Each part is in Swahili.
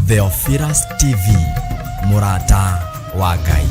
Theophilus TV, Murata wa Ngai.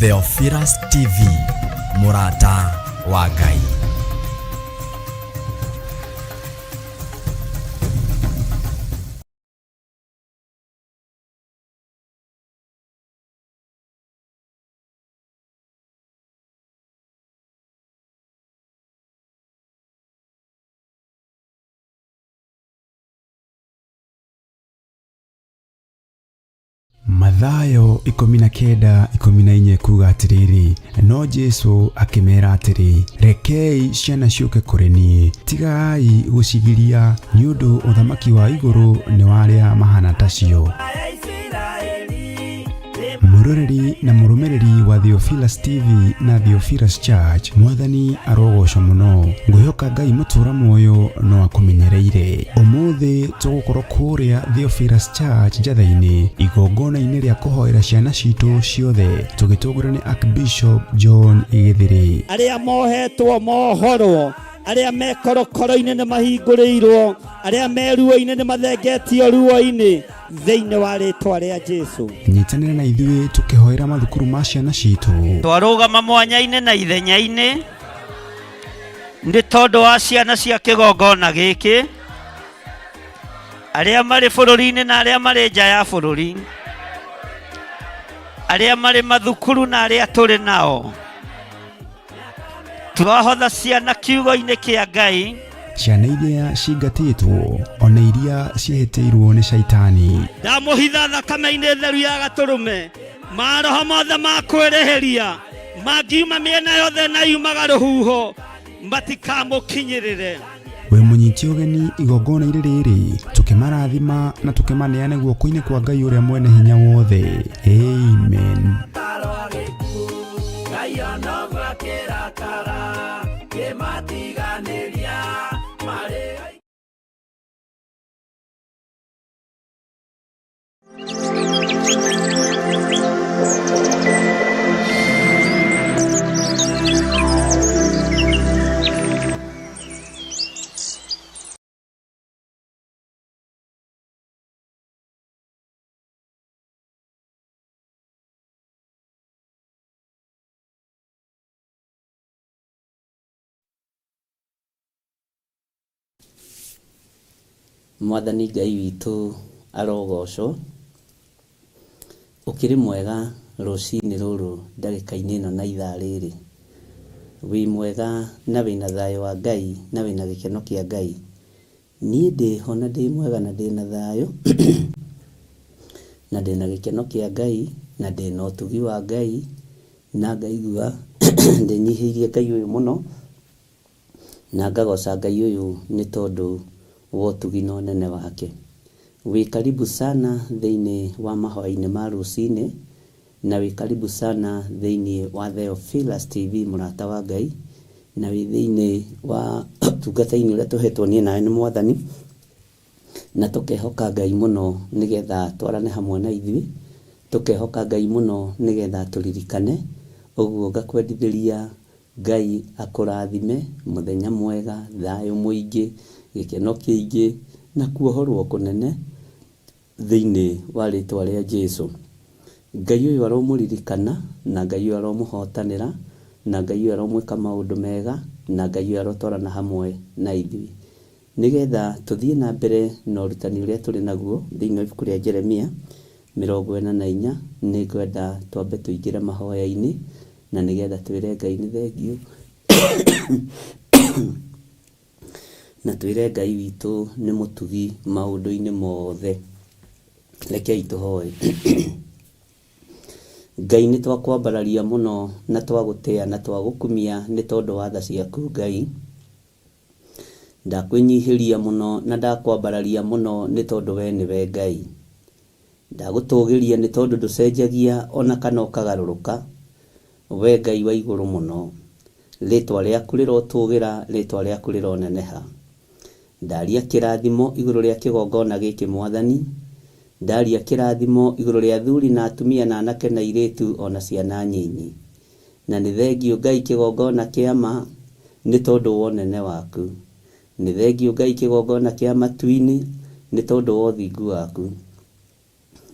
Theophilus TV, Murata wa Ngai. Mathayo 19:14 kuga atiriri, no Jesu akimera atiri, rekei ciana ciuke kuri nie, tigai gucigiria ni undu uthamaki wa iguru ni waria mahana tacio. Muroreri na murumiriri wa Theophilus TV na Theophilus Church, mwathani arogocwo muno. Ngwihoka Ngai mutura muoyo no akumenyereire. Umuthi tugukorwo kuria Theophilus Church njathaini igongona-ini ria kuhoera ciana citu ciothe, tugitungurwo ni Archbishop John Igithiri. Aria mohetwo mohorwo, aria mekorokoro-ini ni mahingũrĩirwo, aria meruo-ini ni mathengetio ruo-ini thĩinĩ wa rĩtwa rĩa Jesu. Nyitanĩra na ithuĩ tukihoera mathukuru ma ciana citu. Twarũgama mwanya-ini na ithenya-ini nĩ tondũ wa ciana cia kĩgongona gĩkĩ, aria marĩ bũrũri-inĩ na aria marĩ nja ya bũrũri, aria marĩ mathukuru na aria tũrĩ nao. Twahotha ciana kiugo-inĩ kĩa Ngai, ciana iria cingatĩtwo ona iria ciehĩtĩirwo nĩ caitani. Ndamũhitha thakame-inĩ theru ya Gatũrũme, maroho mothe ma kwĩrĩhĩria mangiuma mĩena yothe na yumaga rũhuho matikamũkinyĩrĩre. We mũnyiti ũgeni igongona-inĩ rĩrĩ, tukimarathima na tukimaneane guoko-inĩ kwa Ngai ũrĩa mwene hinya wothe. Amen. Mwathani Ngai witũ arogocwo. Ukiri mwega rũcinĩ rũrũ ndagĩka-inĩ ĩno na ithaa rĩrĩ. Wĩ mwega na wĩna thayũ wa Ngai na wĩna gĩkeno kĩa Ngai. Niĩ ndĩho na ndĩ mwega na ndĩna thayũ na ndĩna gĩkeno kĩa Ngai na ndĩna ũtugi wa Ngai, na ngaigua ndĩnyihĩirie Ngai ũyũ mũno na ngagoca Ngai ũyũ nĩ tondũ wa ũtugi na ũnene wake. Wĩ karibu sana thĩinĩ wa mahoya-inĩ ma rũcinĩ, na wĩ karibu sana thĩinĩ wa Theophilus TV, Murata wa Ngai, na wĩ thĩinĩ wa tungata-inĩ ũrĩa tũhetwo niĩ nawe nĩ Mwathani, na tũkehoka Ngai mũno nĩgetha twarane hamwe na ithuĩ, tũkehoka Ngai mũno nĩgetha tũririkane. Ũguo ngakwendithĩria Ngai akũrathime, mũthenya mwega, thayũ mũingĩ, gĩkeno kĩingĩ na kuohorwo kũnene thĩinĩ wa rĩtwa rĩa Jesu. Ngai ũyũ aromũririkana, na Ngai ũyũ aromũhotanĩra, na Ngai ũyũ aromwĩka maũndũ mega, na Ngai ũyũ arotwarana hamwe na ithuĩ, nĩgetha tũthiĩ na mbere na ũrutani ũrĩa tũrĩ naguo thĩinĩ wa ibuku rĩa Jeremia 44. Nĩ ngwenda twambe tũingĩre mahoya-inĩ na nĩgetha twĩre Ngai nĩ thengiũ na twĩre Ngai witũ nĩ mũtugi maũndũ-inĩ mothe. Rekei tũhoe. Ngai nĩ twakwambararia mũno na twagũtĩa na twagũkumia nĩ tondũ wa tha ciaku Ngai. Ndakwĩnyihĩria mũno na ndakwambararia mũno nĩ tondũ we nĩwe Ngai. ndagũtũgĩria nĩ tondũ ndũcenjagia ona kana ũkagarũrũka. We Ngai wa igũrũ mũno, rĩtwa rĩaku rĩrotũgĩra, rĩtwa rĩaku rĩroneneha. Ndaria kĩrathimo igũrũ rĩa kĩgongona gĩkĩ Mwathani, ndaria kĩrathimo igũrũ rĩa athuri na atumia na anake na airĩtu ona ciana nyinyi. Na nĩ thengiũ Ngai kĩgongona kĩama nĩ tondũ wa ũnene waku. Nĩ thengiũ Ngai kĩgongona kĩa matu-inĩ nĩ tondũ wa ũthingu waku.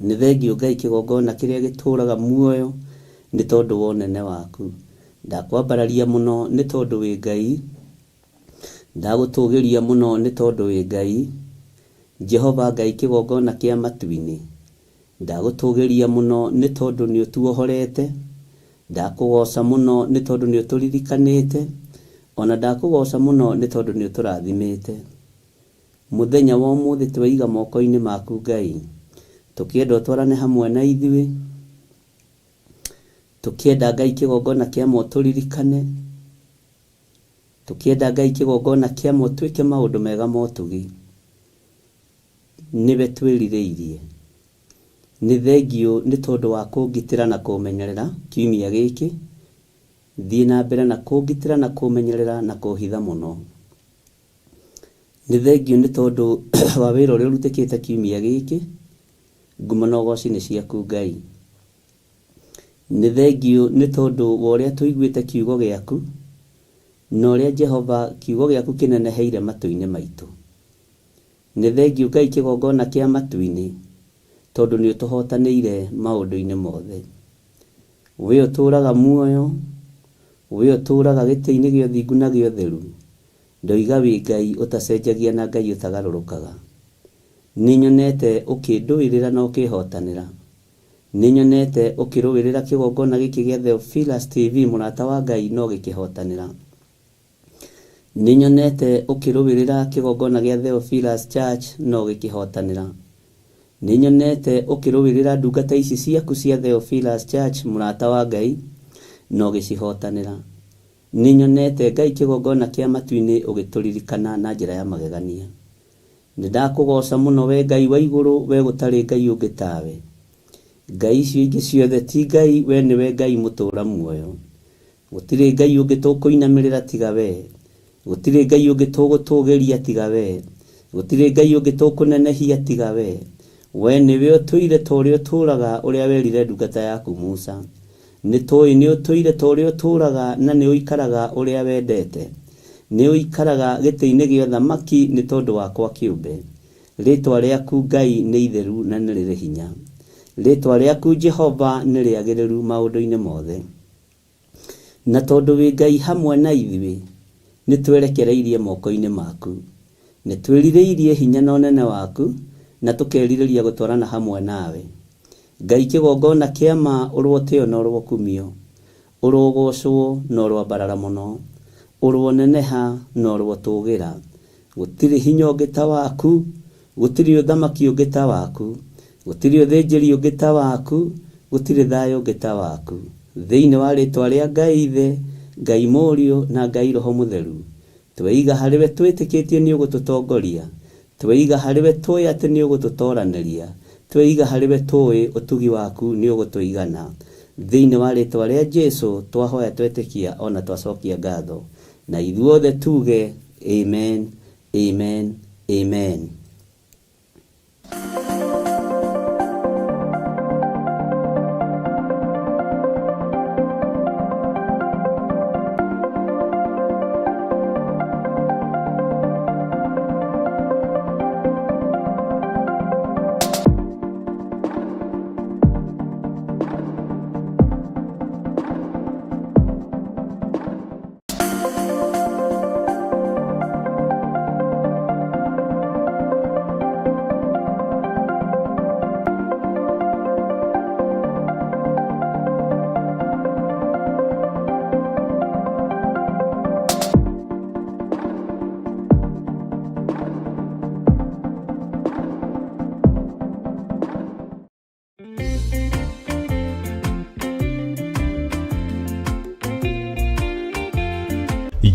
Nĩ thengiũ Ngai kĩgongona kĩrĩa gĩtũraga muoyo nĩ tondũ wa ũnene waku. Ndakwambararia mũno nĩ tondũ wĩ Ngai. Ndagũtũgĩria mũno nĩ tondũ wĩ Ngai. Jehova Ngai kĩgongona kĩa matu-inĩ, ndagũtũgĩria mũno nĩ tondũ nĩ ũtuohorete. Ndakũgoca mũno nĩ tondũ nĩ ũtũririkanĩte. Ona ndakũgoca mũno nĩ tondũ nĩ ũtũrathimĩte. Mũthenya wa ũmũthĩ twaiga moko-inĩ maku Ngai, tũkĩenda ũtwarane hamwe na ithuĩ. Tũkĩenda Ngai kĩgongona kĩama ũtũririkane. Tũkĩenda Ngai kĩgongona kĩama ũtwĩke maũndũ mega motũgi. Nĩwe twĩrirĩirie. Nĩ thengiũ nĩ tondũ wa kũngitĩra na kũmenyerera kiumia gĩkĩ. Thiĩ na mbere na kũngitĩra na kũmenyerera na kũhitha mũno. Nĩ thengiũ nĩ tondũ wa wĩra ũrĩa ũrutĩkĩte kiumia gĩkĩ. Ngumo na ũgooci nĩ ciaku Ngai. Nĩ thengiũ nĩ tondũ wa ũrĩa tũiguĩte kiugo gĩaku, na ũrĩa Jehova kiugo gĩaku kĩneneheire matũ-inĩ maitũ. Nĩ thengiũ Ngai kĩgongona kĩa matu-inĩ tondũ nĩ ũtũhotanĩire maũndũ-inĩ mothe. We ũtũraga muoyo, we ũtũraga gĩtĩ-inĩ gĩa ũthingu na gĩa ũtheru. Ndoiga wĩ Ngai ũtacenjagia na Ngai ũtagarũrũkaga. Nĩ nyonete ũkĩndũĩrĩra na ũkĩhotanĩra. Nĩ nyonete ũkĩrũĩrĩra kĩgongona gĩkĩ gĩa Theophilus TV mũrata wa Ngai no gĩkĩhotanĩra. Nĩ nyonete ũkĩrũĩrĩra kĩgongona gĩa Theophilus Church no gĩkĩhotanĩra. Nĩ nyonete ũkĩrũĩrĩra ndungata ici ciaku cia Theophilus Church mũrata wa Ngai no gĩcihotanĩra. Nĩ nyonete Ngai kĩgongona kĩa matu-inĩ ũgĩtũririkana na njĩra ya magegania. Nĩ ndakũgoca mũno we Ngai wa igũrũ, we gũtarĩ Ngai ũngĩ tawe. Ngai icio ingĩ ciothe ti Ngai, we nĩwe Ngai mũtũra muoyo. Gũtirĩ Ngai ũngĩ tũkũinamĩrĩra tiga we. Gũtirĩ Ngai ũngĩ tũgũtũgĩria tiga we. Gũtirĩ Ngai ũngĩ tũkũnenehia tiga we. We nĩwe ũtũire ta ũrĩa ũtũraga ũrĩa werire ndungata yaku Musa. Nĩ tũĩ nĩ ũtũire ta ũrĩa ũtũraga na nĩ ũikaraga ũrĩa wendete. Nĩ ũikaraga gĩtĩ-inĩ gĩa ũthamaki nĩ tondũ wakwa kĩũmbe. Rĩtwa rĩaku Ngai nĩ itheru na nĩ rĩrĩ hinya. Rĩtwa rĩaku Jehova nĩ rĩagĩrĩru maũndũ-inĩ mothe. Na tondũ wĩ Ngai hamwe na ithuĩ, nĩ twerekereirie moko-inĩ maku. Nĩ twĩrirĩirie hinya na ũnene waku na tũkerirĩria gũtwarana hamwe nawe. Ngai kĩgongona kĩama ũrũotĩo na ũrũokumio, ũrũgocwo na ũrũambarara mũno, ũrũoneneha na ũrũotũgĩra. Gũtirĩ hinya ũngĩ ta waku, gũtirĩ ũthamaki ũngĩ ta waku, gũtirĩ ũthĩnjĩri ũngĩ ta waku, gũtirĩ thayũ ũngĩ ta waku. Thĩinĩ wa rĩtwa rĩa Ngai Ithe, Ngai Mũriũ na Ngai Roho Mũtheru, tweiga harĩwe twĩtĩkĩtie nĩ ũgũtũtongoria. Tweiga harĩwe tũĩ atĩ nĩ ũgũtũtoranĩria. Tweiga harĩwe tũĩ ũtugi waku nĩ ũgũtũigana. Thĩinĩ wa rĩtwa rĩa Jesũ twahoya twetĩkia ona twacokia ngatho. Na ithuothe tuge amen, amen, amen.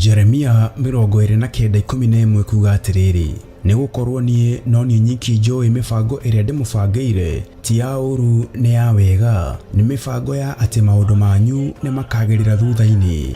Jeremia 29:11 kuga atĩrĩrĩ, nĩ gũkorwo niĩ no niĩ nyiki njũĩ mĩbango ĩrĩa ndĩmũbangĩire ti ya ũru nĩ ya wega, nĩ mĩbango ya atĩ maũndũ manyu nĩ makagĩrĩra thutha-inĩ.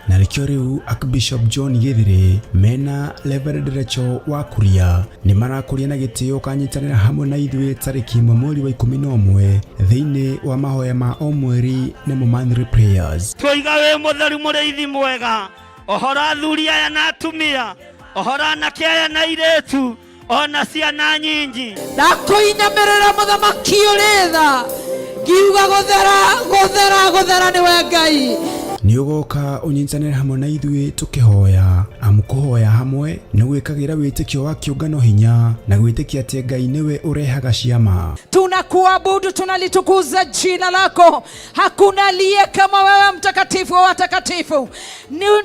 Na nĩkĩo rĩu Archbishop John Gĩthĩrĩ mena Reverend Rachel wa Kuria nĩ marakũria na gĩtĩo kanyitanĩra hamwe na ithuĩ tarĩki 1 mweri wa 11 thĩinĩ wa mahoya ma o mweri nĩmo monthly prayers. Tũiga wĩ mũtheru mũrĩithi mwega, ohora athuri aya na atumia, ohora anake aya na airĩtu, ona ciana nyingi. Ndakwĩnyamĩrĩra mũthamaki ũrĩ tha, ngiuga gũthera nĩwe Ngai. Nĩ ũgoka ũnyitanĩre hamwe na ithuĩ tũkĩhoya, amu kũhoya hamwe nĩ gwĩkagĩra wĩtĩkio wa kĩũngano hinya na gwĩtĩkia atĩ Ngai nĩwe ũrehaga ciama. Tunakuabudu, tunalitukuza jina lako. Hakuna aliye kama wewe, mtakatifu wa watakatifu.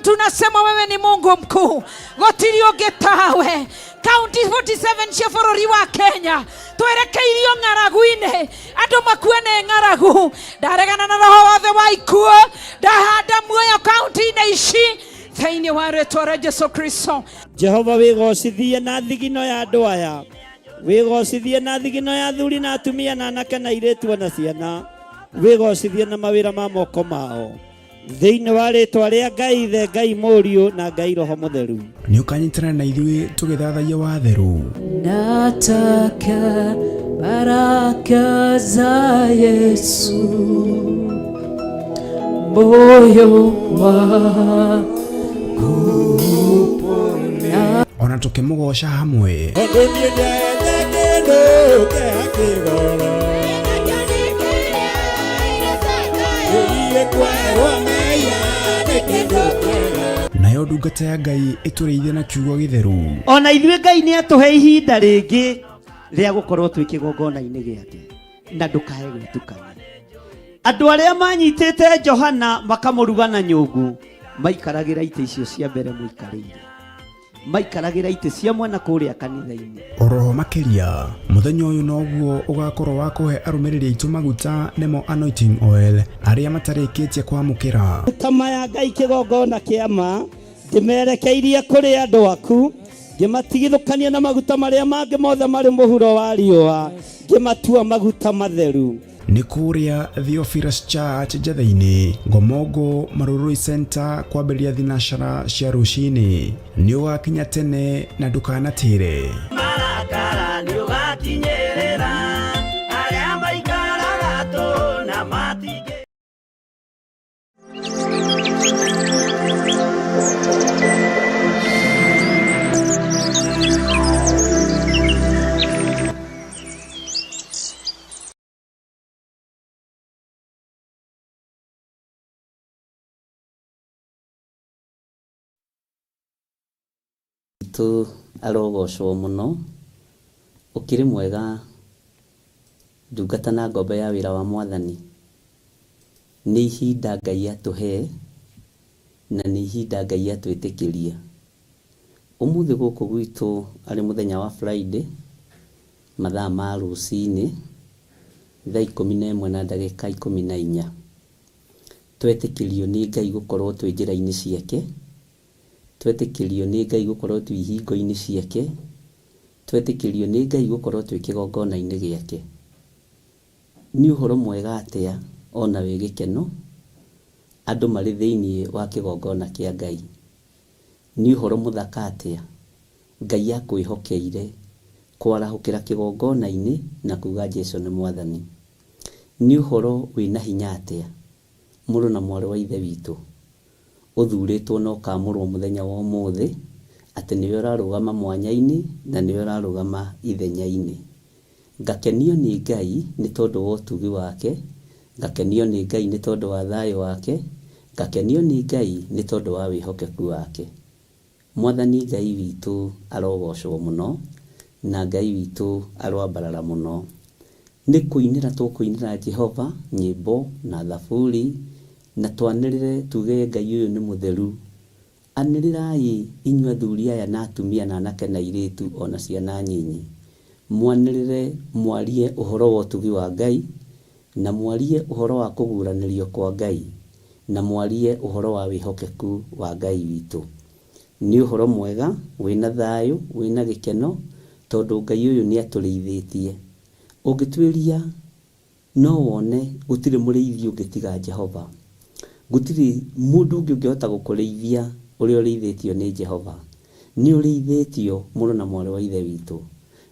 Tunasema wewe ni Mungu mkuu, gotiri ũngĩ tawe. County 47 cia bũrũri wa Kenya twerekeirio ng'aragu-inĩ, andũ makue nĩ ng'aragu. Ndaregana na roho wothe wa ikuũ, ndahanda muoyo kaunti-inĩ ici thĩinĩ wa rĩĩtwa rĩa Jesũ Kristo. Jehova wĩgocithie na thigino ya andũ aya, wĩgocithie na thigino ya athuri na atumia na anake na airĩtu na ciana, wĩgocithie na mawĩra ma moko mao thĩinĩ wa rĩĩtwa rĩa Ngai Ithe, Ngai Mũriũ na Ngai Roho Mũtheru. Nĩ ũkanyitana na ithuĩ tũgĩthathaia watheru. Nataka baraka za Yesu moyo wangu, ona tũkĩmũgoca hamwe. Nayo ndungata ya Ngai ĩtũrĩithie na kiugo gĩtheru. Ona ithuĩ Ngai nĩ atũhe ihinda rĩngĩ rĩa gũkorwo twĩ kĩgongona-inĩ gĩake na ndũkae gwĩtukania. Andũ arĩa manyitĩte Johana makamũruga na nyũngũ maikaragĩra itĩ icio cia mbere mũikarĩire, maikaragĩra itĩ cia mwena kũrĩa kanitha-inĩ. Oroho makĩria mũthenya ũyũ noguo ũgakorwo wa kũhe arũmĩrĩri aitũ maguta nĩmo anointing oil arĩa matarĩkĩtie kwamũkĩra. Kama ya Ngai kĩgongona kĩa ma ngĩmerekeirie kũrĩ andũ aku, ngĩmatigithũkania na maguta marĩa mangĩ mothe marĩ mũhuro wa riũa, ngĩmatua maguta matheru. Nĩ kũrĩa Theophilus Church Njatha-inĩ, Ngomongo Marurui Center kwambĩrĩria thinacara cia rũcinĩ. Nĩ ũgakinya tene na ndũkanatĩre. Marakara nĩ ũgakinyĩrĩra arĩa maikaraga tũ na matigĩ. Tu arogocwo mũno, ũkĩrĩ mwega ndungata na ngombo ya wĩra wa Mwathani. Nĩ ihinda Ngai atũhe na nĩ ihinda Ngai atwĩtĩkĩria. Ũmũthĩ gũkũ gwitũ arĩ mũthenya wa Friday, mathaa ma rũcinĩ thaa 11 na ndagĩka 14. Twetĩkĩrio nĩ Ngai gũkorwo twĩ njĩra-inĩ ciake, twetĩkĩrio nĩ Ngai gũkorwo twĩ ihingo-inĩ ciake, twetĩkĩrio nĩ Ngai gũkorwo twĩ kĩgongona-inĩ gĩake. Nĩ ũhoro mwega atĩa ona wĩ gĩkeno andũ marĩ thĩinĩ wa kĩgongona kĩa Ngai. Nĩ ũhoro mũthaka atĩa Ngai akwĩhokeire kwarahũkĩra kĩgongona-inĩ na kuga Jesũ nĩ Mwathani. Nĩ ũhoro wĩna hinya atĩa mũrũ na mwarĩ wa Ithe witũ ũthurĩtwo na ũkamũrwo mũthenya wa ũmũthĩ atĩ nĩwe ũrarũgama mwanya-inĩ na nĩwe ũrarũgama ithenya-inĩ. Ngakenio nĩ Ngai nĩ tondũ wa ũtugi wake, ngakenio nĩ Ngai nĩ tondũ wa thayũ wake, ngakenio nĩ Ngai nĩ tondũ wa wĩhokeku wake. Mwathani Ngai witũ arogocwo mũno na Ngai witũ aroambarara mũno. Nĩ kũinĩra tũkũinĩra Jehova nyĩmbo na thaburi na twanĩrĩre tuge Ngai ũyũ nĩ mũtheru. Anĩrĩrai inyuĩ athuri aya na atumia na anake na airĩtu ona ciana nyinyi, mwanĩrĩre mwarie ũhoro wa ũtugi wa Ngai na mwarie ũhoro wa kũguũranĩrio kwa Ngai na mwarie ũhoro wa wĩhokeku wa Ngai witũ. nĩ ũhoro mwega wĩna thayũ wĩna gĩkeno tondũ Ngai ũyũ nĩ atũrĩithĩtie. Ũngĩtuĩria no wone gũtirĩ mũrĩithi ũngĩ tiga Jehova. Gũtirĩ mũndũ ũngĩ ũngĩhota gũkũrĩithia ũrĩa ũrĩithĩtio nĩ Jehova. Nĩ ũrĩithĩtio mũrũ na mwarĩ wa ithe witũ.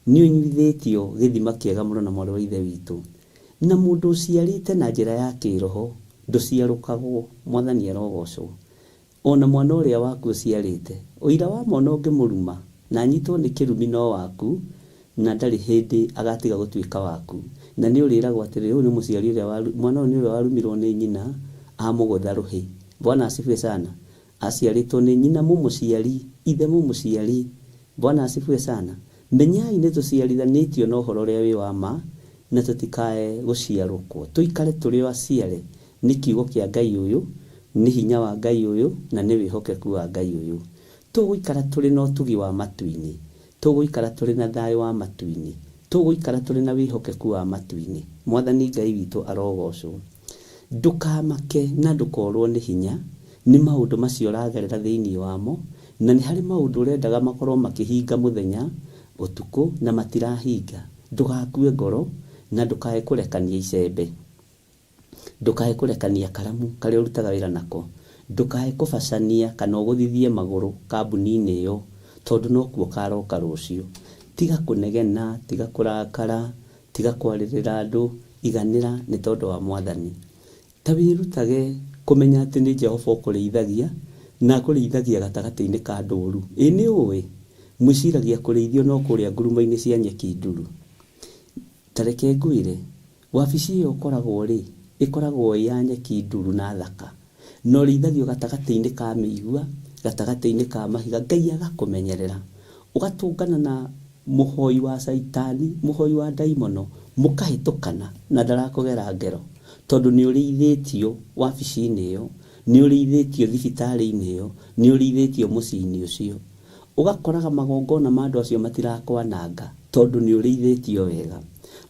Nĩ ũnyuithĩtio gĩthima kĩega mũrũ na mwarĩ wa ithe witũ. Na mũndũ ũciarĩte na njĩra ya kĩroho ndũciarũkagwo. Mwathani arogocwo. Ona mwana ũrĩa waku ũciarĩte ũira wa mwana ũngĩmũruma na anyitwo nĩ kĩrumi no waku na ndarĩ hĩndĩ agatiga gũtuĩka waku. Na nĩ ũrĩragwo atĩrĩ ũyũ nĩ mũciari ũrĩa mwana ũyũ nĩ ũrĩa warumirwo nĩ nyina amũgũtha rũhĩ. Bwana asifiwe sana. Aciarĩtwo nĩ nyina mũmũciari ithe mũmũciari. Bwana asifiwe sana. Menyai nĩ tũciarithanĩtio na ũhoro ũrĩa wĩ wa ma na tũtikae gũciarũkwo. Tũikare tũrĩ o aciare nĩ kiugo kĩa Ngai ũyũ, nĩ hinya wa Ngai ũyũ na nĩ wĩhokeku wa Ngai ũyũ. Tũgũikara tũrĩ na ũtugi wa matu-inĩ. Tũgũikara tũrĩ na thayũ wa matu-inĩ. Tũgũikara tũrĩ na wĩhokeku wa matu-inĩ. Mwathani Ngai witũ arogocwo. Ndũkamake na ndũkorwo nĩ hinya nĩ maũndũ macio ũragerera thĩinĩ wamo, na nĩ harĩ maũndũ ũrendaga makorwo makĩhinga mũthenya ũtukũ na matirahinga. Ndũgakue ngoro na ndũkae kũrekania icembe. Ndũkae kũrekania karamu karĩa ũrutaga wĩra nako. Ndũkae kũbacania kana ũgũthithie magũrũ kambuni-inĩ ĩyo tondũ no kuo karoka rũciũ. Tiga kũnegena, tiga kũrakara, tiga kwarĩrĩra andũ, iganĩra nĩ tondũ wa Mwathani. Ta wĩrutage kũmenya atĩ nĩ Jehova ũkũrĩithagia na kũrĩithagia gatagatĩ-inĩ ka ndũũru. Ĩ nĩ ũĩ mwĩciragia kũrĩithio no kũrĩa nguruma-inĩ cia nyeki nduru. Tareke ngwĩre wabici ĩyo ũkoragwo rĩ ĩkoragwo ya nyeki nduru na thaka. No rĩithagio gatagatĩ-inĩ ka mĩigua, gatagatĩ-inĩ ka mahiga. Ngai agakũmenyerera. Ũgatũngana na mũhoi wa Saitani, mũhoi wa ndaimono, mũkahĩtũkana na ndarakũgera ngero. Tondũ nĩ ũrĩithĩtio wabici-inĩ ĩyo, nĩ ũrĩithĩtio thibitarĩ-inĩ ĩyo, nĩ ũrĩithĩtio mũciĩ-inĩ ũcio. Ũgakoraga magongona ma andũ acio matirakwananga tondũ nĩ ũrĩithĩtio wega.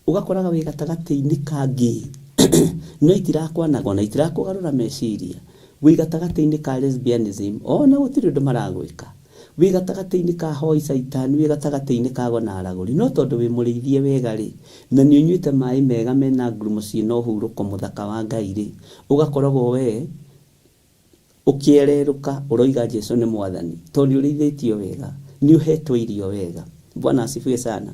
Ũgakoraga wĩ gatagatĩ-inĩ ka ngĩ no itirakwanagwo na itirakũgarũra meciria. Wĩ gatagatĩ-inĩ ka lesbianism ona gũtirĩ ũndũ maragwĩka. Wĩ gatagatĩ-inĩ ka hoi Saitani, wĩ gatagatĩ-inĩ ka gona aragũri. No tondũ wĩ mũrĩithie wega rĩ na nĩ ũnyuĩte maĩ mega mena ngurumo ciĩna ũhurũko mũthaka wa Ngai rĩ, ũgakoragwo we ũkĩererũka ũroiga Jesũ nĩ Mwathani tondũ nĩ ũrĩithĩtio wega, nĩ ũhetwo irio wega. Bwana asifiwe sana.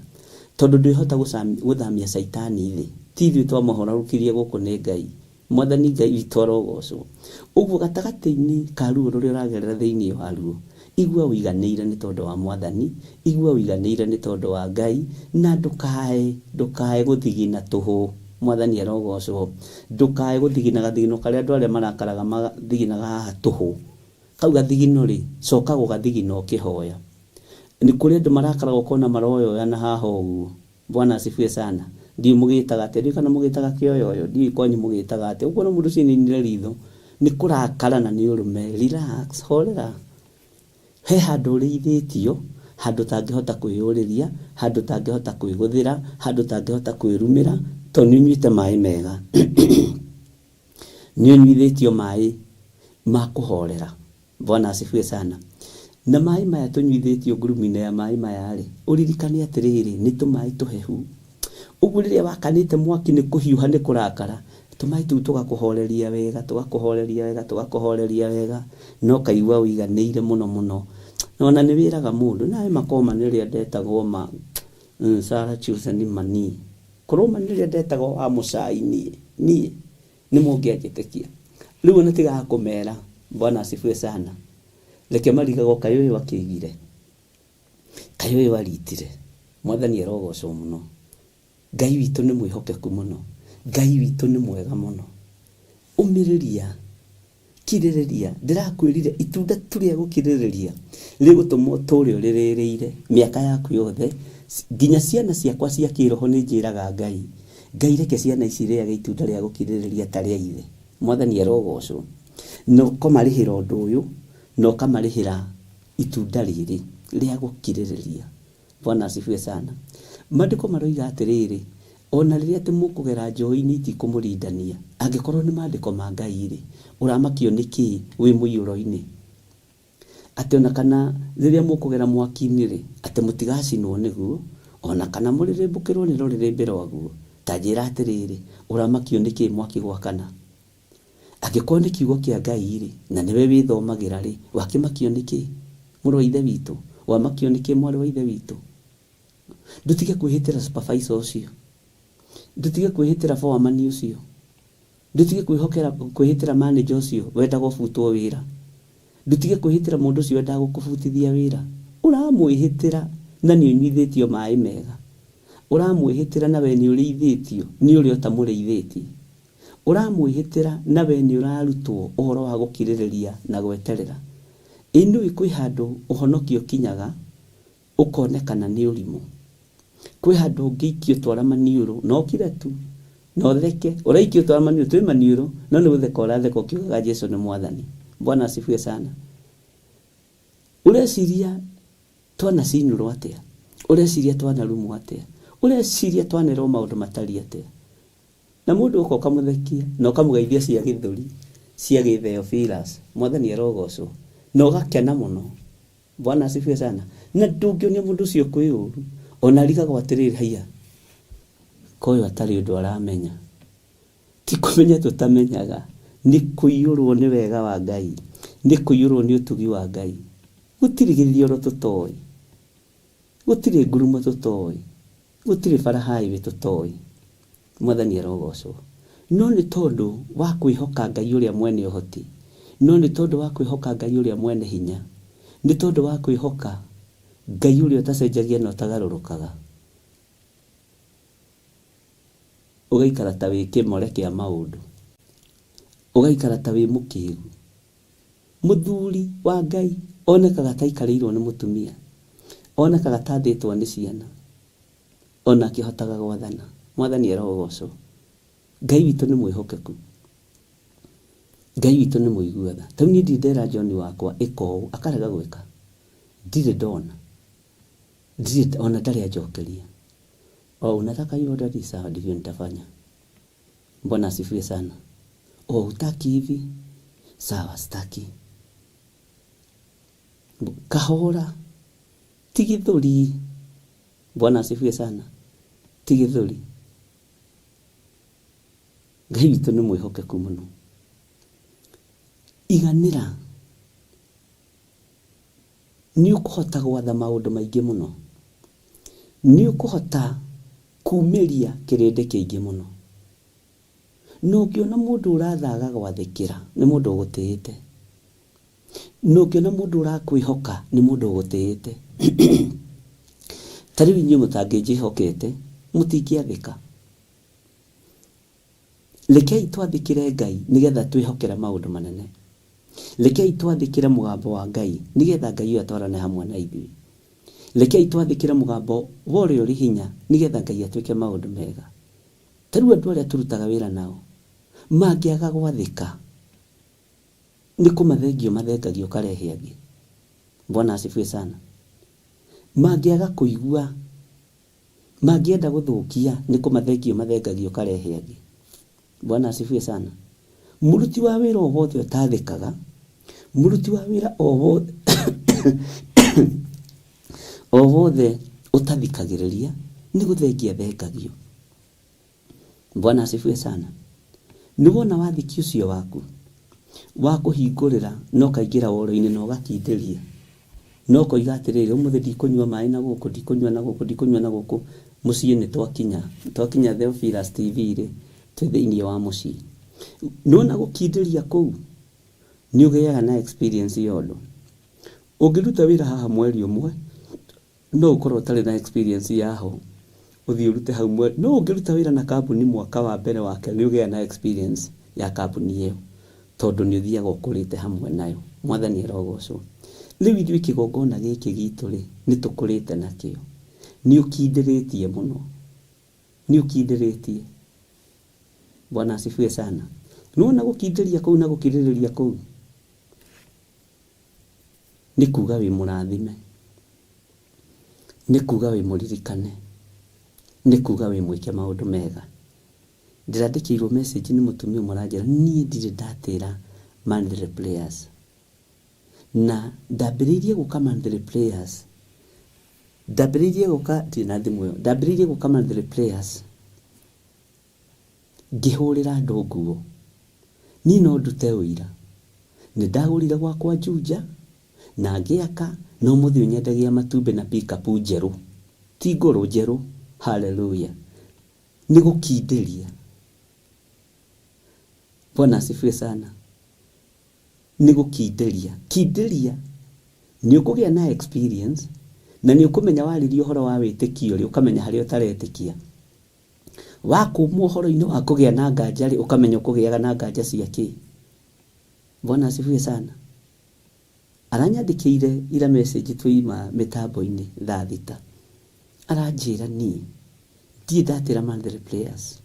Tondũ ndwĩhota gũthamia Saitani thĩ. Ti ithuĩ twamũhonorukirie gũkũ nĩ Ngai. Mwathani Ngai witũ arogocwo. Ũguo gatagatĩ-inĩ ka ruo rũrĩa ũragerera thĩinĩ wa ruo, igua ũiganĩire nĩ tondũ wa Mwathani, igua ũiganĩire nĩ tondũ wa Ngai, na ndũkae gũthigina tũhũ. Mwathani arogocwo. Ndũkae gũthigina gathigino karĩa andũ arĩa marakaraga mathiginaga haha tũhũ. Kau gathigino rĩ coka gũgathigina ũkĩhoya. Nĩ kũrĩ andũ marakaraga ũkona maroyoya na haha ũguo. Bwana asifiwe sana. Ndiũ mũgĩtaga atĩ kana mũgĩtaga kĩoyoyo, ndiũ kwanyu mũgĩtaga atĩ. Ũguo no mũndũ cininire ritho nĩ kũrakara na nĩ ũrũme. Relax, horera. He handũ ũrĩithĩtio, handũ tangĩhota kwĩyũrĩria, handũ tangĩhota kwĩgũthĩra, handũ tangĩhota kwĩrumĩra tondũ nĩ ũnyuĩte maĩ mega. Nĩ ũnyuithĩtio maĩ ma kũhorera. Bwana asifiwe sana. Na maĩ maya tũnyuithĩtio ngurumu-inĩ ya maĩ maya rĩ, ũririkane atĩrĩrĩ nĩ tũmaĩ tũhehu. Ũguo rĩrĩa wakanĩte mwaki nĩ kũhiũha nĩ kũrakara, tũmaĩ tũu tũgakũhoreria wega, tũgakũhoreria wega, tũgakũhoreria wega, no kaigua ũiganĩire mũno mũno. Ona nĩ wĩraga mũndũ nawe makoma nĩrĩa ndetagwo ma Sarah Chilson mani. Koroma nĩrĩa ndetagwo wa mũcai niĩ nĩ mũngĩanjĩtĩkia. Rĩu ona tiga kũmera. Bwana asifiwe sana. Reke marigagwo Kayũyũ akĩigire. Kayũyũ aritire. Mwathani arogocwo mũno. Ngai witũ nĩ mwĩhokeku mũno. Ngai witũ nĩ mwega mũno. Ũmĩrĩria, kirĩrĩria. Ndĩrakwĩrire itunda tũrĩa gũkirĩrĩria rĩgũtũmwo tũrĩ ũrĩrĩrĩire mĩaka yaku yothe. Nginya ciana ciakwa cia kĩroho nĩ njĩraga Ngai. Ngai reke ciana ici rĩage itunda rĩa gũkirĩrĩria ta rĩa ithe. Mwathani arogocwo. No kũmarĩhĩra ũndũ ũyũ, no kamarĩhĩra itunda rĩrĩ rĩa gũkirĩrĩria. Bwana asifiwe sana. Maandĩko maroiga atĩrĩrĩ, ona rĩrĩa atĩ mũkũgera njohi-inĩ itikũmũrindania. Angĩkorwo nĩ maandĩko ma Ngai rĩ, ũramakio nĩkĩ wĩ mũiyũro-inĩ? ati ona kana riria mukugera mwaki-ini ri ati mutigacinwo niguo ona kana muririmbukirwo ni rurĩrĩmbĩ rwaguo ta njĩra atĩrĩrĩ ũramakio nĩkĩ mwaki gwakana angĩkorwo nĩ kiugo kĩa Ngai rĩ na nĩwe wĩthomagĩra rĩ wakĩmakio nĩkĩ mũrũ wa ithe witũ wamakio nĩkĩ mwarĩ wa ithe witũ ndutige kwĩhĩtĩra supervisor ũcio ndutige kwĩhĩtĩra foreman ũcio ndutige kwĩhĩtĩra manager ũcio wendaga ũbutwo wĩra ndutige kwĩhĩtĩra mũndũ ũcio wendaga gũkũbutithia wĩra ũramwĩhĩtĩra na nĩ ũnyuithĩtio maĩ mega ũramwĩhĩtĩra na we nĩ ũrĩithĩtio nĩ ũrĩa ũtamũrĩithĩtie ũramwĩhĩtĩra na we nĩ ũrarutwo ũhoro wa gũkirĩrĩria na gweterera ĩnũĩ kwĩ handũ ũhonokio kinyaga ũkonekana nĩ ũrimũ kwĩ handũ ũngĩikio twara maniũrũ no kire tu no theke ũraikio twara maniũrũ twĩ maniũrũ no nĩ gũtheka ũratheka ũkiugaga Jesũ nĩ mwathani Bwana asifiwe sana ũreciria twanacinũrwo atĩa ũreciria twanarumwo atĩa ũreciria twanerwo maũndũ matariĩ atĩa na mũndũ ũko ũkamũthekia na ũkamũgeithia cia gĩthũri cia gĩtheophilus mwathani arogocwo na ũgakena mũno Bwana asifiwe sana na ndũngĩonia mũndũ ũcio kwĩ ũru ona rigagwo atĩrĩrĩ haiya koyo atarĩ ũndũ aramenya ti kũmenya tũtamenyaga nĩ kũiyũrwo nĩ wega wa Ngai nĩ kũiyũrwo nĩ ũtugi wa Ngai gũtirĩ gĩthioro tũtoĩ gũtirĩ ngurumo tũtoĩ gũtirĩ bara highway tũtoĩ mwathani arogocwo no nĩ tondũ wa kwĩhoka Ngai ũrĩa mwene ũhoti no nĩ tondũ wa kwĩhoka Ngai ũrĩa mwene hinya nĩ tondũ wa kwĩhoka Ngai ũrĩa ũtacenjagia na ũtagarũrũkaga ũgaikara ta wĩ kĩmore kĩa maũndũ ũgaikara ta wĩ mũkĩgu mũthuri wa Ngai onekaga ta aikarĩirwo nĩ mũtumia onekaga ta athĩtwo nĩ ciana ona akĩhotaga gwathana mwathani arogocwo Ngai witũ nĩ mwĩhokeku Ngai witũ nĩ mũiguatha ta niĩ ndindera John wakwa ĩka ũũ akarega gwĩka ndirĩ ndona ndirĩ ona ndarĩ anjokeria unataka hiyo dadi sawa ndivyo nitafanya Bwana asifiwe sana hutaki hivi sawa sitaki kahora tigithuri Bwana asifiwe sana tigithuri Ngai witũ nĩ mwĩhokeku mũno iganĩra nĩ ũkũhota gwatha maũndũ maingĩ mũno nĩ ũkũhota kumĩria kĩrĩndĩ kĩingĩ mũno no ũngĩona mũndũ ũrathaga gwathĩkĩra nĩ mũndũ ũgũtĩĩte no ũngĩona mũndũ ũrakwĩhoka nĩ mũndũ ũgũtĩĩte tarĩu inyuĩ mũtangĩnjĩhokete mũtingĩathĩka rekei twathĩkĩre Ngai nĩgetha twĩhokera maũndũ manene rekei twathĩkĩre mũgambo wa Ngai nĩgetha Ngai atwarane hamwe na ithuĩ rekei twathĩkĩre mũgambo wa ũrĩa ũrĩ hinya nĩgetha Ngai atwĩke maũndũ mega tarĩu andũ arĩa tũrutaga wĩra nao mangĩaga gwathĩka nĩ kũmathengio mathengagio karehe angĩ Bwana asifiwe sana mangĩaga kũigua mangĩenda gũthũkia nĩ kũmathengio mathengagio karehe angĩ Bwana asifiwe sana mũruti wa wĩra o wothe ũtathĩkaga mũruti wa wĩra o wothe ũtathikagĩrĩria nĩ gũthengia thengagio Bwana asifiwe sana nĩwona wathiki ũcio waku wa kũhingũrĩra no kaingĩra woro-inĩ na ũgakindĩria no koiga atĩrĩrĩ ũmũthĩ ndikũnyua maĩ na gũkũ ndikũnyua na gũkũ mũciĩ nĩ twakinya Theophilus TV rĩ twĩ thĩinĩ wa mũciĩ nona gũkindĩria kũu nĩ ũgĩaga na experience yothe ũngĩruta wĩra haha mweri ũmwe no ũkorwo ũtarĩ na experience yaho ũthiĩ ũrute hau no ũngĩruta wĩra na kambuni mwaka wa mbere wake nĩ ũgĩaga na experience ya kambuni ĩyo tondũ nĩ ũthiaga ũkũrĩte hamwe nayo mwathani arogocwo rĩu ithuĩ kĩgongona gĩkĩ gitũ rĩ nĩ tũkũrĩte nakĩo nĩ ũkindĩrĩtie mũno nĩ ũkindĩrĩtie Bwana asifiwe sana nona gũkindĩria kũu na gũkirĩrĩria kũu nĩ kuga wĩ mũrathime nĩ kuga wĩ mũririkane nĩ kuga wĩ mwĩke maũndũ mega ndĩrandĩkĩirwo message nĩ mũtumia mũranjĩra niĩ ndirĩ ndatĩra Mandre players na ndambĩrĩirie gũka Mandalay Players, ndambĩrĩirie gũka Mandalay Players, ngĩhũrĩra andũ nguo. Niĩ no ndute ũira, nĩ ndagũrire gwakwa Juja na ngĩaka, no mũthĩ nyendagia matumbĩ na pick-up njerũ, ti ngũrũ njerũ. Hallelujah. Nĩ gũkindĩria. Bwana asifiwe sana. Nĩ gũkindĩria. Kindĩria nĩ ũkũgĩa na experience, na nĩ ũkũmenya warĩria ũhoro wa wĩtĩkio rĩ, ũkamenya harĩa ũtaretĩkia. Wakumwo ũhoro-inĩ wa kũgĩa na nganja rĩ, ũkamenya ũkũgĩaga na nganja cia kĩ. Bwana asifiwe sana. Aranyandĩkĩire ira message tũima mĩtambo-inĩ thaa thita. Aranjĩra niĩ ndirĩ ndatĩra Mandalay Players,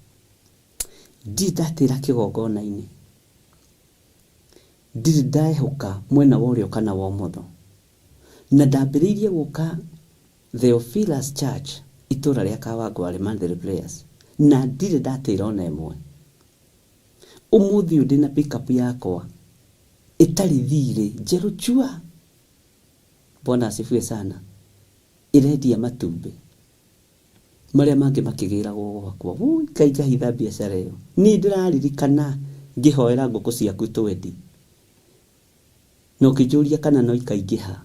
ndirĩ ndatĩra kĩgongona-inĩ, ndirĩ ndaehuka mwena wa ũrĩo kana wa ũmotho, na ndambĩrĩirie gũka Theophilus Church itũra rĩa Kawangware Mandalay Players, na ndirĩ ndatĩra ona ĩmwe. Ũmũthĩ ndĩ na pick-up yakwa ĩtarĩ thirĩ, njerũ chua. Bwana asifiwe sana. Irendia matumbĩ marĩa mangĩ makĩgĩragwo gwakwa. Wui, Ngai ngahitha biacara ĩyo. Niĩ ndĩraririkana ngĩhoera ngũkũ ciaku twendi, no ũkĩnjũria kana no ikaingĩha.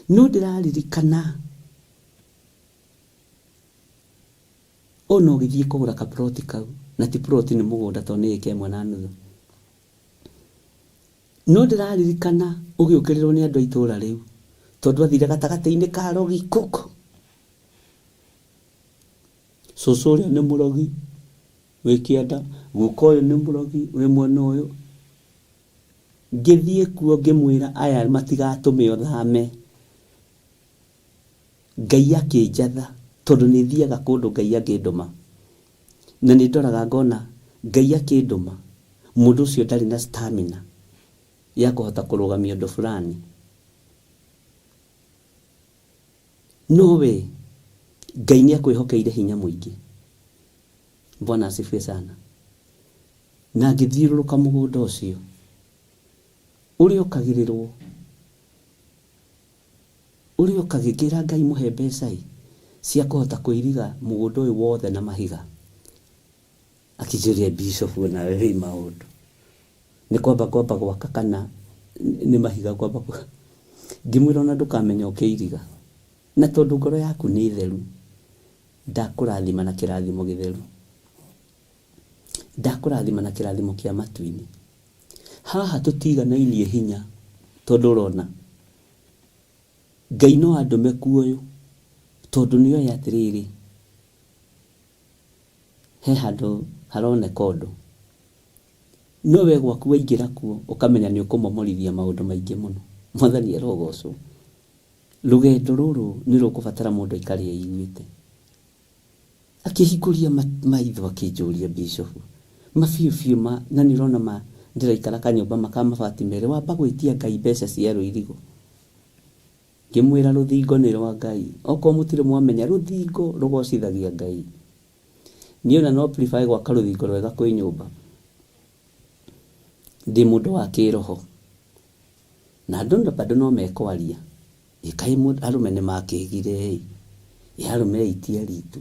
No ndĩraririkana ona ũgĩthiĩ kũgũra kaploti kau, na ti ploti nĩ mũgũnda tondũ nĩ ĩka 1.5. No ndĩraririkana ũgĩũkĩrĩrwo nĩ andũ a itũra rĩu, tondũ athire gatagatĩ-inĩ ka rogi kũkũ. Cũcũ ũrĩa nĩ mũrogi wĩ kĩanda, guka ũyũ nĩ mũrogi wĩ mwena ũyũ. Ngĩthiĩ kuo ngĩmwĩra aya matigatũme ũthame. Ngai akĩnjatha tondũ nĩ thiaga kũndũ Ngai angĩndũma, na nĩ ndoraga ngona Ngai akĩndũma mũndũ ũcio ndarĩ na stamina ya kũhota kũrũgamia ũndũ fulani. No we Ngai nĩ akwĩhokeire hinya mũingĩ. Bwana asifiwe sana. Na ngĩthiũrũrũka mũgũnda ũcio ũrĩa ũkagĩrĩrwo, ũrĩa ũkagĩkĩra Ngai mũhe mbeca cia kũhota kũiriga mũgũnda ũyũ wothe na mahiga. Akĩnjũria, Bishop na wewe maũndũ nĩ kwamba gwaka kana nĩ mahiga kwamba? Ngĩmwĩra ona ndũkamenya ũkĩiriga, na tondũ ngoro yaku nĩ theru, ndakũrathima na kĩrathimo gĩtheru, ndakũrathima na kĩrathimo kĩa matu-inĩ. Haha tũtiganainie hinya, tondũ ũrona Ngai no andũme kuoyo, tondũ nĩoĩ atĩrĩrĩ, he handũ haroneka ũndũ, no we gwaku waingĩra kuo ũkamenya nĩ ũkũmomorithia maũndũ maingĩ mũno. Mwathani arogocwo. Rũgendo rũrũ nĩ rũkũbatara mũndũ aikare eiguĩte. Akĩhingũria maitho akĩnjũria, Bishop, mabiũ na nĩ ũrona ndĩraikara kanyũmba makamabati merĩ, wamba gwĩtia Ngai mbeca cia rũirigo. Ngĩmwĩra rũthingo nĩ rwa Ngai, okorwo mũtirĩ mwamenya rũthingo rũgocithagia Ngai. Niĩ ona no prefer gwaka rũthingo rwega kwĩ nyũmba. Ndĩ mũndũ wa kĩroho, na andũ bado no mekwaria. Ikai arũme nĩ makĩgire, arũme itia ritũ.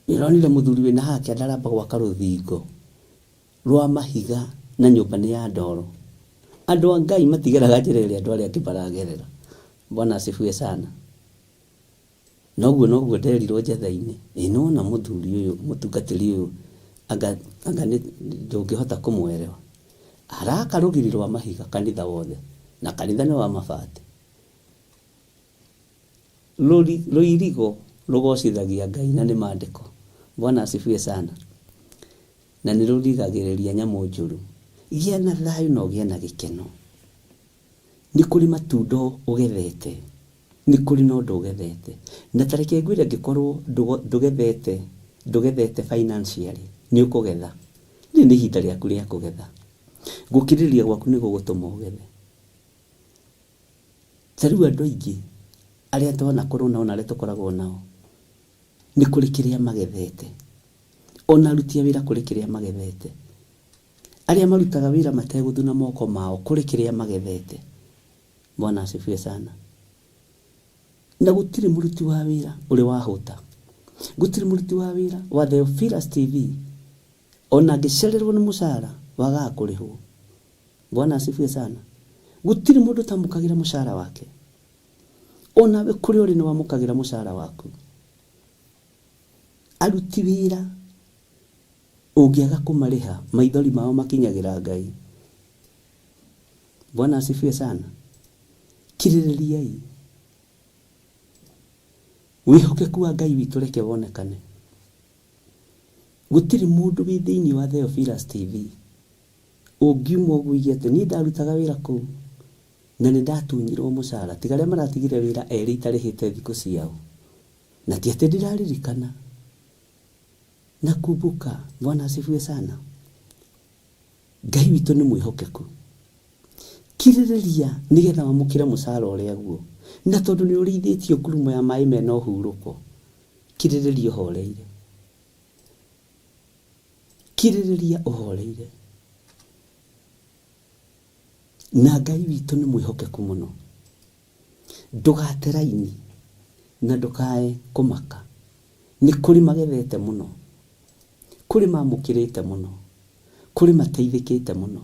Nĩronire mũthuri wĩna hake ndaramba gwaka rũthingo rwa mahiga na nyũmba nĩ ya ndoro. Andũ a Ngai matigeraga njĩra ĩrĩa andũ arĩa angĩ maragerera. Bwana asifiwe sana. Noguo nderirwo njetha-inĩ, nona mũthuri ũyũ mũtungatĩri ũyũ anga ndũngĩhota kũmwerewa. Araka rũgiri rwa mahiga kanitha wothe, na kanitha nĩ wa mabati. Rũirigo rũgocithagia Ngai na nĩ maandĩko. Bwana asifiwe sana. Na nĩ rũrigagĩrĩria nyamũ njũru. Gĩa na thayũ na ũgĩe na gĩkeno. Nĩ kũrĩ matunda ũgethete, nĩ kũrĩ na ũndũ ũgethete. Na tareke ngwĩre angĩkorwo ndũgethete financially, nĩ ũkũgetha. Nĩ ihinda rĩaku rĩa kũgetha. Gũkirĩrĩria gwaku nĩ gũgũtũma ũgethe. Tarĩu andũ aingĩ arĩa twana kũrũ nao na arĩa tũkoragwo nao, nĩ kũrĩ kĩrĩa magethete. Ona aruti a wĩra kũrĩ kĩrĩa magethete. Arĩa marutaga wĩra mategũthuna moko mao kũrĩ kĩrĩa magethete. Bwana asifiwe sana. Na gutiri muruti wa wira uri wahuta, gutiri muruti wa wira wa Theophilus TV ona ngicererwo ni mucara waga kurihwo. Bwana asifiwe sana. Gutiri mundu tamukagira mucara wake, ona we kuri uri ni wamukagira mucara waku. Aruti wira ungiaga kumariha maithori mao makinyagira Ngai. Bwana asifiwe sana. Kiriririai wihokeku wa Ngai witu reke wonekane. Gutiri mundu wi thiini wa Theophilus TV ungiuma guiye ati ni ndarutaga wira kuu na ni ndatunyirwo mucara, tiga aria maratigire wira eri itarihite thiku ciao, na ti ati ndiraririkana na kubuka. Bwana asifiwe sana. Ngai witu ni mwihokeku. Kiririria nigetha wamukire mucara uria guo, na tondu ni urithitio ngurumo ya mai mena uhuruko, kiririria uhoreire, kiririria uhoreire. Na Ngai witu ni mwihokeku muno. Ndugate raini na ndukae kumaka. Ni kuri magethete muno, kuri mamukirite muno, kuri mateithikite muno,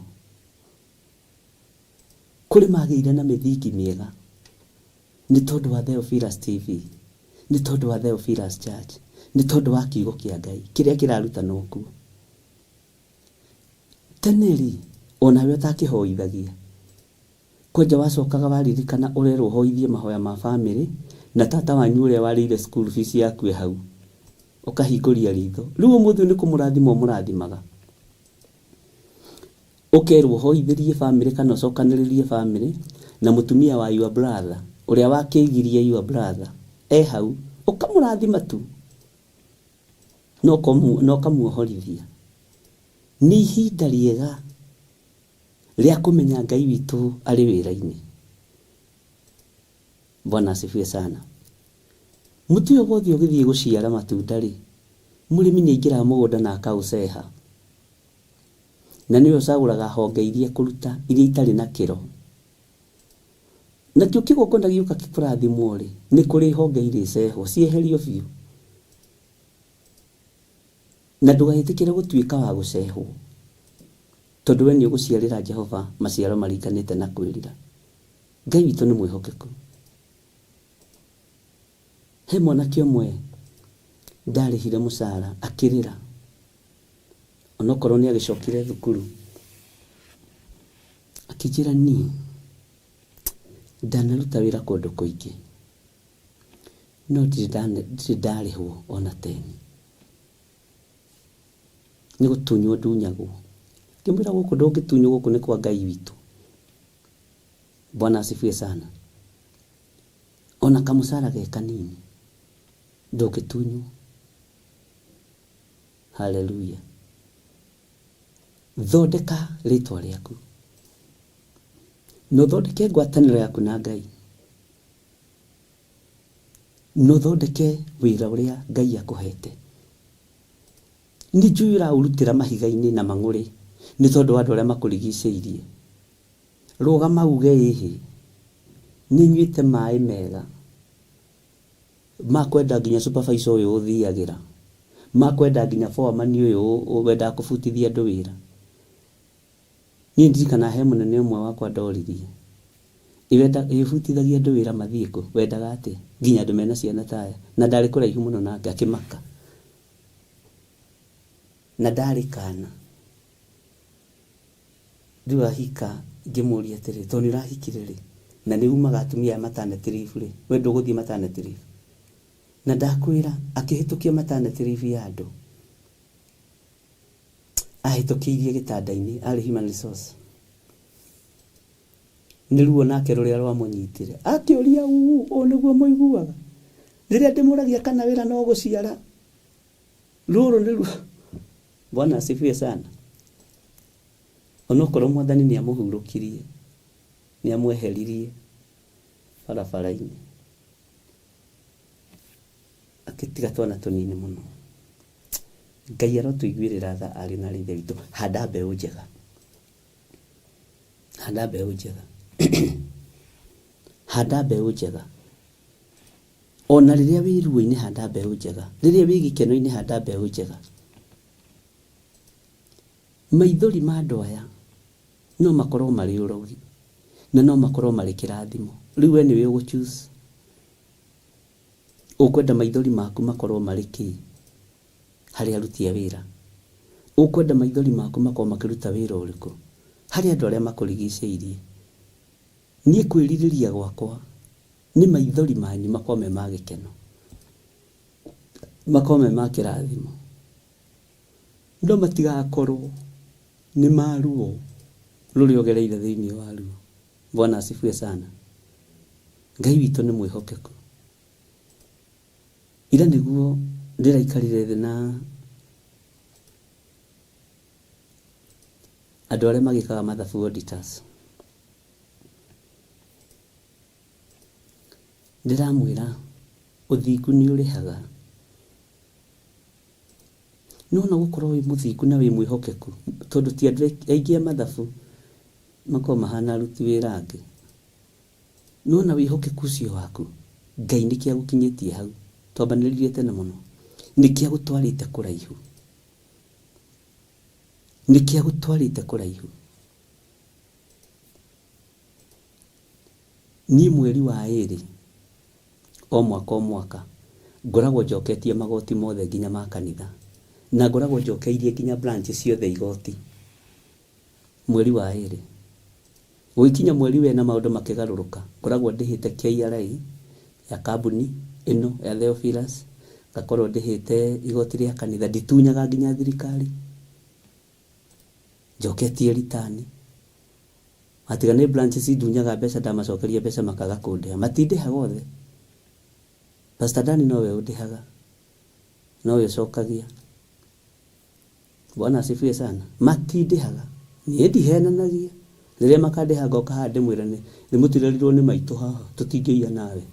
kuri magire na mithingi miega. Ni tondu wa Theophilus TV, ni tondu wa Theophilus Church, ni tondu wa kiugo kia Ngai kiria kiraruta noku. Teneri ona we takihoithagia kwanja wacokaga waririkana urerwo hoithie mahoya ma family na tata wanyu uria warire school fees yaku hau ukahinguria ritho. Riu muthu ni kumurathima murathimaga, ukerwo hoithirie family kana ucokaniririe family na mutumia wa your brother uria wakeigirie your brother hau ukamurathima tu no kamuohorithia. Ni ihinda riega ria kumenya Ngai witu ari wira-ini. Bwana asifiwe sana. Muti uyo wothi ugithie guciara matunda ri, murimi ni ingira mugunda na akauceha, na niyo caguraga honge iria kuruta iria itari na kiro. Na kio kigokona giuka kikurathimwo ri ni kuri honge iri ceho cieherio biu, na ndugayitikire gutuika wa gucehwo, tondu we ni uguciarira Jehova maciaro marikanite na kwirira. Ngai witu ni mwihokeku. He mwanake umwe ndarihire mucara akirira, onokorwo ni agicokire thukuru akijira ni ndanaruta wira kundu kuingi no ndirarihwo ona teni, ni gutunywo ndunyagwo. Kimwira guku ndungitunywo guku ni kwa Ngai witu. Bwana asifiwe sana. Ona kamucara ge kanini ndungitunywo. Haleluya. Thondeka ritwa riaku, no thondeke ngwataniro yaku na Ngai, no thondeke wira uria Ngai akuhete. Ni njura urutira mahiga-ini na mang'uri ni tondu wa andu aria makurigiceirie. Rugama uge ihi ni nyuite mai mega makwenda nginya supervisor uyu uthiagira, makwenda nginya foreman uyu wenda kubutithia andu wira. Ni ndirikana he munene umwe wakwa ndoririe iwenda ibutithagia andu wira mathiiko wendaga ati nginya andu mena ciana taya, na ndari kuraihu muno nake akimaka, na ndari kana riu ahika ngimuria atiri to ni rahikire ri na ni umaga atumia maternity leave ri we nduguthie maternity leave, na ndakwira akihitukia maternity leave ya andu ahitukiirie gitanda-ini ari human resource ni ruo nake ruria rwamunyitire akioria o niguo muiguaga riria ndimuragia kana wira no guciara ruru ni ruo. Bwana asifiwe sana. Onokorwo Mwathani ni amuhurukirie ni amweheririe barabara-ini akitiga twana tunini muno, Ngai arotuiguirira tha ari na rithe witu. Handa mbeu njega, handa mbeu njega. handa mbeũ njega. Ona rĩrĩa wĩ ruo-inĩ handa mbeũ njega, rĩrĩa wĩ gĩkeno-inĩ handa mbeũ njega. Maithori ma andũ aya no makorwo marĩ ũrogi na no makorwo marĩ kĩrathimo. Rĩu we nĩwe ũgũ-choose. Ũkwenda maithori maku makorwo marĩ kĩ harĩ aruti a wĩra? Ũkwenda maithori maku makorwo makĩruta wĩra ũrĩkũ harĩ andũ arĩa makũrigicĩirie? Niĩ kwĩrirĩria gwakwa nĩ maithori manyu makorwo me ma gĩkeno, makorwo me ma kĩrathimo, no matigakorwo nĩ ma ruo rũrĩa ũgereire thĩinĩ wa ruo. Bwana asifiwe sana. Ngai witũ nĩ mwĩhokeku. Ira nĩguo ndĩraikarire thĩ na andũ arĩa magĩkaga mathabu auditors. Ndĩramwĩra ũthingu nĩ ũrĩhaga. Nona gũkorwo wĩ mũthingu na wĩ mwĩhokeku, tondũ ti andũ aingĩ a mathabu makorwo mahana aruti wĩra angĩ. Nona wĩhokeku ũcio waku, Ngai nĩkĩ agũkinyĩtie hau. Twambanĩrĩirie tene mũno. Nĩkĩ agũtwarĩte kũraihu. Nĩkĩ agũtwarĩte kũraihu. Niĩ mweri wa ĩrĩ o mwaka ngoragwo njoketie magoti mothe nginya ma kanitha, na ngoragwo njokeirie nginya branch ciothe igoti. Mweri wa ĩrĩ gũkinya mweri wena maũndũ makĩgarũrũka, ngoragwo ndĩhĩte KRA ya kambuni ĩno ya Theophilus, ngakorwo ndĩhĩte igoti rĩa kanitha, nditunyaga nginya thirikari, njoketie ritani. Matiga nĩ branch cindunyaga mbeca, ndamacokeria mbeca makaga kũndĩha, matindĩhaga othe. Pastor Dani nowe ũndĩhaga, nowe ũcokagia. Bwana asifiwe sana. Matindĩhaga, niĩ ndihenanagia. Rĩrĩa makandĩha ngoka haha ndĩmwĩra nĩ mũtirerirwo nĩ maitũ haha, tũtingĩia nawe.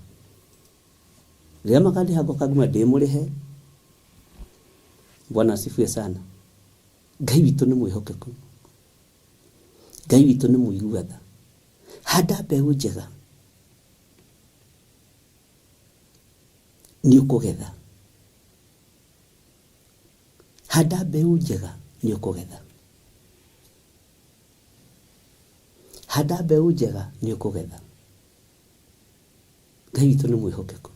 Rĩrĩa makandĩha ngoka nguma ndĩmũrĩhe. Bwana asifiwe sana. Ngai witũ nĩ mwĩhokeku. Ngai witũ nĩ mũiguatha. Handa mbeũ njega, nĩ ũkũgetha. Handa mbeũ njega, nĩ ũkũgetha. Handa mbeũ njega, nĩ ũkũgetha. Ngai witũ nĩ mwĩhokeku.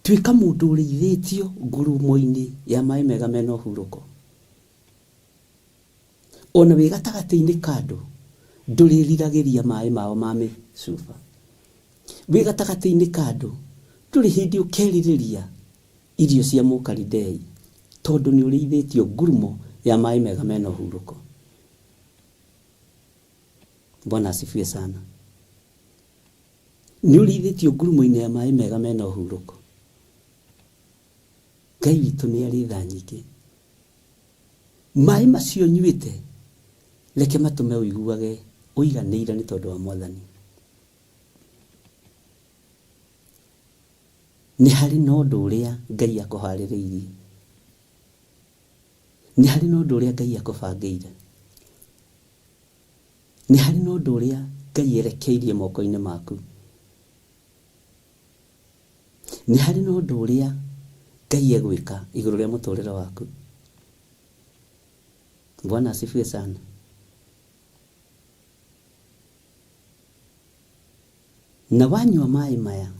Tuĩka mũndũ ũrĩithĩtio ngurumo-inĩ ya maĩ mega mena ũhurũko. Ona wĩ gatagatĩ-inĩ ka andũ ndũrĩriragĩria maĩ mao ma mĩcuba. Wĩ gatagatĩ-inĩ ka andũ ndũrĩ hĩndĩ ũkerirĩria irio cia mũkaridei, tondũ nĩ ũrĩithĩtio ngurumo ya maĩ mega mena ũhurũko. Bwana asifiwe sana. Nĩ ũrĩithĩtio ngurumo-inĩ ya maĩ mega mena ũhurũko. Ngai witũ nĩ arĩ tha nyingĩ. Maĩ macio nyuĩte reke matũme ũiguage ũiganĩire nĩ tondũ wa Mwathani. Nĩ harĩ na ũndũ ũrĩa Ngai akũharĩrĩirie. Nĩ harĩ na ũndũ ũrĩa Ngai akũbangĩire. Nĩ harĩ na ũndũ ũrĩa Ngai erekeirie moko-inĩ maku. Nĩ harĩ na ũndũ ũrĩa Ngai egwĩka igũrũ rĩa mũtũrĩre waku. Bwana asifiwe sana. Na wanyua maĩ maya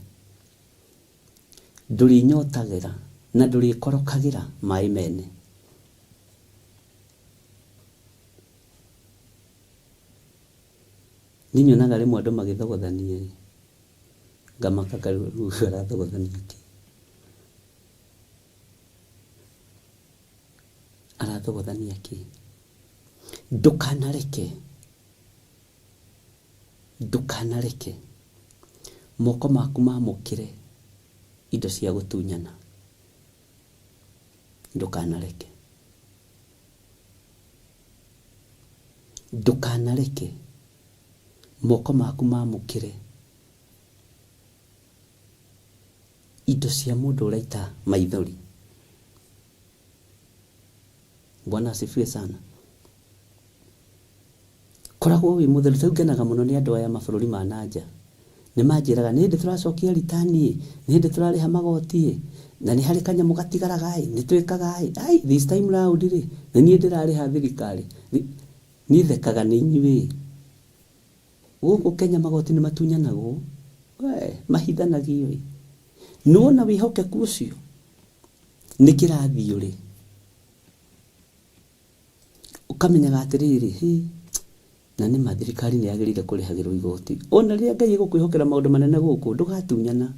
ndũrĩnyotagĩra na ndũrĩkorokagĩra maĩ mene. Nĩ nyonaga rĩmwe andũ magĩthogothania, ngamaka rĩu arathogothania kĩ? Arathogothania kĩ? Ndũkanareke moko maku mamũkĩre indo cia gũtunyana. Ndũkanareke moko maku mamũkĩre indo cia mũndũ ũraita maithori. Bwana asifiwe sana. Koragwo wĩ mũtheru. Tau ngenaga mũno nĩ andũ aya mabũrũri ma nanja nĩ manjĩraga nĩ hĩndĩ tũracokia ritani, nĩ hĩndĩ tũrarĩha magoti, na nĩ harĩ kanyamũ gatigaraga, nĩ twĩkaga, this time round rĩ, na niĩ ndĩrarĩha thirikari. Niĩ thekaga nĩ inyuĩ. Gũkũ Kenya magoti nĩ matunyanagwo, mahithanagio. Nĩwona wĩhokeku ũcio nĩ kĩrathi ũrĩ. Ũkamenyaga atĩrĩrĩ, na nĩ ma thirikari nĩ yagĩrĩire kũrĩhagĩrwo igoti. Ona rĩrĩa Ngai egũkwĩhokera maũndũ manene gũkũ, ndũgatunyana.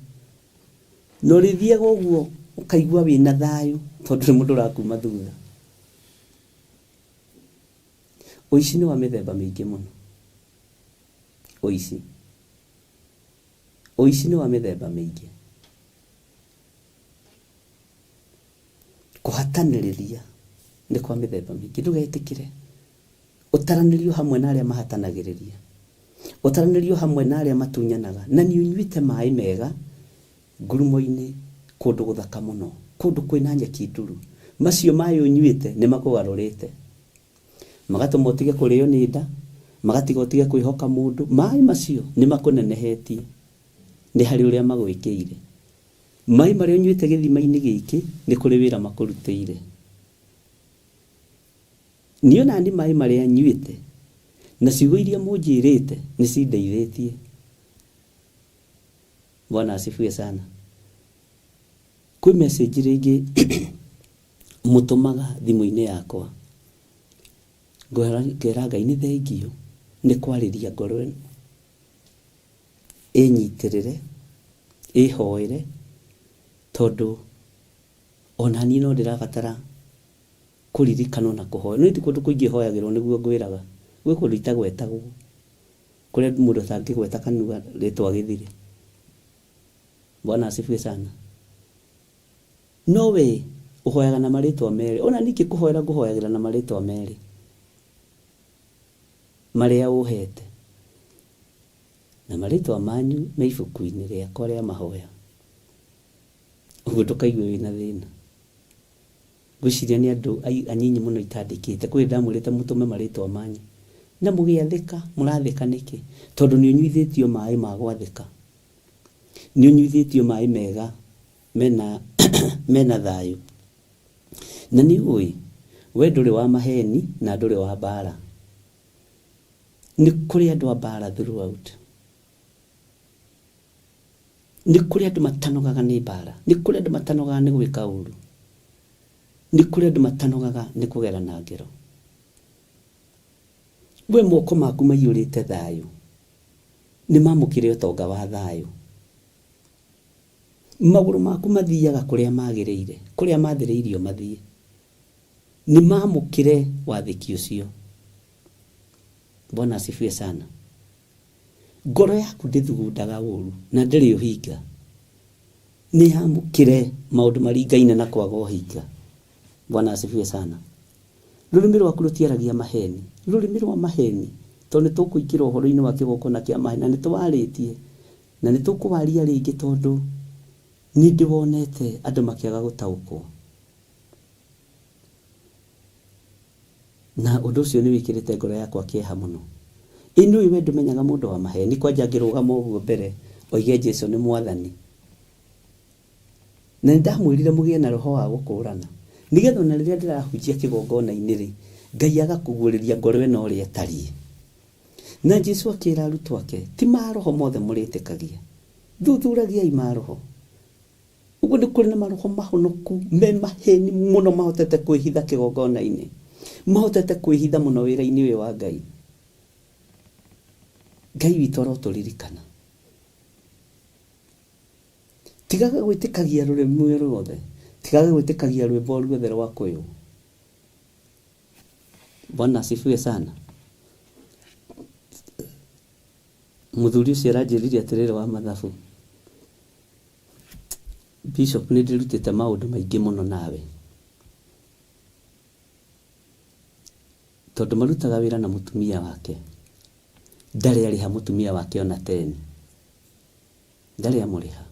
No rĩthiaga ũguo ũkaigua wĩna thayũ tondũ nĩ mũndũ ũrakuma thutha. Ũici nĩ wa mĩthemba mĩingĩ mũno. Ũici nĩ wa mĩthemba mĩingĩ. Kũhatanĩrĩria nĩ kwa mĩthemba mĩingĩ. Ndũgetĩkĩre ũtaranĩrio hamwe na arĩa mahatanagĩrĩria, ũtaranĩrio hamwe na arĩa matunyanaga, na nĩ ũnyuĩte maĩ mega ngurumo-inĩ kũndũ gũthaka mũno, kũndũ kwĩna nyeki nduru. Macio maĩ ũnyuĩte nĩ makũgarũrĩte, magatũma ũtige kũrĩo nĩ nda, magatiga ũtige kwĩhoka mũndũ. Maĩ macio nĩ makũnenehetie, nĩ harĩ ũrĩa magwĩkĩire. Maĩ marĩa ũnyuĩte gĩthima-inĩ gĩkĩ nĩ kũrĩ wĩra makũrutĩire. Niĩ nani maĩ marĩa nyuĩte na ciugo iria mũnjĩrĩte nĩ cindeithĩtie. Bwana asifiwe sana. Kwĩ message rĩngĩ mũtũmaga thimũ-inĩ yakwa, ngera Ngai nĩ thengio nĩ kwarĩria ngoro ĩno, ĩnyitĩrĩre, ĩhoere, tondũ ona niĩ no ndĩrabatara kũririkanwo na kũhoya. Nĩ kũndũ kũingĩ hoyagĩrwo nĩguo ngwĩraga, gwĩ kũndũ itagwetagwo, kũrĩa mũndũ atangĩgweta kanua rĩtwa gĩthire. Bwana asifiwe sana. No we ũhoyaga na marĩtwa merĩ. Ona ningĩ kũhoera ngũhoyagĩra na marĩtwa merĩ marĩa ũhete, na marĩtwa manyu me ibuku-inĩ rĩakwa rĩa mahoya. Ũguo ndũkaigue wĩna thĩna. Gwĩciria nĩ andũ anyinyi mũno itandĩkĩte, kũrĩ ndamwĩrĩte mũtũme marĩtwa manyu na mũgĩathĩka. Mũrathĩka nĩkĩ? Tondũ nĩ ũnyuithĩtio maĩ ma gwathĩka, nĩ ũnyuithĩtio maĩ mega mena thayũ. Na nĩ ũĩ we ndũrĩ wa maheni na ndũrĩ wa mbara. Nĩ kũrĩ andũ a mbara throughout, nĩ kũrĩ andũ matanogaga nĩ mbara, nĩ kũrĩ andũ matanogaga nĩ gwĩka ũru, nĩ kũrĩ andũ matanogaga nĩ kũgera na ngero. We moko maku maiyũrĩte thayũ, nĩ mamũkĩre ũtonga wa thayũ. Magũrũ maku mathiaga kũrĩa magĩrĩire, kũrĩa mathĩrĩirio mathiĩ, nĩ mamũkĩre wathĩki ũcio. Bwana asifiwe sana. Ngoro yaku ndĩthugundaga ũru na ndĩrĩ ũhinga, nĩ yamũkĩre maũndũ maringaine na kwaga ũhinga. Bwana asifiwe sana. Rũrĩmĩ rwaku rũtiaragia maheni, rũrĩmĩ rwa maheni, tondũ nĩ tũkũingĩra ũhoro-inĩ wa kĩgongona kĩa maheni, na nĩ tũwarĩtie na nĩ tũkũwaria rĩngĩ, tondũ nĩ ndĩwonete andũ makĩaga gũtaũkwo. Na ũndũ ũcio nĩ wĩkĩrĩte ngoro yakwa kĩeha mũno. Ĩno we ndũmenyaga mũndũ wa maheni, kwanja ngĩrũgama ũguo mbere oige Jesũ nĩ mwathani. Na ndamwĩrire mũgĩe na roho wa gũkũrana, nĩgetha ona rĩrĩa ndĩrahunjia kĩgongona-inĩ rĩ, Ngai agakũguũrĩria ngoro ĩno ũrĩa ĩtariĩ. Na Jesũ akĩra arutwo ake, ti maroho mothe mũrĩtĩkagia, thuthuragiai maroho. Ũguo nĩ kũrĩ na maroho mahonoku me maheni mũno mahotete kwĩhitha kĩgongona-inĩ, mahotete kwĩhitha mũno wĩra-inĩ ũyũ wa Ngai. Ngai witũ arotũririkana. Tigaga gwĩtĩkagia rũrĩmĩ ruothe, tigaga gwĩtĩkagia rwĩmbo ruothe rwa kũyũ. Bwana asifiwe sana. Mũthuri ũcio aranjĩrire atĩrĩrĩ wa mathabu, Bishop, nĩ ndĩrutĩte maũndũ maingĩ mũno nawe, tondũ marutaga wĩra na mũtumia wake. Ndarĩ arĩha mũtumia wake ona teni, ndarĩ amũrĩha.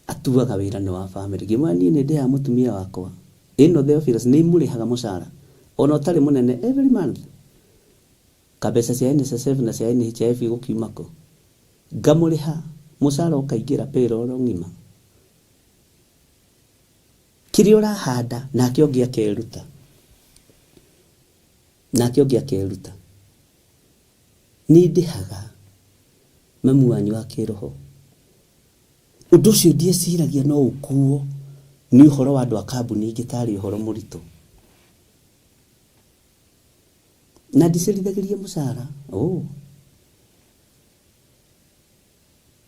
Atuaga wĩra nĩ wa family. Ngĩmwĩra niĩ nĩ ndĩhaga mũtumia wakwa, ĩno Theophilus nĩ imũrĩhaga mũcara ona ũtarĩ mũnene every month. kabesa cia NSSF na cia NHIF gukimako ngamuriha musara ukaingira payroll ngima kiri urahanda nake ungi akeruta ni ndihaga mamu wanyu akiroho undu ucio ndieciragia no ukuo ni uhoro wa andu a kambuni ingitari uhoro murito na ndicerithagirie musara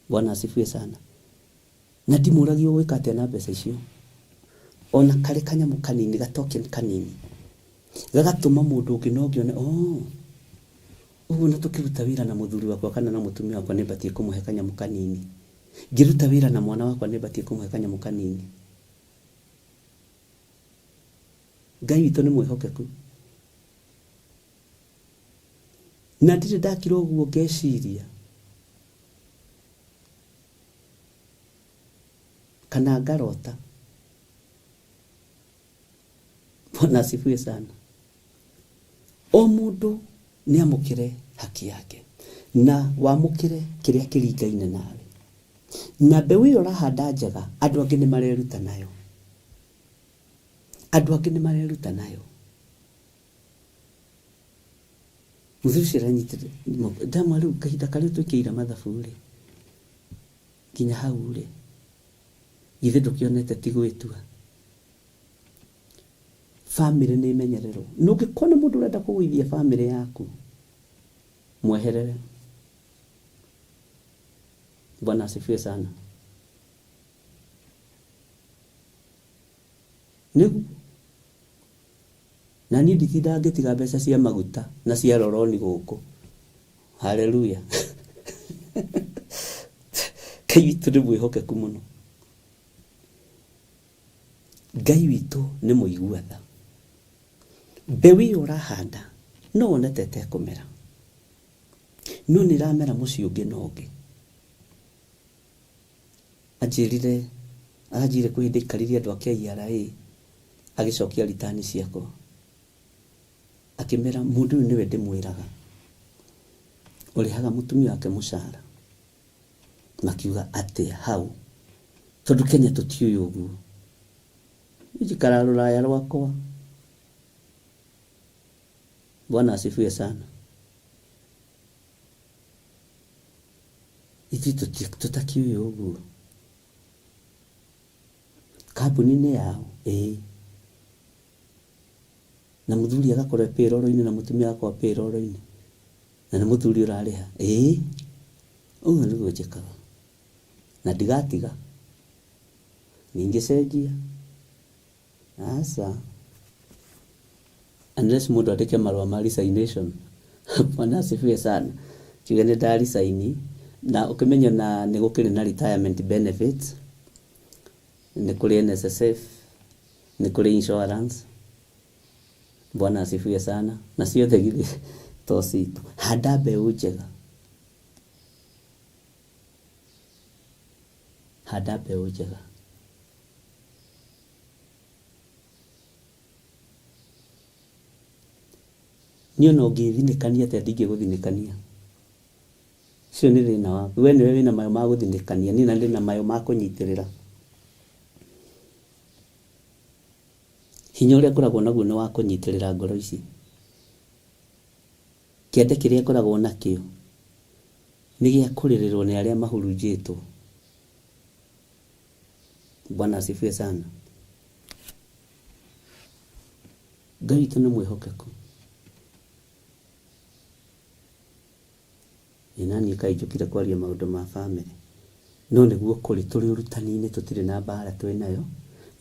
Bwana asifiwe sana na ndimuragio gwika atia na mbeca icio ona kare kanyamu kanini gatoke kanini gagatuma mundu ungi no ngione uguo na tukiruta wira na muthuri wakwa kana na mutumia wakwa nibatie kumuhe kanyamu kanini ngiruta wira na mwana wakwa nibatie kumuhe kanyamu kanini Ngai witũ nĩ mwĩhokeku na ndire ndakira uguo ngeciria kana ngarota Bwana asifiwe sana o mundu ni amukire haki yake na wamukire kiria kiringaine nawe na mbeu iyo rahanda njega andu angi ni mareruta nayo muthuri ciranyitire ndamwa riu kahinda karia twikiira mathabu ri nginya hau ri ithe ndukionete ti gwitua family ni menyerero nungikona mundu urenda kugwithia family yaku mweherere Bwana asifiwe sana nigu na ni ndithida ngitiga mbeca cia maguta na cia roroni guku haleluya Ngai witũ nĩ mwĩhokeku mũno Ngai witũ nĩ mũiguatha mbeu iyo urahanda no onete kumera no niramera muci ungi nongi ajire kuhinde ikariria andu ake IRA agicokia ritani ciako akimera mundu niwe ndimwiraga urihaga mutumia wake mucara makiuga atia hau tondu Kenya tutiuyu uguo ijikara ruraya rwakwa Bwana asifiwe sana iti tutakiuyu uguo kambuni ni yao na muthuri agakora payroll-ini na mutumia akwa payroll-ini na muthuri urariha uguo niguo njikaga na ndigatiga ningicenjia asa unless mundu andike marua ma resignation Bwana asifiwe sana kiuga ni ndari saini na ukimenya na nigukiri na retirement benefits ni kuri NSSF ni kuri insurance Bwana asifiwe sana na sio thegire tositu handa mbeu njega niyo no ngithinikania te ndingi guthinikania cio ni thina waku we niwe wina mayo ma guthinikania ni na ndina mayo ma kunyitirira hinya uria ngoragwo naguo ni wa kunyitirira ngoro ici kiende kiria ngoragwo nakio ni gia kuririrwo ni aria mahurunjitwo Bwana asifiwe sana Ngai witũ nĩ mwĩhokeku inani kaijukire kwaria maundu ma family no niguo kuri turi urutani-ini tutire na mbara twinayo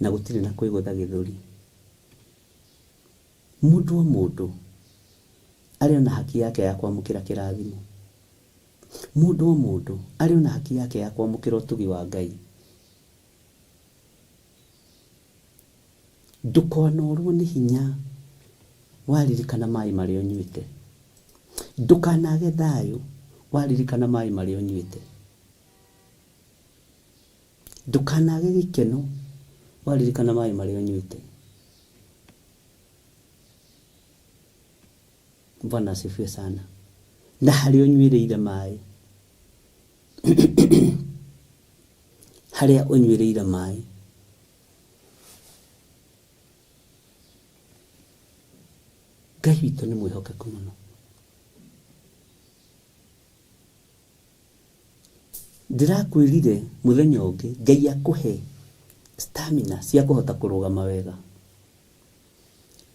na gutire na kuigutha githuri mundu ari na haki yake ya kwamukira kirathimo mundu ari na haki yake ya kwamukira utugi wa Ngai ndukonorwo ni hinya waririkana mai mari onyuite ndukanage thayo waririkana mai mari onyuite ndukanage gikeno waririkana mai mari onyuite Bwana asifiwe sana na harĩa ũnyuĩrĩire maĩ harĩa ũnyuĩrĩire maĩ Ngai witũ nĩ mwĩhokeku mũno. Ndĩrakwĩrire mũthenya ũngĩ Ngai akũhe stamina cia kũhota kũrũgama wega.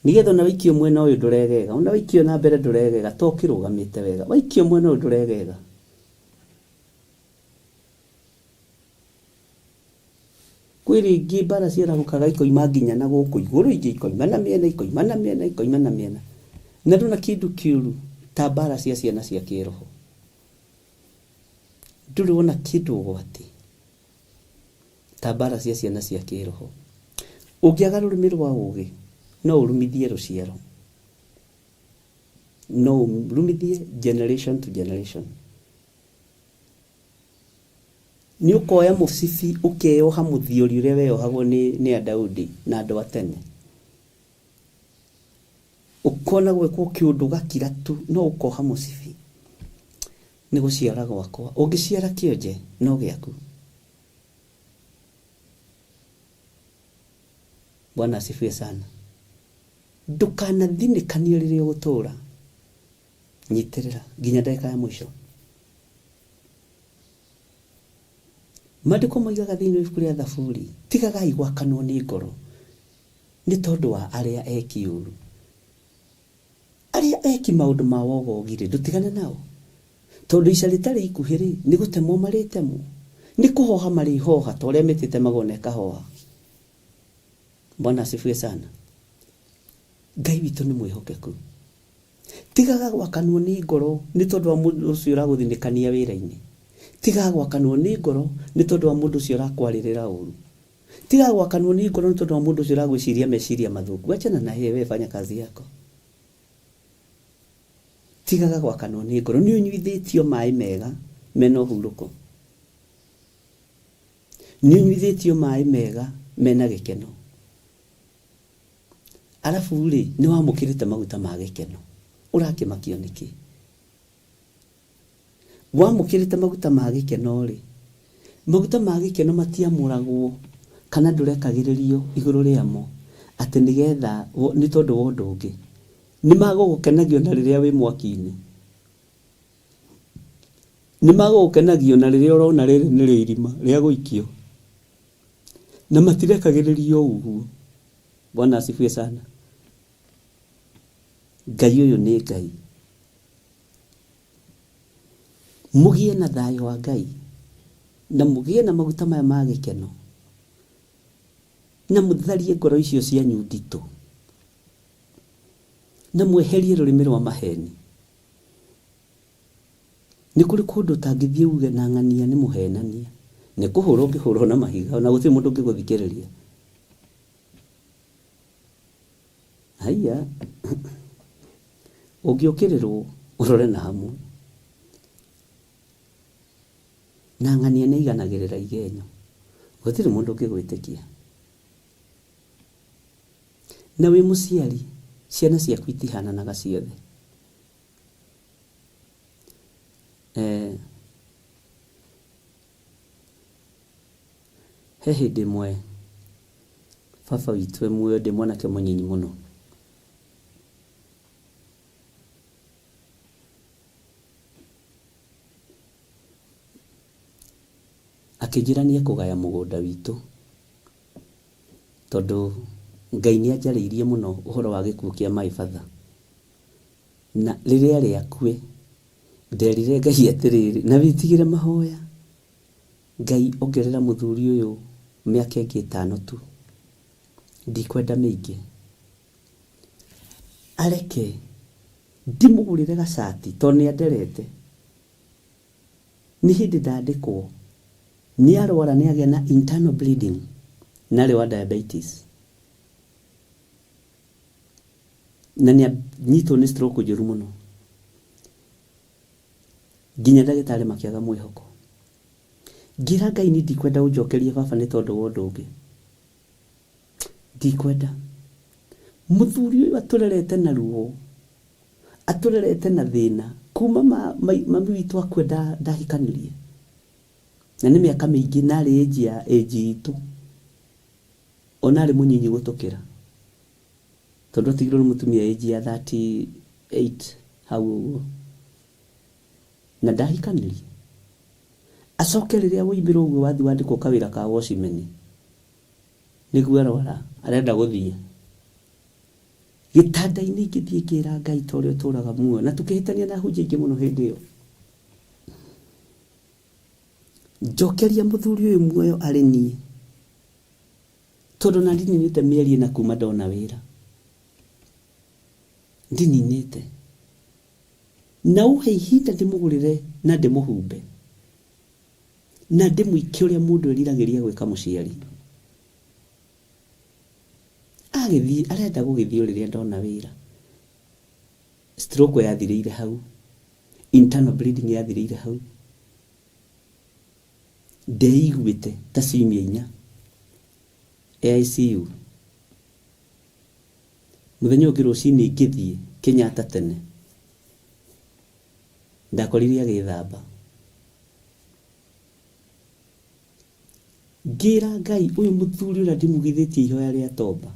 Nigetha na waikio mwena ũyũ ndũregega, ona waikio na mbere ndũregega, to kĩrũgamĩte wega. Waikio mwena ũyũ ndũregega. Kwĩ rĩngĩ mbara ciarahũkaga ikoima nginya na gũkũ igũrũ, ingĩ ikoima na mĩena, ikoima na mĩena, ikoima na mĩena. Na ndona kĩndũ kĩũru ta mbara cia ciana cia kĩroho. Ndũrĩ wona kĩndũ ũgwati ta mbara cia ciana cia kĩroho. Ũngĩaga rũrĩmĩ rwa ũũgĩ no ũrumithie rũciaro, no ũrumithie generation to generation. Nĩ ũkoya mũcibi ũkeyoha mũthiori ũrĩa weyohagwo nĩ a Daudi na andũ a tene, ũkona gwĩkwo kĩũndũ gakira tu, no ũkoha mũcibi. Nĩ gũciara gwakwa, ũngĩciara kĩonje no gĩaku. Bwana asifiwe sana. Ndũkanathinĩkanio rĩrĩa ũgũtũũra. Nyitĩrĩra nginya ndagĩka ya mũico. Maandĩko moigaga thĩinĩ wa ibuku rĩa Thaburi, tigagai gwakanwo nĩ ngoro nĩ tondũ wa arĩa eki ũũru. Arĩa eki maũndũ ma wogogi-rĩ, ndũtigane nao. Tondũ ica rĩtarĩ ikuhĩ-rĩ, nĩ gũtemwo marĩ temwo, nĩ kũhoha marĩ hoha ta ũrĩa mĩtĩ ĩtemagwo na ĩkahoha. Bwana asifiwe sana. Ngai witũ nĩ mwĩhokeku. Tigaga gwakanwo nĩ ngoro nĩ tondũ wa mũndũ ũcio ũragũthinĩkania wĩra-inĩ. Tigaga gwakanwo nĩ ngoro nĩ tondũ wa mũndũ ũcio ũrakwarĩrĩra ũũru. Tigaga gwakanwo nĩ ngoro nĩ tondũ wa mũndũ ũcio ũragwĩciria meciria mathũku. Achana na yeye, wewe fanya kazi yako. Tigaga gwakanwo nĩ ngoro, nĩ ũnyuithĩtio maĩ mega mena ũhurũko. Nĩ ũnyuithĩtio maĩ mega mena gĩkeno. Arabu-rĩ, nĩ wamũkĩrĩte maguta ma gĩkeno. Ũrakĩmakio nĩkĩ? Wamũkĩrĩte maguta ma gĩkeno-rĩ, maguta ma gĩkeno matiamũragwo kana ndũrekagĩrĩrio igũrũ rĩamo atĩ nĩgetha nĩ tondũ wa ũndũ ũngĩ. Nĩ magũgũkenagio na rĩrĩa wĩ mwaki-inĩ. Nĩ magũgũkenagio na rĩrĩa ũrona rĩrĩ nĩrĩo irima rĩa gũikio. Na matirekagĩrĩrio ũguo. Bwana asifiwe sana. Ngai ũyũ nĩ Ngai. Mũgĩe na thayũ wa Ngai na mũgĩe na maguta maya ma gĩkeno na mũtharie ngoro icio cianyu nditũ na mweherie rũrĩmĩ rwa maheni. Nĩ kũrĩ kũndũ ũtangĩthiĩ uge na ng'ania nĩ mũhenania, nĩ kũhũrwo ũngĩhũrwo na mahiga na gũtirĩ mũndũ ũngĩgũthikĩrĩria. Haiya, ũngĩũkĩrĩrwo ũrore na hamwe. Na ng'ania nĩ iganagĩrĩra igenyo, gũtirĩ mũndũ ũngĩgwĩtĩkia. Na wĩ mũciari, ciana ciaku itihananaga ciothe. He hĩndĩ ĩmwe baba witũ muoyo ndĩ mwanake mũnyinyi mũno. Akĩnjĩra nĩ ekũgaya mũgũnda witũ tondũ Ngai nĩ anjarĩirie mũno ũhoro wa gĩkuũ kĩa my father. Na rĩrĩa arĩ akue nderire Ngai atĩrĩrĩ, na wĩtigĩre mahoya, Ngai ongerera mũthuri ũyũ mĩaka ĩngĩ 5 tu, ndikwenda mĩingĩ. Areke ndimũgũrĩre gacati tondũ nĩ anderete. Nĩ hĩndĩ ndandĩkwo nĩ arwara nĩ agĩa na internal bleeding na arĩ wa diabetes. Na nĩ anyitwo nĩ stroke njũru mũno. Nginya ndagĩtarĩ makĩaga mwĩhoko. Ngira Ngai nĩ ndikwenda ũnjokerie baba nĩ tondũ wa ũndũ ũngĩ. Ndikwenda. Mũthuri ũyũ atũrerete na ruo, atũrerete na thĩna, kuma mami witũ akue ndahikanirie na nĩ mĩaka mĩingĩ narĩ age itũ ona arĩ mũnyinyi gũtũkĩra tondũ atigirwo nĩ mũtumia age ya 38 hau ũguo na ndahikanirie acoke rĩrĩa woimbĩrwo ũguo wathi wandĩkwo kawĩra ka washimeni nĩguo arwara arenda gũthiĩ gĩtanda-inĩ ingĩthiĩ ngĩra Ngai ta ũrĩa ũtũũraga muoyo na tũkĩhĩtania na hunjia ingĩ mũno hĩndĩ ĩyo njokeria mũthuri ũyũ muoyo arĩ niĩ tondũ na ndininĩte mĩeri ĩna kuma ndona wĩra ndininĩte na ũhe ihinda ndĩmũgũrĩre na ndĩmũhumbe na ndĩmũikie ũrĩa mũndũ eriragĩria gwĩka mũciari agĩthiĩ arenda gũgĩthiĩ rĩrĩa ndona wĩra stroke yathirĩire hau internal bleeding yathirĩire hau ndeiguĩte ta ciumia 4 ICU mũthenya ũngĩ rũcinĩ ngĩthiĩ Kenyatta tene ndakorire agĩthamba ngira Ngai ũyũ mũthuri ũrĩa ndimugithĩtie ihoya rĩa tomba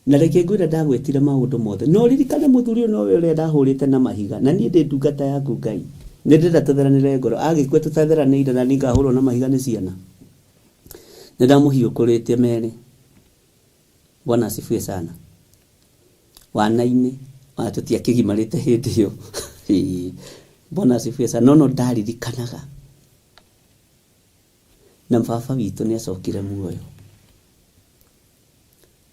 na reke ngwĩra ndagwetire maũndũ mothe no ririkane mũthuri ũyũ nowe ũrĩa ndahũrĩte na mahiga na niĩ ndĩ ndungata yaku Ngai nĩ ndĩrenda tũtheranĩre ngoro agĩkua tũtatheranĩire na niĩ ngahũrwo na mahiga nĩ ciana nĩ ndamũhiũkũrĩtie merĩ Bwana asifiwe sana wana-inĩ ona tũtiakĩgimarĩte hĩndĩ ĩyo Bwana asifiwe sana no ndaririkanaga na baba witũ nĩ acokire muoyo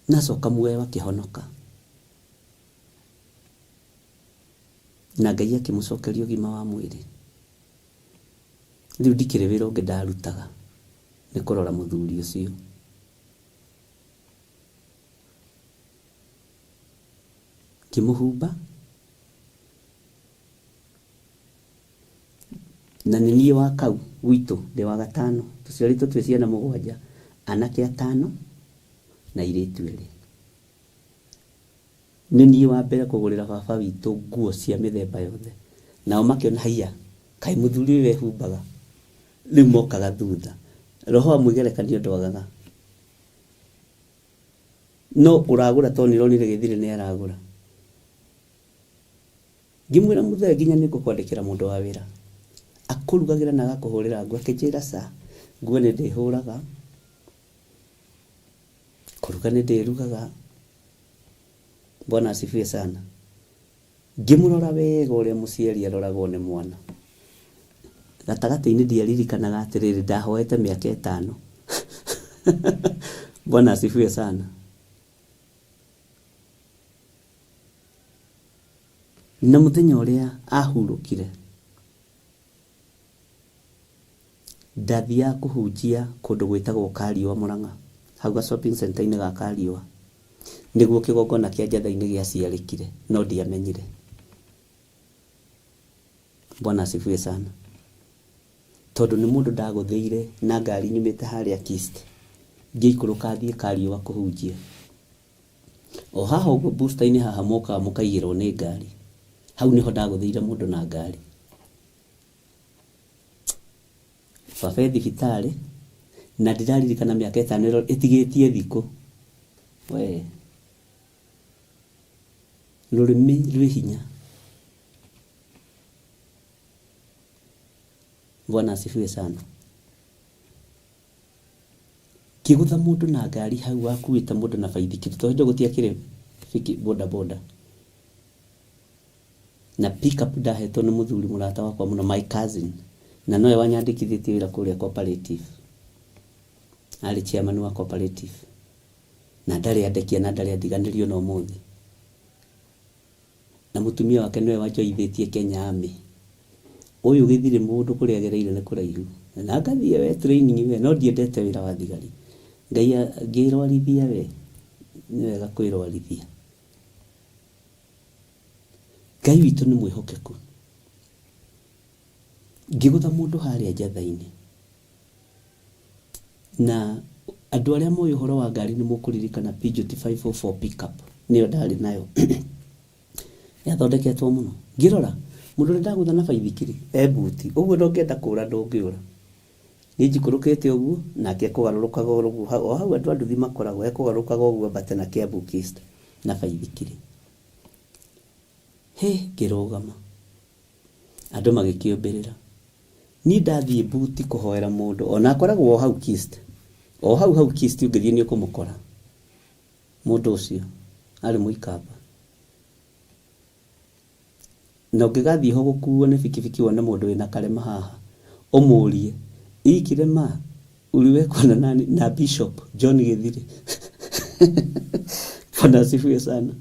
na acoka muoyo akĩhonoka na Ngai akĩmũcokeria ũgima wa mwĩrĩ rĩu ndikĩrĩ wĩra ũngĩ ndarutaga nĩ kũrora mũthuri ũcio ngĩmũhumba na nĩ niĩ wa kau gwitũ ndĩ wa gatano tũciarĩtwo twĩ ciana 7 anake 5 na airĩtu 2 nĩ niĩ wa mbere kũgũrĩra baba witũ nguo cia mĩthemba yothe nao makĩona haiya kaĩ mũthuri ũyũ ehumbaga rĩu mokaga thutha roho wa mwĩgerekanio ndwagaga no ũragũra to nĩronire gĩthirĩ nĩ aragũra ngĩmwĩra mũthee nginya nĩngũkwandĩkĩra mũndũ wa wĩra akũrugagĩra na agakũhũrĩra nguo akĩnjĩra sa nguo nĩ ndĩhũraga kũruga nĩ ndĩrugaga Bwana asifiwe sana ngĩmũrora wega ũrĩa mũciari aroragwo nĩ mwana gatagatĩ-inĩ ndiaririkanaga atĩrĩrĩ ndahoete mĩaka 5 Bwana asifiwe sana na mũthenya ũrĩa ahurũkire ndathiaga kũhunjia kũndũ gwĩtagwo Kariũa Mũrang'a hau shopping center-inĩ ga Kariũa nĩguo kĩgongona kĩa njatha-inĩ gĩaciarĩkire no ndiamenyire Bwana asifiwe sana tondũ nĩ mũndũ ndagũthĩire na ngari nyumĩte harĩa Kist ngĩikũrũka thiĩ Kariũa kũhunjia o haha ũguo booster-inĩ haha mokaga mũkaigĩrwo nĩ ngari hau niho ndagũthĩire mũndũ na ngari baba thibitarĩ na ndĩraririkana mĩaka 5 ĩtigĩtie thikũ we rũrĩmĩ rwĩ hinya Bwana asifiwe sana kĩgũtha mũndũ na ngari hau wakuĩte mũndũ na baithikiri tondũ gũtiakĩrĩ boda na pick up ndahetwo nĩ mũthuri mũrata wakwa mũno my cousin na nowe wanyandĩkithĩtie wĩra kũrĩa cooperative arĩ chairman wa cooperative na ndarĩ andekia na ndarĩ andiganĩrio no mũthĩ na mũtumia wake nĩwe wanjoithĩtie Kenya Army ũyũ gĩthirĩ mũndũ kũrĩa agereire nĩ kũraihu na ngathiĩ we training we no ndiendete wĩra wa thigari Ngai ngĩrwarithia we nĩ wega kwĩrwarithia Ngai witũ nĩ mwĩhokeku ngĩgũtha mũndũ harĩa njatha-inĩ na andũ arĩa moĩ ũhoro wa ngari nĩ mũkũririkana Peugeot 504 pickup nĩyo ndarĩ nayo yathondeketwo muno ngirora mundu ndagutha na baithikiri buti uguo ndongenda kura ndungiura ni jikurukite uguo nake kugarurukaga uguo o hau andu nduthi makoragwo ekugarurukaga uguo bate na Kiambu Kist na baithikiri ngirugama andu magikiumbirira ni ndathie buti kuhoera mundu ona akoragwo o hau Kist o hau Kist ungithie ni ukumukora mundu ucio ari muikamba na ungigathie ho gukuo ni bikibiki wona mundu wina karema haha umurie ikirema uliwekwa na nani na Bishop John Githiri Bwana asifiwe sana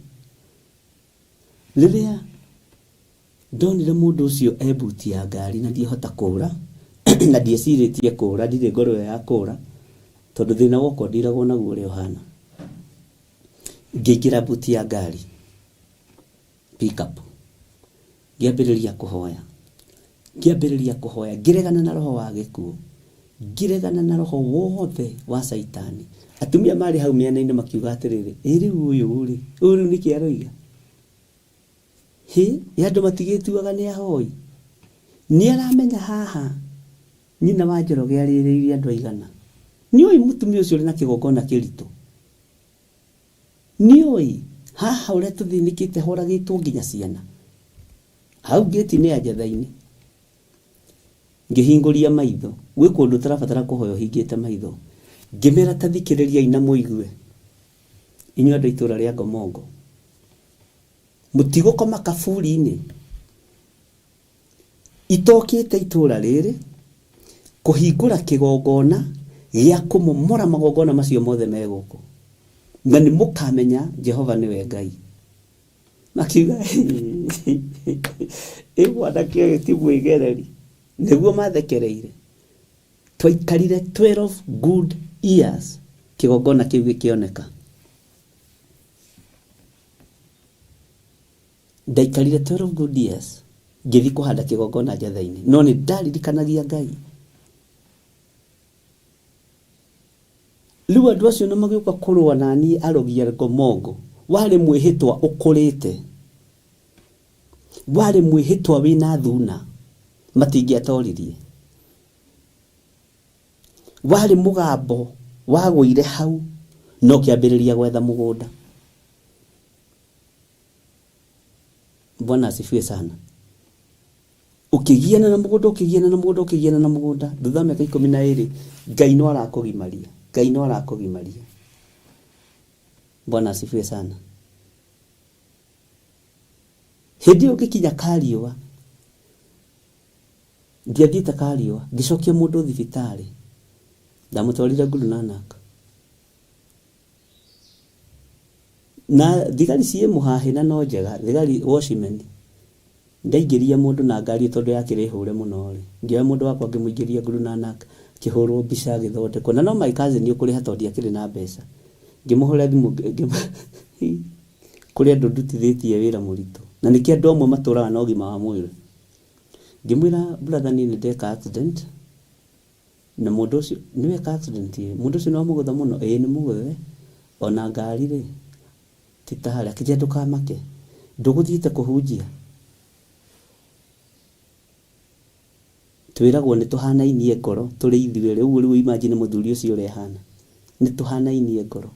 lilia ndonire mundu ucio ebuti ya ngari na ndiehota kura na ndieciritie kura ndire ngoro ya kura tondu thina woko ndiragwo naguo ri ohana ngigira buti ya ngari pick up ngiambiriria kuhoya ngiregana na roho wa gikuo ngiregana na roho wothe wa saitani atumia mari hau miena-ini makiuga atiriri iri uyu ni kiaroiga yandu matigituaga ni ahoi ni aramenya haha nyina wa Njoroge aririirie andu aigana ni oi mutumia ucio na kigongona kirito ni oi haha ure tuthinikite horagitwo nginya ciana hau geti ni ajathaini ngihinguria maitho gwi kundu tarabatara kuhoyo hingite maitho ngimera tathikiriria ina muigue inyu andu itura ria Ngomongo mutigo koma kaburi-ini itokite itura riri kuhingura kigongona gia kumomora magongona macio mothe meguko na ni mukamenya Jehova niwe Ngai makiuga Bwana kio gitibu igereri niguo mathekereire twaikarire 12 good years kigongona kiu gikioneka ndaikarire 12 good years ngithi kuhanda kigongona njatha-ini no ni ndaririkanagia Ngai riu andu acio na magiuka kurua nani arogia Ngomongo wari mwihitwa ukurite wari mwihitwa wina thuna matingiatoririe wari mugambo wagwire hau no kiambiriria gwetha mugunda Bwana asifiwe sana ukigiana na mugunda thutha miaka 12 Ngai no arakugimaria Bwana asifiwe sana hindi ukikinya Kariwa ndiathiite Kariwa ngicokia mundu thibitari ndamutwarire Guru Nanak na thigari cie muhahe na no njega thigari Washington ndaingiria mundu na ngari tondu yake ri hure muno ri ngioya mundu wakwa ngimuingiria Guru Nanak kihurwo mbica githondekwo na no my cousin ni ukuri hatondi akiri na mbeca ngimuhura thimu kuri andu ndutithitie wira muritu na niki andu amwe maturaga na ugima wa mwiri ngimwira brother ni ndeka accident na mundu ucio niwe ka accident mundu ucio no mugutha muno ni muguthe ona ngari ri titahara kije ndukamake nduguthiite kuhunjia twiragwo ni tuhanainie ngoro turi ithuĩ riu imagine muthuri ucio uri hana ni tuhanainie ngoro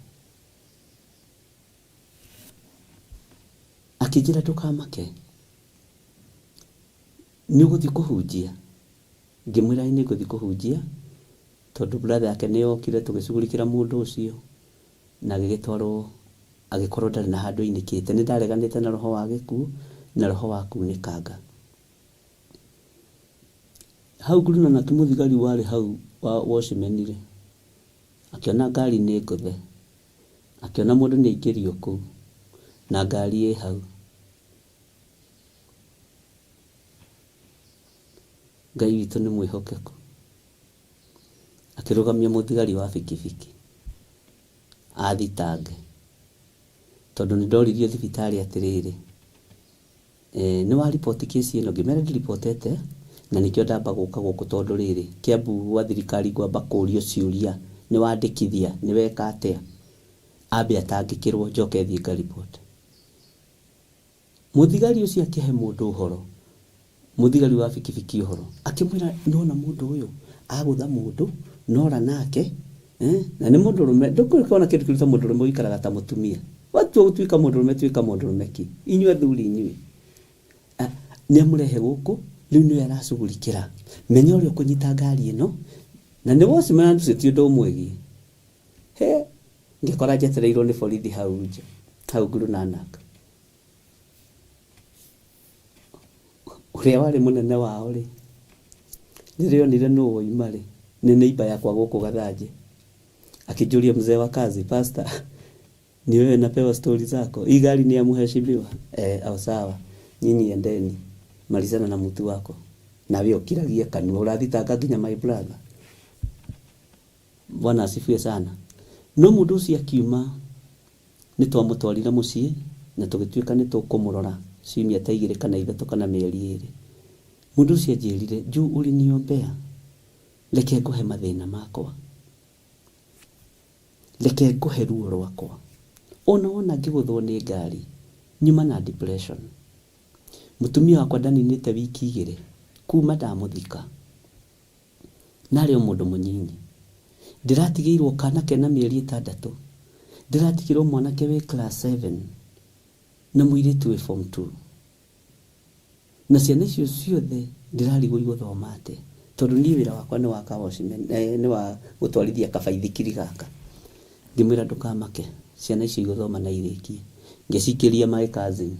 akijira ndukamake ni guthi kuhunjia ngimwira ni guthi kuhunjia tondu brother yake ni okire tugicugurikira mundu ucio na gigitwarwo agikorwo ndari na handu inikite ni ndareganite na roho wa gikuo na roho wa kunikanga hau Guru Nanak muthigari wari hau wa Washington akiona ngari ni nguthe akiona mundu ni aingirio kuu na ngari hau Ngai witu ni mwihokeku akirugamia muthigari wa bikibiki athitange tondu ni ndoririo thibitari atiriri ni wa report case ino ngimera reportete na nikio ndamba guka guku tondu riri Kiambu wa thirikari gwamba kurio ciuria ni wandikithia ni weka atia ambe atangikirwo njoke thie ka report muthigari ucio akihe mundu uhoro, muthigari wa bikibiki uhoro akimwira nona mundu uyu agutha mundu nora nake na ni mundu rume ndukona kindu kiruta mundu rume ikaraga ta mutumia watu utwika mundu rume twika mundu rume ki inywe thuri inywe ni amurehe guku riu ni aracugurikira menya uri kunyita ngari ino na ni wosi mana nducitie ndo mwegi he ngikora jetereirwo ni borithi hau Guru Nanak uria wari munene wao ri ndirio nire no oima ri ni neighbor yakwa guku Gathanje akijuria mzee wa kazi pastor ni wewe napewa story zako hii gari ni ya mheshimiwa au sawa nyinyi endeni malizana na mtu wako na wewe ukiragia kanua urathitanga nginya my brother. Bwana asifiwe sana. No mundu ucio akiuma ni twamutwarira mucii na tugituika ni tukumurora ciumia ta 2 kana 3 kana mieri 2 mundu ucio ajirire juu uri niombea reke nguhe mathina makwa reke nguhe ruo rwakwa ona ngiguthwo ni ngari nyuma na depression mutumia wakwa ndaninite wiki 2 kuma ndamuthika nari o mundu munyinyi ndiratigirwo kana kena mieri 6 ndiratigirwo mwanake we class 7 na muiritu we form 2 na ciana icio ciothe ndirarigwo guthoma ate tondu ni wira wakwa ni wa ni wa gutwarithia kabaithikiri gaka ngimwira ndukamake ciana icio guthoma na irikie ngicikiria my cousin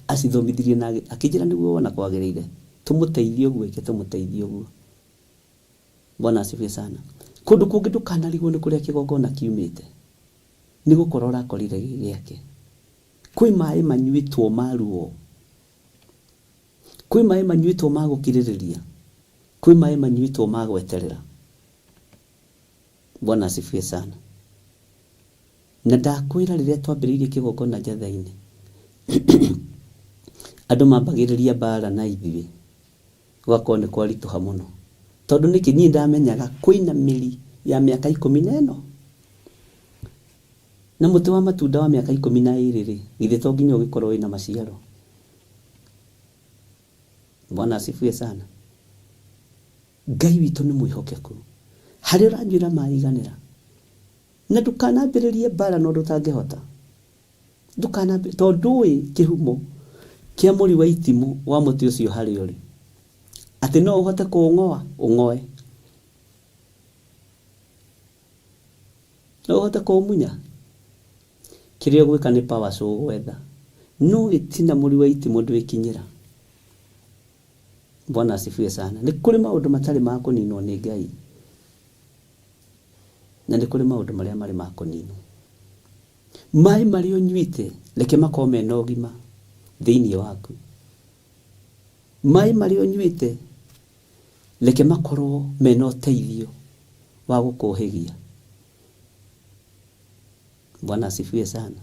acithomithirie na akijira niguo wona kwagirire tumuteithie gwike tumuteithie guo. Bwana asifiwe sana. Kundu kungi ndukanarigwo ni kuria kigongona kiumite ni gukorora korire giake kwi mai manyuitwo maruo kwi mai manyuitwo magukiririria kwi mai manyuitwo magweterera. Bwana asifiwe sana. Na ndakwira riria twambiririe kigongona Njathaini andu mambagiriria bara na ithiwi gwakone kwarituha muno tondu niki nyi ndamenyaga kwina miri ya miaka 14 na muti wa matunda wa miaka 12 ri ithe to nginya ugikorwo ina maciaro. Bwana asifiwe sana. Ngai witu ni mwihokeku hari uranjira maiganira na ndukanambiririe bara no ndutangihota tondu kihumo kia muri wa itimu wa muti ucio hari uri ati no uhote kuungoa ungoe no uhote kuumunya kirio gwika ni power so gwetha no itina muri wa itimu ndwikinyira. Bwana asifiwe sana. Ni kuri maundu matari ma kuninwo ni Ngai na ni kuri maundu maria mari ma kuninwo. Mai mari unyuite reke makome no gima thiini waku. Mai mari unyuite reke makorwo mena uteithio wa gukuhigia. Bwana asifiwe sana.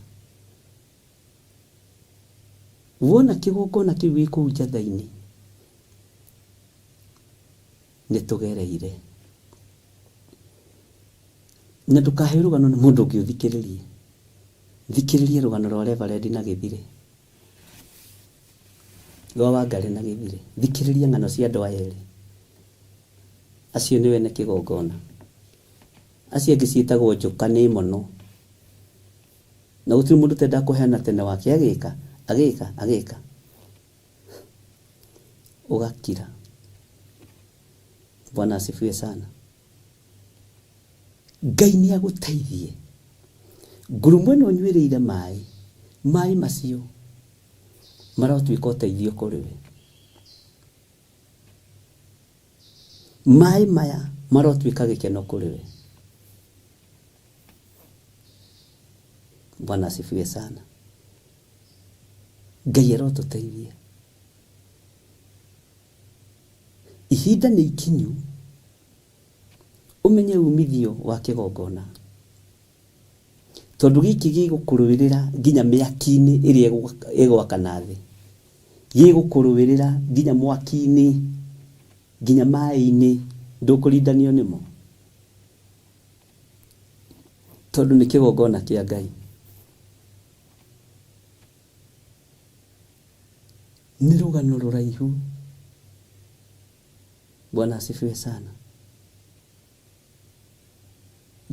Wona kigongona kiu giku Njathaini nitugereire na tukahe rugano na mundu ngiuthikiririe thikiririe rugano rwa Reverend na Githire rwa Wangari na Githire thikiririe ngano cia andu aya eri acio niwe na kigongona acio angi ciitagwo njukani mono na gutiri mundu tenda kuheana tene wake agika ugakira. Bwana asifiwe sana. Ngai ni aguteithie ngurumwe no nywireire mai macio marotwika uteithio kuriwe mai maya marotwika gikeno kuriwe. Bwana asifiwe sana. Ngai arotuteithie ihinda ni ikinyu umenye umithio wa kigongona tondu giki gigukuruirira nginya miaki-ini iria igwaka nathi gigukuruirira nginya mwaki-ini nginya mai-ini ndukurindanio nimo tondu ni kigongona kia Ngai. nĩ rũgano rũraihu. Bwana asifiwe sana.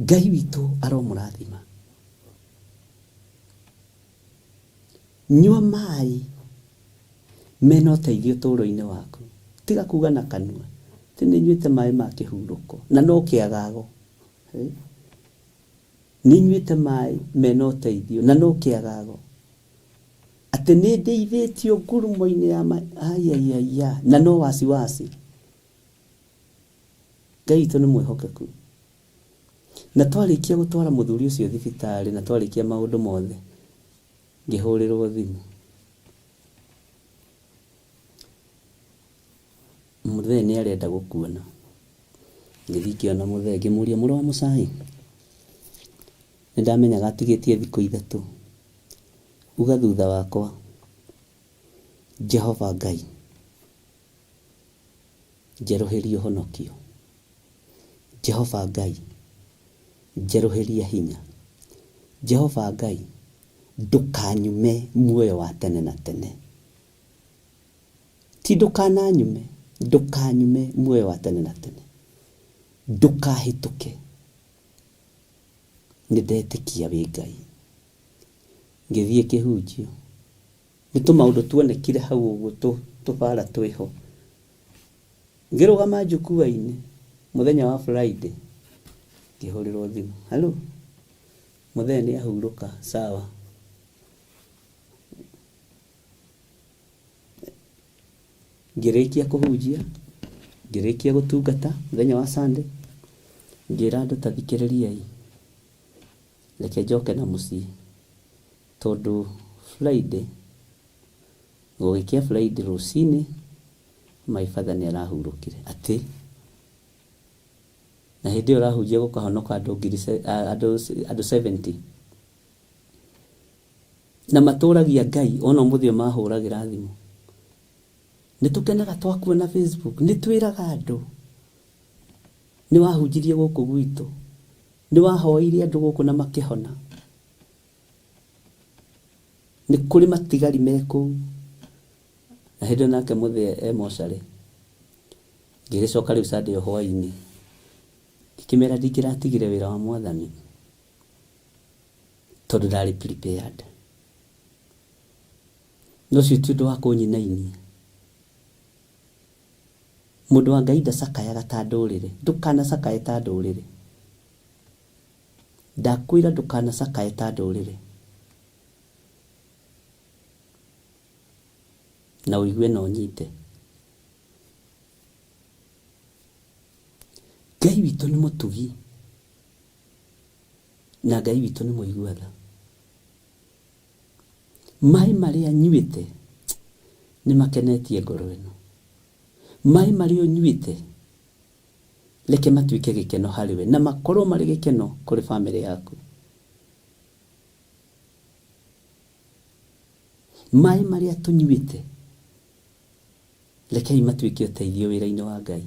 Ngai witũ aromũrathima. Nyua maĩ mena ũteithio ũtũũro-inĩ waku. Tiga kuga na kanua atĩ nĩ nyuĩte maĩ ma kĩhurũko na no kĩagago. Nĩ nyuĩte maĩ mena ũteithio na no kĩagago. Atĩ nĩ ndeithĩtio ngurumo-inĩ ya ayayaya na no wasiwasi. Ngai witũ nĩ mwĩhokeku. Na twarĩkia gũtwara mũthuri ũcio thibitarĩ na twarĩkia maũndũ mothe, ngĩhũrĩrwo thimũ. Mũthee nĩ arenda gũkuona. Ngĩthiĩ ngĩona mũthee ngĩmũria, mũrũ wa Mũchai, nĩ ndamenyaga atigĩtie thikũ 3. Uga thutha wakwa, Jehova Ngai, njerũhĩrie ũhonokio. Jehova Ngai, njerũhĩrie hinya. Jehova Ngai, ndũkanyume muoyo wa tene na tene. Ti ndũkananyume, ndũkanyume muoyo wa tene na tene. Ndũkahĩtũke. Nĩ ndetĩkia wĩ Ngai. Ngĩthiĩ kĩhunjio. Nĩ tũmaũndũ tuonekire hau ũguo tũbara twĩho. Ngĩrũgama njukua-inĩ mũthenya wa Friday. Ngĩhũrĩrwo thimũ. Halo. Mũthee nĩ ahurũka. Sawa. Ngĩrĩkia kũhunjia, ngĩrĩkia gũtungata mũthenya wa Sunday, ngĩra andũ ta thikĩrĩriai, reke njoke na mũciĩ, tondũ Friday gũgĩkia Friday rũcinĩ my father nĩ arahurũkire. Atĩ na hĩndĩ ĩyo arahunjia gũkahonoka andũ 70 na matũragia Ngai. Ona mũthĩ mahũragĩra thimũ. Nĩ tũkenaga twakuona Facebook. Nĩ twĩraga andũ nĩ wahunjirie gũkũ gwitũ, nĩ wahoire andũ gũkũ na makĩhona. Nĩ kũrĩ matigari mekũu. Na hĩndĩ nake mũthĩ mocarĩ. Ngĩgĩcoka rĩu Sunday hwaĩ-inĩ, ngĩkĩmera ndingĩratigire wĩra wa Mwathani tondũ ndarĩ prepared. No ũcio ti ũndũ wa kũnyinainia. Mũndũ wa Ngai ndacakayaga ta ndũrĩrĩ. Ndũkanacakaye ta ndũrĩrĩ. Ndakwĩra ndũkanacakaye ta ndũrĩrĩ. Na ũigue na ũnyite. Ngai witũ nĩ mũtugi. Na Ngai witũ nĩ mũigua-tha. Maĩ marĩa nyuĩte nĩ makenetie ngoro ĩno. Maĩ marĩa nyuĩte reke matuĩke gĩkeno harĩ we na makorwo marĩ gĩkeno kũrĩ bamĩrĩ yaku. Maĩ marĩa tũnyuĩte rekei matuĩke ũteithio wĩra-inĩ wa Ngai.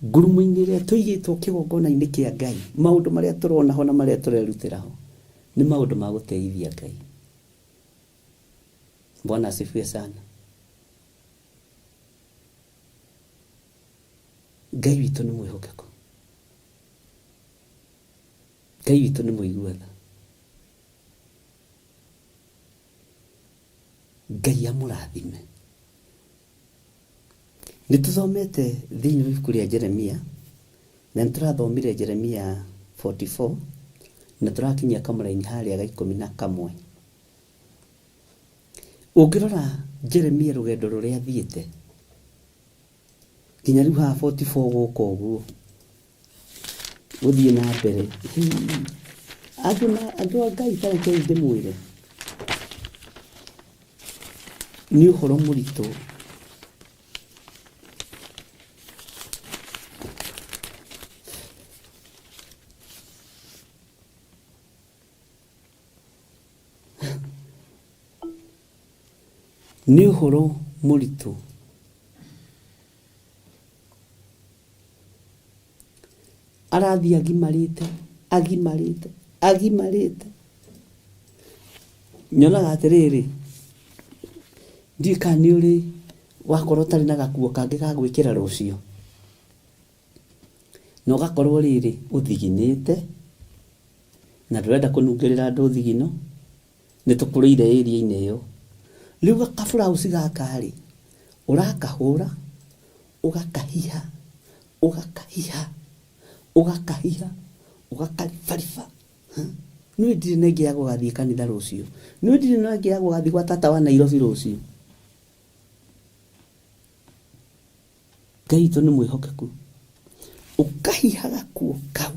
Ngurumo-inĩ ĩrĩa tũigĩtwo kĩgongona-inĩ kĩa Ngai, maũndũ marĩa tũrona ho na marĩa tũrerutĩra ho nĩ maũndũ ma gũteithia Ngai. Bwana asifiwe sana. Ngai witũ nĩ mwĩhokeku. Ngai witũ nĩ mũigua-tha. Ngai amũrathime. Nĩ tũthomete thĩinĩ wa ibuku rĩa Jeremia na nĩ tũrathomire Jeremia 44 na tũrakinyia kamũra-inĩ harĩa ga 11. Ũngĩrora Jeremia rũgendo rũrĩa athiĩte nginya rĩu ha 44 gũkũ ũguo gũthiĩ na mbere, andũ a Ngai tareke ndĩmwĩre nĩ ũhoro mũritũ. Nĩ ũhoro mũritũ. Arathiĩ agimarĩte. Nyonaga atĩrĩrĩ, ndika nĩ ũrĩ wakorwo ũtarĩ na gakuo kangĩ ga gwĩkĩra rũciũ, na ũgakorwo rĩrĩ ũthiginĩte na ndũrenda kũnungĩrĩra andũ thigino, nĩ tũkũrĩire area-inĩ ĩyo. Rĩu gakaburaũci gaka-rĩ ũrakahũra ũgakahiha ũgakaribariba. Nĩ ndirĩ na ingĩ ya gũgathiĩ kanitha rũciũ, nĩ ndirĩ na ingĩ ya gũgathiĩ gwa tata wa Nairobi rũciũ. Ngai witũ nĩ mwĩhokeku, ũkahiha gakuo kau.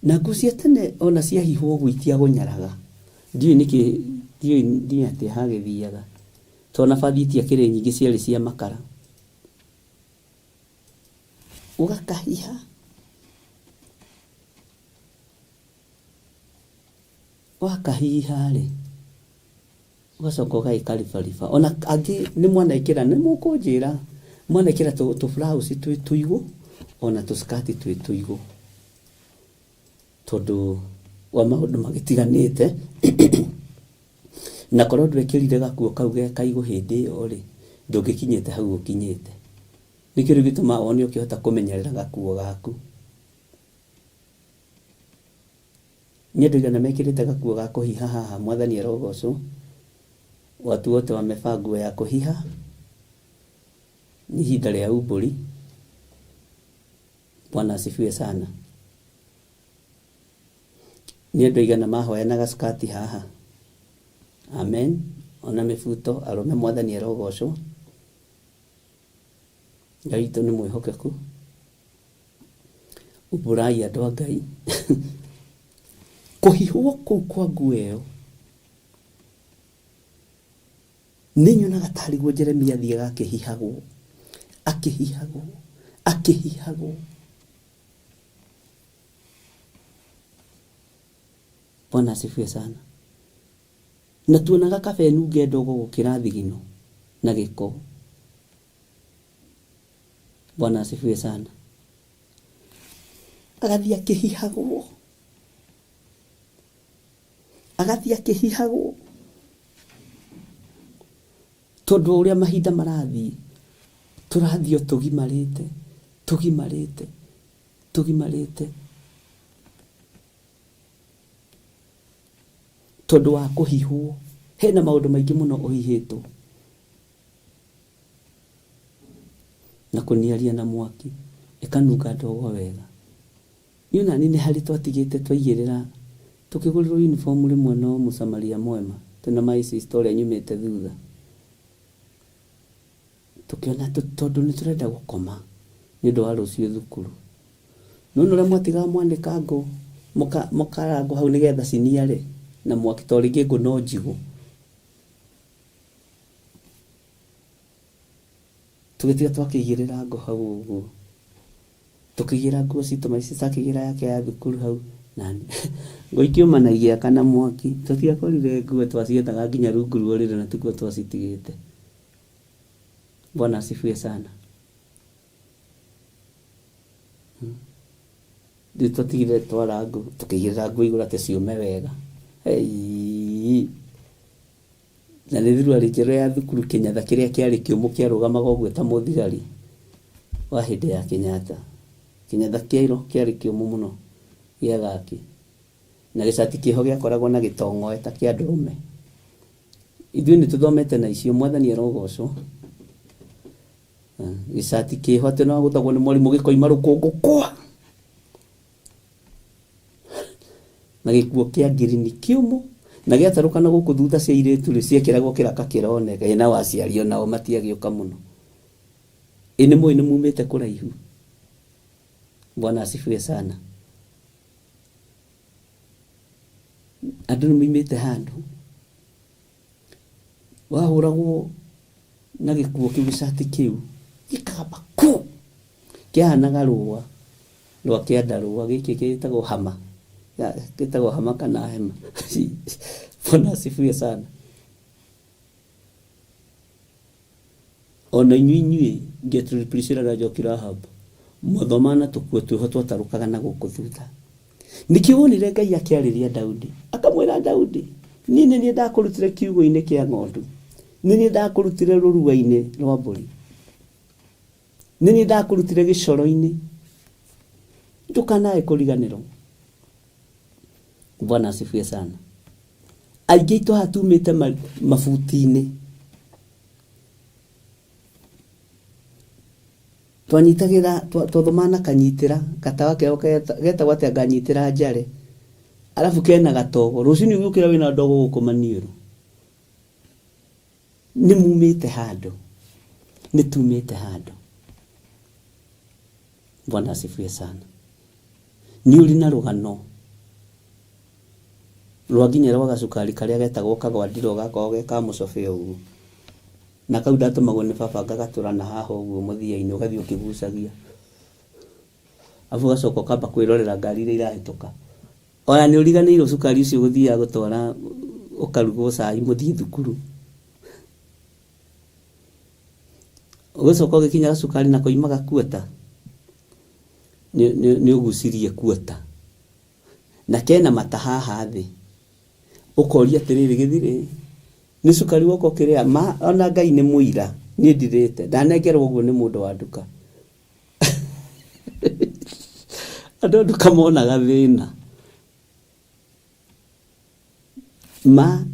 Na nguo cia tene ona ciahihwo ũguo itiagũnyaraga. Ndiũĩ atĩ hagĩthiaga, tondũ nabathi itiakĩrĩ nyingĩ ciarĩ cia makara. Ũgakahiha wakahiha-rĩ ũgacoka ũgagĩkaribariba. Ona angĩ nĩ mwanekĩra, nĩ mũkũnjĩra, mwanekĩra tũburaũci twĩ tũigũ ona tũskati twĩ tũigũ, tondũ wa maũndũ magĩtiganĩte. Na korwo ndwekĩrire gakuo kau ge kaigũ hĩndĩ ĩyo-rĩ, ndũngĩkinyĩte hau ũkinyĩte. Nĩkĩo rĩu gĩtũmaga wone ũkĩhota kũmenyerera gakuo gaku. Nĩ andũ aigana mekĩrĩte gakuo ga kũhiha haha, Mwathani arogocwo. Watu wote wamevaa nguo ya kũhiha, ni ihinda rĩa umbũri. Bwana asifiwe sana. Nĩ andũ aigana mahoyanaga skati haha. Amen. Ona mĩbuto, arũme Mwathani arogocwo. Ngai witũ nĩ mwĩhokeku. Umbũrai andũ a Ngai. Kũhihwo kũu kwa nguo ĩyo nĩ nyonaga tarĩ guo Jeremia athiaga akĩhihagwo. Bwana asifiwe sana. Na tuonaga kabe nunge ndogo gũkĩra thigino na gĩko. Bwana asifiwe sana. Agathiĩ akĩhihagwo. Tondũ ũrĩa mahinda marathiĩ, tũrathiĩ tũgimarĩte. Tondũ wa kũhihwo, hena maũndũ maingĩ mũno ũhihĩtwo. Na kũniaria na mwaki, ĩkanunga ndogo wega. Niĩ nani nĩ harĩ twatigĩte twaigĩrĩra, tukĩgũrĩrwo uniform rĩmwe no mũsamaria mwema, tena maici historia nyumĩte thutha. Tukiona tondũ nĩ tũrenda gũkoma nĩ ũndũ wa rũciũ thukuru. Nũnũ ũrĩa mwatiga mwanĩka ngũ mũkarangwo hau nĩgetha ciniare na mwaki to rĩngĩ ngũ no njigũ. Tũgĩtiga twakĩigĩrĩra ngũ hau ũguo. Tukĩigĩra nguo citũ maici cakĩigĩra yake ya thukuru hau. Nani ngũ ikiumanagia kana mwaki, tũtiakorire nguo twacietaga nginya rungu rwa rĩrĩ na tukuo twacitigĩte. Bwana asifiwe sana. Tũtigire twara ngũ, tũkĩigĩrĩra ngũ igũrũ atĩ ciume wega. Na nĩ thirua rĩkĩro ya thukuru Kĩnyatha kĩrĩa kĩarĩ kĩũmũ kĩarũgamaga ũguo ta mũthigari wa hĩndĩ ya Kenyatta. Kĩnyatha kĩarĩ kĩũmũ mũno gĩa gaki. Na gĩcati kĩho gĩakoragwo na gĩtongoe ta kĩa ndũrũme. Ithuĩ nĩ tũthomete na icio, Mwathani arogocwo. Gĩcati kĩho atĩ no gũtagwo nĩ mwarimũ gĩkoima rũkũngũ kwa. Na gĩkuo kĩa ngirini kĩũmũ. Na gĩatarũkana gũkũ thutha cia airĩtu rĩ ciekĩragwo kĩraka kĩroneka. Na waciario nao matiagĩũka mũno. Nĩ mũĩ nĩ mumĩte kũraihu. Bwana asifiwe sana. Andũ nĩ moimĩte handũ. Wahũragwo na gĩkuo kĩu gĩcati kĩu. Gĩkamba kũ. Kĩahanaga rũa. Rwa kĩandarũa gĩkĩ gĩtagwo hama. Gĩtagwo hama kana hema. Bwana asifiwe sana. Ona inyuĩ Gertrude Priscilla na Njoki Rahab mwathomana tũkuo twĩho twatarũkaga na gũkũ thutha. Nĩkĩo wonire Ngai akĩarĩria Daudi. Akamwĩra Daudi, Niĩ nĩ niĩ ndakũrutire kiugũ-inĩ kĩa ng'ondu, nĩ niĩ ndakũrutire rũrua-inĩ rwa mbũri, nĩ niĩ ndakũrutire gĩcoro-inĩ. Ndũkanae kũriganĩrwo. Bwana asifiwe sana. Aingĩ aitũ haha tumĩte mabuti-inĩ, twanyitagĩra twathomana kanyitĩra gatawa keo getagwo atĩ anganyitĩra njare, arabu kena gatogo, rũciinĩ ũgĩũkĩra wĩna ndogo gũkũ maniũrũ. Nĩ mumĩte handũ, nĩ tumĩte handũ. Bwana asifiwe sana. Nĩ ũrĩ na rũgano rwa nginya rwa gacukari karĩa getagwo kagwandiro gakoragwo ge ka mũcobe ũguo, na kau ndatũmagwo nĩ baba ngagatũrana haha ũguo mũthia-inĩ ũgathiĩ ũkĩgucagia, afu gacoka ũkamba kwĩrorera ngari iria irahĩtũka. Ona nĩ ũriganĩirwo cukari ũcio gũthiaga gũtwara ũkarugwo cai mũthiĩ thukuru. Ũgĩcoka ũgĩkinya gacukari na koimaga kuota, nĩ ũgucirie kuota, na kena mata haha thĩ, ũkoria atĩrĩrĩ gĩthirĩ nĩ cukari woko kĩrĩa ma ona Ngai nĩ mũira niĩ ndirĩte ndanengerwo ũguo nĩ mũndũ wa nduka. Andũ nduka monaga thĩna ma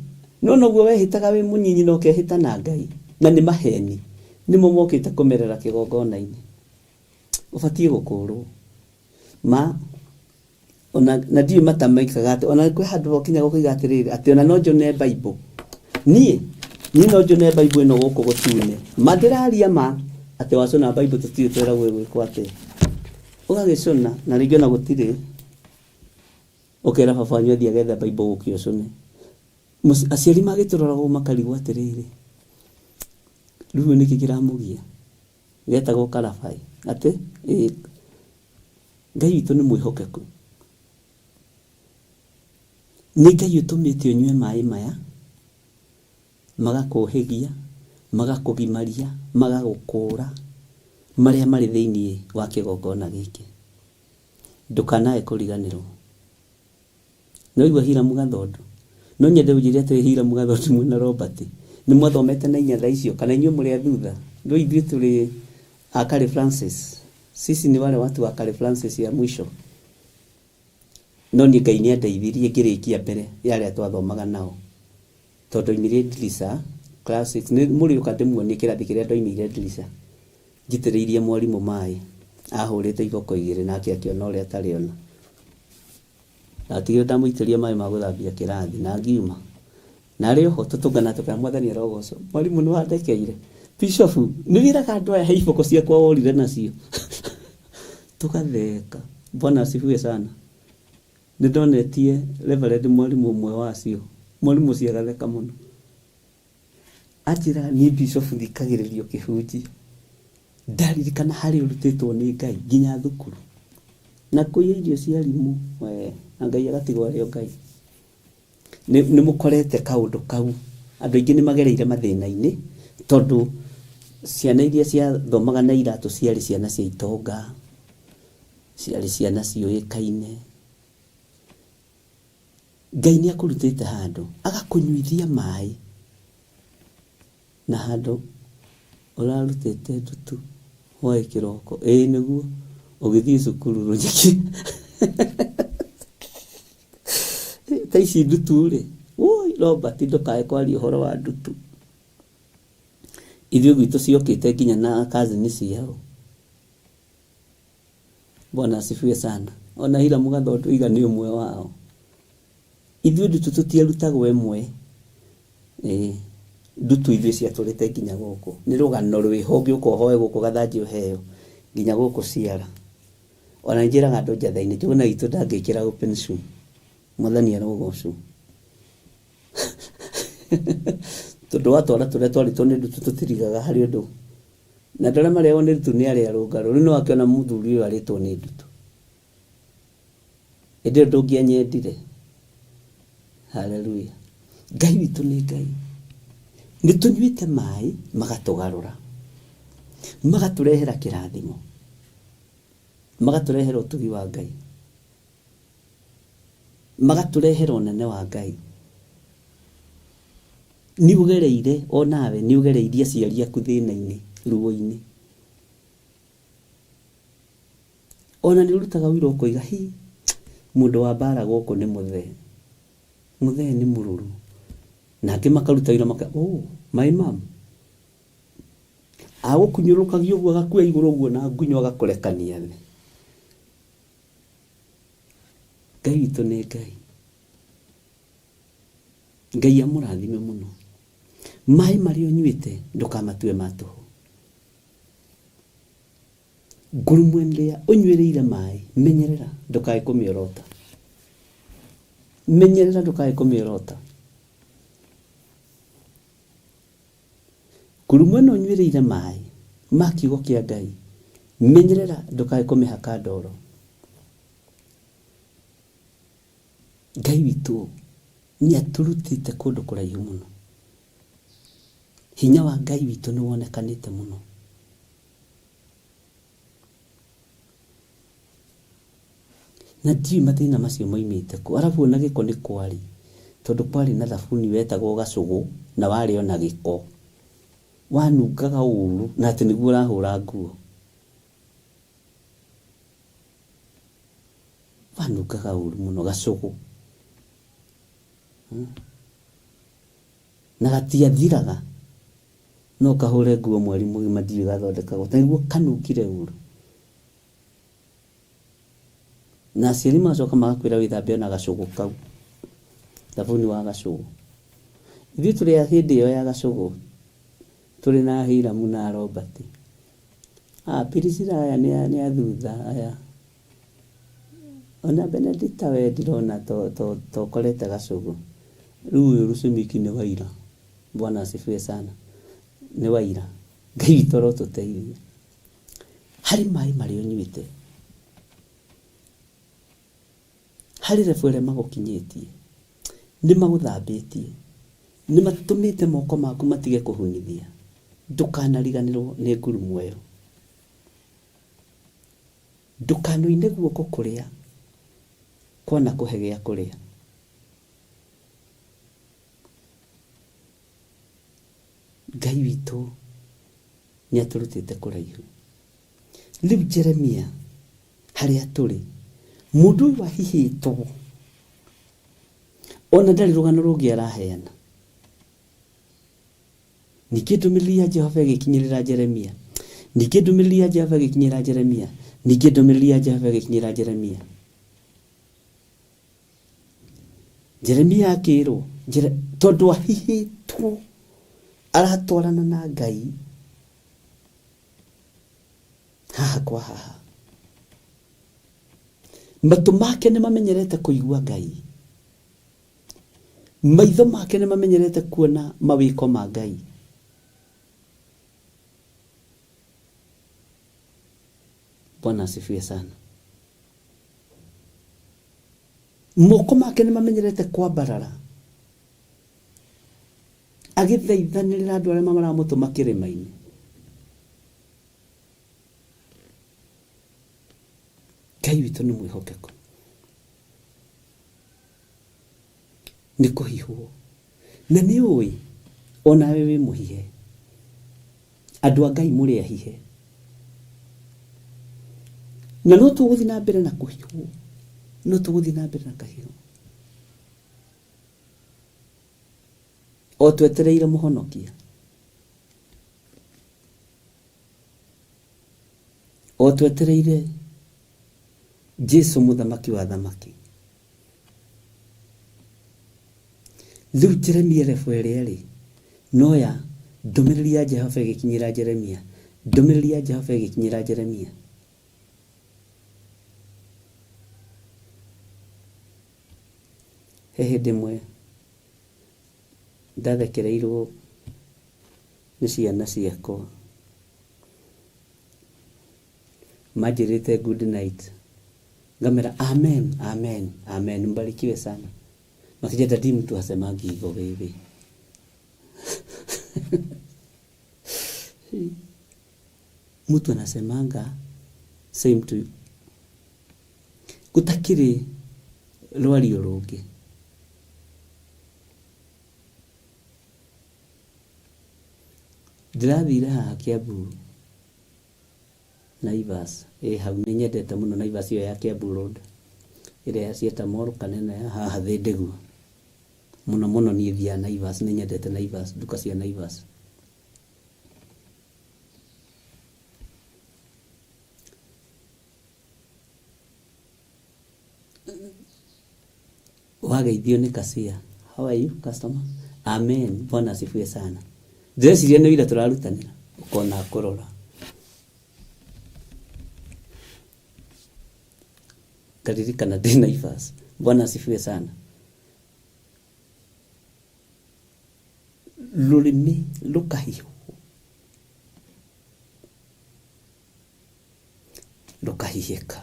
no noguo wehĩtaga wĩ mũnyinyi na ũkehĩta na Ngai, na nĩ maheni nĩmo mokĩte kũmerera kĩgongona-inĩ. Ũbatiĩ gũkũrwo ma ona na ndiũ matamaikaga atĩ ona kwĩ handũ hokinya gũkĩiga atĩrĩrĩ atĩ ona no njone Bible. Niĩ no njone Bible ĩno gũkũ gũtune ma ndĩraria ma atĩ wacona Bible tũtirĩ tweragwo gwĩkwo atĩ ũgagĩcona na rĩngĩ ona gũtirĩ ũkera baba wanyu athiĩ agetha Bible gũkĩ ũcone. Aciari magĩtũroragwo makarigwo atĩrĩrĩ rĩu nĩkĩ kĩramũgia getagwo karabai atĩ Ngai witũ nĩ mwĩhokeku. Nĩ Ngai ũtũmĩte ũnyue maĩ maya magakũhĩgia, magakũgimaria, magagũkũra marĩa marĩ thĩinĩ wa kĩgongona gĩkĩ. Ndũkanae kũriganĩrwo. No igua Hiramu Gathondu, no nyende ũnjĩre atĩ Hiramu Gathondu mwĩna Robert nĩ mwathomete na inya thaa icio kana inyuĩ mũrĩ a thutha? Ndio ithuĩ tũrĩ a Kale Francis, sisi ni wale watu wa Kale Francis ya mwisho. No ni Ngai nĩandeithirie ngĩrĩkia mbere ya arĩa twathomaga nao, tondũ oimire Ndirica class 6 nĩ mũrĩ ũka ndĩmuonie kĩrathi kĩrĩa ndoimire Ndirica njitĩrĩirie mwarimũ maĩ ahũrĩte iboko igĩrĩ nake akĩona ũrĩa atarĩona, natigire ndamũitĩria maĩ ma gũthambia kĩrathi na ngiuma na arĩ oho tũtũngana tũkaya Mwathani arogocwo. Mwarimũ nĩ wandekeire Bishop nĩ wĩraga andũ aya he iboko ciakwa worire nacio. Tukatheka. Bwana asifiwe sana. Nĩndonetie Reverend mwarimũ ũmwe wacio, mwarimũ ũcio agatheka mũno, anjĩra niĩ Bishop thikagĩrĩrio kĩhunjia ndaririkana harĩ ũrutĩtwo nĩ Ngai nginya thukuru na kũiya irio cia arimũ na Ngai agatigwo arĩ o Ngai. Nĩ mũkorete kaũndũ kau, andũ aingĩ nĩ magereire mathĩna-inĩ tondũ ciana iria ciathomaga na iratũ ciarĩ ciana cia itonga, ciarĩ ciana ciũĩkaine. Ngai nĩ akũrutĩte handũ agakũnyuithia maĩ na handũ ũrarutĩte ndutu hwaĩ kĩroko nĩguo ũgĩthiĩ cukuru rũnyeki. Ta ici ndutu-rĩ, Robert ndũkae kwaria ũhoro wa ndutu. Ithuĩ gwitũ ciokĩte nginya na cousin ciao. Bwana asifiwe sana. Ona Hiramu Gathondu iga nĩ ũmwe wao. Ithuĩ ndutu tũtiarutagwo ĩmwe. Ndutu ithuĩ ciatũrĩte nginya gũkũ. Nĩ rũgano rwĩho ũngĩũka ũhoe gũkũ gathanji ũheo nginya gũkũ ciara. Ona njĩraga andũ njatha-inĩ njũgũna itũ ndangĩkĩra open shoe. Mwathani arogocwo. Tondũ watwara tũrĩa twarĩtwo nĩ ndutu tũtirigaga harĩ ũndũ. Na ndora marĩo nĩ ndutu nĩ arĩa rũngarũ. Rĩu nĩ wakĩona mũthuri ũyũ arĩtwo nĩ ndutu. Ĩndĩ ndũngĩanyendire. Haleluya. Ngai witũ nĩ Ngai. Nĩ tũnyuĩte maĩ magatũgarũra. Magatũrehera kĩrathimo. Magatũrehera ũtugi wa Ngai. Magatũrehera ũnene wa Ngai. niugereire onawe niugereirie aciari aku thina-ini ruo-ini ona nirutaga wira ukoiga hi mundu wa bara goko ni muthee ni mururu nake makaruta wira maka my mom agukunyurukagia uguo agakua iguru uguo na ngunyo agakurekania thi Ngai witũ nĩ Ngai. Ngai amũrathime mũno. Maĩ marĩa ũnyuĩte ndũkamatue ma tũhũ. Ngurumo ĩrĩa ũnyuĩrĩire maĩ menyerera ndũkae kũmĩorota. Menyerera ndũkae kũmĩorota. Ngurumo ĩno ũnyuĩrĩire maĩ ma kiugo kĩa Ngai menyerera ndũkae kũmĩhaka ndoro. Ngai witũ nĩ aturutĩte kũndũ kũraihu mũno. Hinya wa Ngai witũ nĩ wonekanĩte mũno. Na ndiũĩ mathĩna macio moimĩte kũ. Arabu ona gĩko nĩ kwari. Tondũ kwari na thabuni wetagwo gacũgũ na warĩ ona gĩko. Wanungaga ũru na atĩ nĩguo ũrahũra nguo. Wanungaga ũru mũno gacũgũ. Na gatiathiraga no kahũre nguo mweri mũgima ndiũĩ gathondekagwo ta nĩguo kanungire ũru. Na aciari macoka magakwĩra wĩthambe na gacũgũ kau, thabuni wa gacũgũ. Ithuĩ tũrĩ hĩndĩ ĩyo ya gacũgũ tũrĩ na Hiramu na Robert. Pirisira aya nĩ athutha aya. Ona Benedicta we ndirona tokorete gacũgũ. Rĩu ũyũ Rũcimiki nĩ waira. Bwana asifiwe sana. Nĩ waira. Ngai witũ arotũteithia. Harĩ maĩ marĩa ũnyuĩte. Harĩ rebu ĩrĩa magũkinyĩtie. Nĩ magũthambĩtie. Nĩ matũmĩte moko maku matige kũhunithia. Ndũkanariganĩrwo nĩ ngurumo ĩyo. Ndũkanoine guoko kũrĩa kwana kũhe gĩa kũrĩa. Ngai witũ nĩ atũrutĩte kũraihu. Rĩu Jeremia harĩa tũrĩ mũndũ ũyũ wahihĩtwo ona ndarĩ rũgano rũngĩ araheana. Ningĩ ndũmĩrĩri ya Jehova ĩgĩkinyĩrĩra Jeremia. Ningĩ ndũmĩrĩri ya Jehova ĩgĩkinyĩrĩra Jeremia. Ningĩ ndũmĩrĩri ya Jehova ĩgĩkinyĩrĩra Jeremia. Jeremia akĩrwo tondũ ahihĩtwo aratwarana na Ngai haha kwa haha. Matũ make nĩ mamenyerete kũigua Ngai. Maitho make nĩ mamenyerete kuona mawĩko ma Ngai. Bwana asifiwe sana. Moko make nĩ mamenyerete kwambarara. Agĩthaithanĩrĩra andũ arĩa maramũtũma kĩrĩma-inĩ. Ngai witũ nĩ mwĩhokeku. Nĩ kũhihwo. Na nĩ ũĩ onawe wĩ mũhihe. Andũ a Ngai mũrĩ ahihe. Na no tũgũthiĩ na mbere na kũhihwo. No tũgũthiĩ na mbere na kahihwo. O twetereire mũhonokia. O twetereire Jesu mũthamaki wa thamaki. Rĩu Jeremia rebu ĩrĩa rĩ noya ndũmĩrĩri ya Jehova ĩgĩkinyĩra Jeremia. Ndũmĩrĩri ya Jehova ĩgĩkinyĩra Jeremia. He hĩndĩ ĩmwe ndathekereirwo nĩ ciana ciakwa. Manjĩrĩte good night. Ngamera amen, amen, amen. Mbarikiwe sana. Makija dadi mtu hasemangi hivyo baby. Mtu anasemanga same to you. Gutakiri rwario rũngĩ. ndirathire haha Kiambu Naivas hau nĩ nyendete mũno Naivas ĩyo ya Kiambu Road ĩrĩa yacieta Mall Kanene haha thĩ Ndĩgwa mũno niĩ thiaga Naivas, nĩ nyendete Naivas, nduka cia Naivas. Wageithio nĩ Kasia. How are you customer? Amen. Bwana asifiwe sana. Ndĩreciria nĩ wĩra tũrarutanĩra ũkona kũrora. Karirikana ndĩ Naivas. Bwana asifiwe sana. Rũrĩmĩ rũkahiũ rũkahihĩka.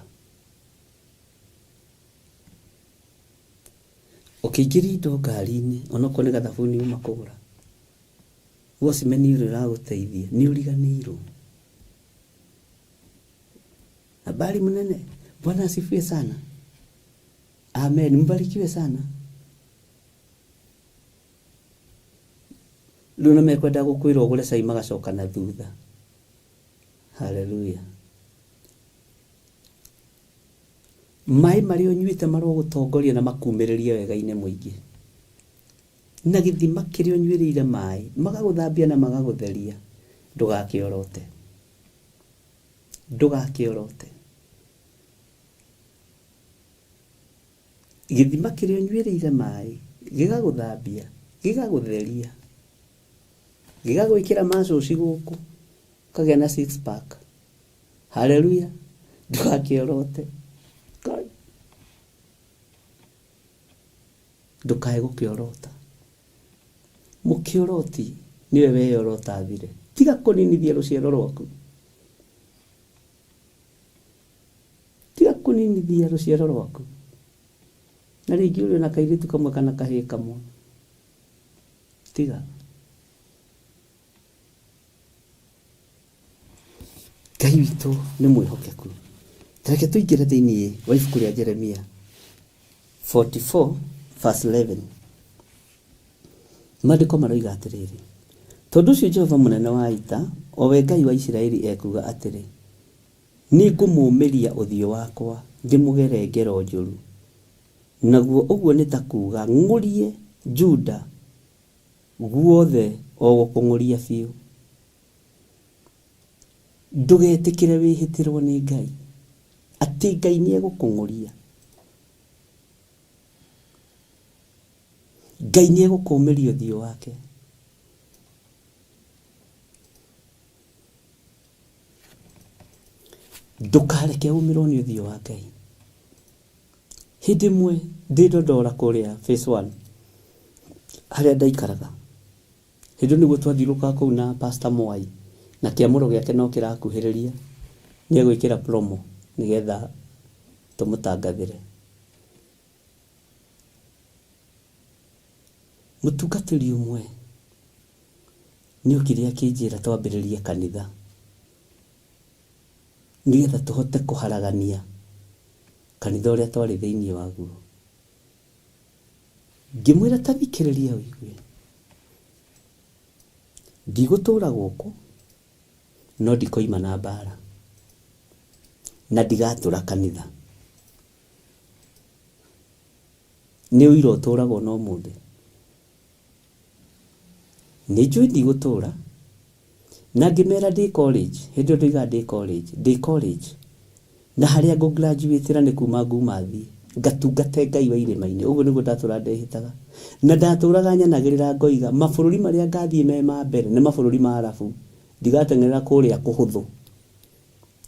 Ũkĩingĩria indo ngari-inĩ onokorwo nĩ gathabuni uma kũgũra, cimeni ĩragũteithia nĩ ũriganĩirwo. Habari mnene. Bwana asifiwe sana. Amen. Mbarikiwe sana. Rĩu nĩmekwenda gũkwĩra ũgũre cai magacoka na thutha. Hallelujah. Maĩ marĩa ũnyuĩte marogũtongoria na makumĩrĩria wega-inĩ mũingĩ. Na gĩthima kĩrĩa ũnyuĩrĩire maĩ magagũthambia na magagũtheria. Ndũgakĩorote. Ndũgakĩorote. Gĩthima kĩrĩa ũnyuĩrĩire maĩ gĩgagũthambia, gĩgagũtheria, gĩgagwĩkĩra macoci gũkũ kagĩa na 6 pack. Hallelujah. Ndũgakĩorote. Ndũkae gũkĩorota. Mũkĩoroti niwe weyorota thire. Tiga kũninithia rũciaro rwaku. Tiga kũninithia rũciaro rwaku. Na rĩngĩ ũrĩ na kairĩtu kamwe kana kahĩĩ kamwe. Tiga. Ngai witũ nĩ mwĩhokeku. Tareke tũingĩre thĩinĩ wa ibuku rĩa Jeremia 44 verse 11. Maandĩko maroiga atĩrĩrĩ: tondũ ũcio Jehova mũnene wa ita, o we Ngai wa Isiraeli ekuga atĩrĩ, nĩ ngũmũmĩria ũthiũ wakwa ndĩmũgere ngero njũru. Naguo ũguo nĩ ta kuuga ng'ũrie Juda guothe o gũkũng'ũria biũ. Ndũgetĩkĩre wĩhĩtĩrwo nĩ Ngai atĩ Ngai nĩ egũkũng'ũria. Ngai nĩ egũkũmĩria ũthiũ wake. Ndũkareke umĩrwo nĩ ũthiũ wa Ngai. Hĩndĩ ĩmwe ndĩ Ndondora kũrĩa phase 1 harĩa ndaikaraga. Hĩndĩ nĩguo twathiũrũrũkaga kũu na Pastor Mwai na kĩamũro gĩake no kĩrakuhĩrĩria, nĩ egwĩkĩra promo nĩgetha tũmũtangathĩre. Mũtungatĩri ũmwe nĩ okire akĩnjĩra twambĩrĩrie kanitha nĩgetha tũhote kũharagania kanitha ũrĩa twarĩ thĩinĩ waguo. Ngĩmwĩra ta thikĩrĩria ũigue, ndigũtũũra gũkũ no ndikoima na mbara na ndigatũũra kanitha. Nĩ ũira ũtũũragwo no mũndũ. Nĩ njũĩ ndigũtũũra na ngĩmera ndĩ college. Hĩndĩ ĩyo ndoiga ndĩ college na harĩa ngũ-graduate nĩ kuma ngumathi ngatungate Ngai wa irĩma-inĩ. Ũguo nĩguo ndatũũra ndehĩtaga, na ndatũũraga nyanagĩrĩra ngoiga mabũrũri marĩa ngathiĩ me ma mbere nĩ mabũrũri ma Arabu. Ndigateng'erera kũrĩa kũhũthũ,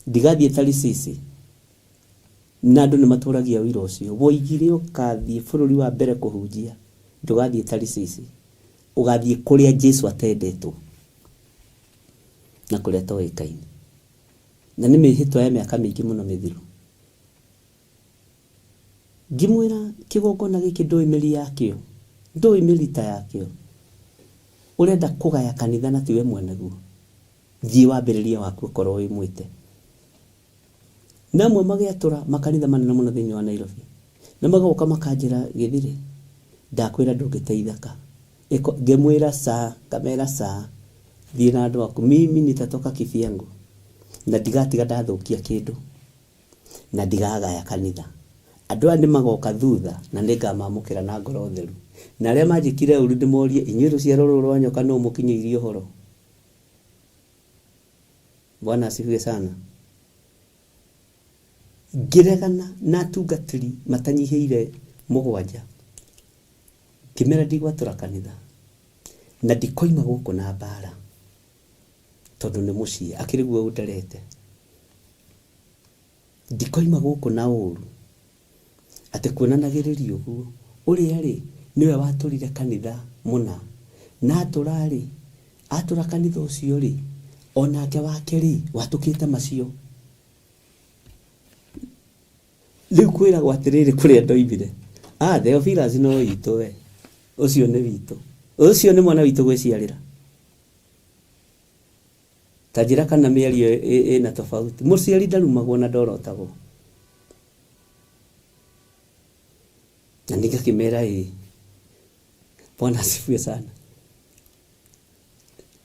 ndigathiĩ Tarisisi, na andũ nĩ matũũragia wĩra ũcio. Woigire ũgathiĩ bũrũri wa mbere kũhunjia, ndũgathiĩ Tarisisi, ũgathiĩ kũrĩa Jesu atendetwo na kũrĩa toĩkaine. Na nĩ mĩhĩtwa ya mĩaka mĩingĩ mũno mĩthiru. Ngĩmwĩra kĩgongona gĩkĩ ndũĩ mĩri yakĩo, ndũĩ mĩrita yakĩo. Ũrenda kũgaya kanitha na tiwe mwene guo. Thiĩ wambĩrĩrie waku ũkorwo wĩ mwĩte. Namwe magĩatũra makanitha manene mũno thĩinĩ wa Nairobi, na magoka makanjĩra Gĩthire, ndakwĩra ndũngĩteithĩka. Ngĩmwĩra saa, ngamera saa, thiĩ na andũ aku, mimi nitatoka kivyangu, na ndigatiga ndathukia kindu, na ndigagaya kanitha. Andũ aya nĩmagoka thutha na nĩngamamũkĩra na ngoro theru, na arĩa manjĩkire ũru ndĩmorie, inyuĩ rũciaro rũrũ rwa nyoka no mũkinyĩirie ũhoro. Bwana asifiwe sana. Ngeregana na atungatĩri matanyihĩire 7, kĩmera ndigwatura kanitha, na ndikoima gũkũ na mbara, tondũ nĩ mũciĩ akĩrĩ guo ũnderete. Ndikoima gũkũ na ũru atĩ kuonanagĩrĩria ũguo. Ũrĩa rĩ nĩwe watũrire kanitha mũna, na atũra kanitha ũcio rĩ, onake wake rĩ watũkĩte macio. Rĩu kwĩragwo atĩrĩrĩ kũrĩa ndoimire, Theophilus no witũ we, ũcio nĩ witũ, ũcio nĩ mwana witũ gwĩciarĩra. Ta njĩra kana mĩario ĩna tofauti. Mũciari ndarumagwo na ndorotagwo. Na ningakĩmera Bwana asifiwe sana.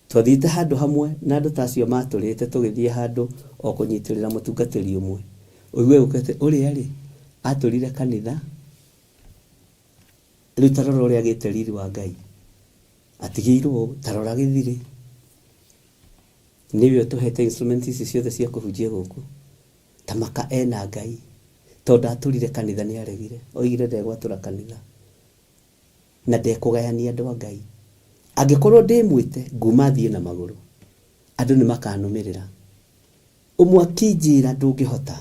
Twathiĩte handũ hamwe na andũ tacio matũrĩte tũgĩthiĩ handũ o kũnyitĩrĩra mũtungatĩri ũmwe. Ũigue ũkete ũrĩa rĩ atũrire kanitha, rĩu tarora ũrĩa agĩte riri wa Ngai. Atigĩirwo tarora gĩthirĩ. Nĩwe ũtũhete instruments ici ciothe cia kũhunjia gũkũ. Tamaka ena Ngai. Tondũ atũrire kanitha nĩ aregire. Oigire ndegwatũra kanitha. Na ndekũgayania andũ a Ngai. Angĩkorwo ndĩmwĩte nguma thiĩ na magũrũ, andũ nĩ makanũmĩrĩra. Ũmwe akĩnjĩra ndũngĩhota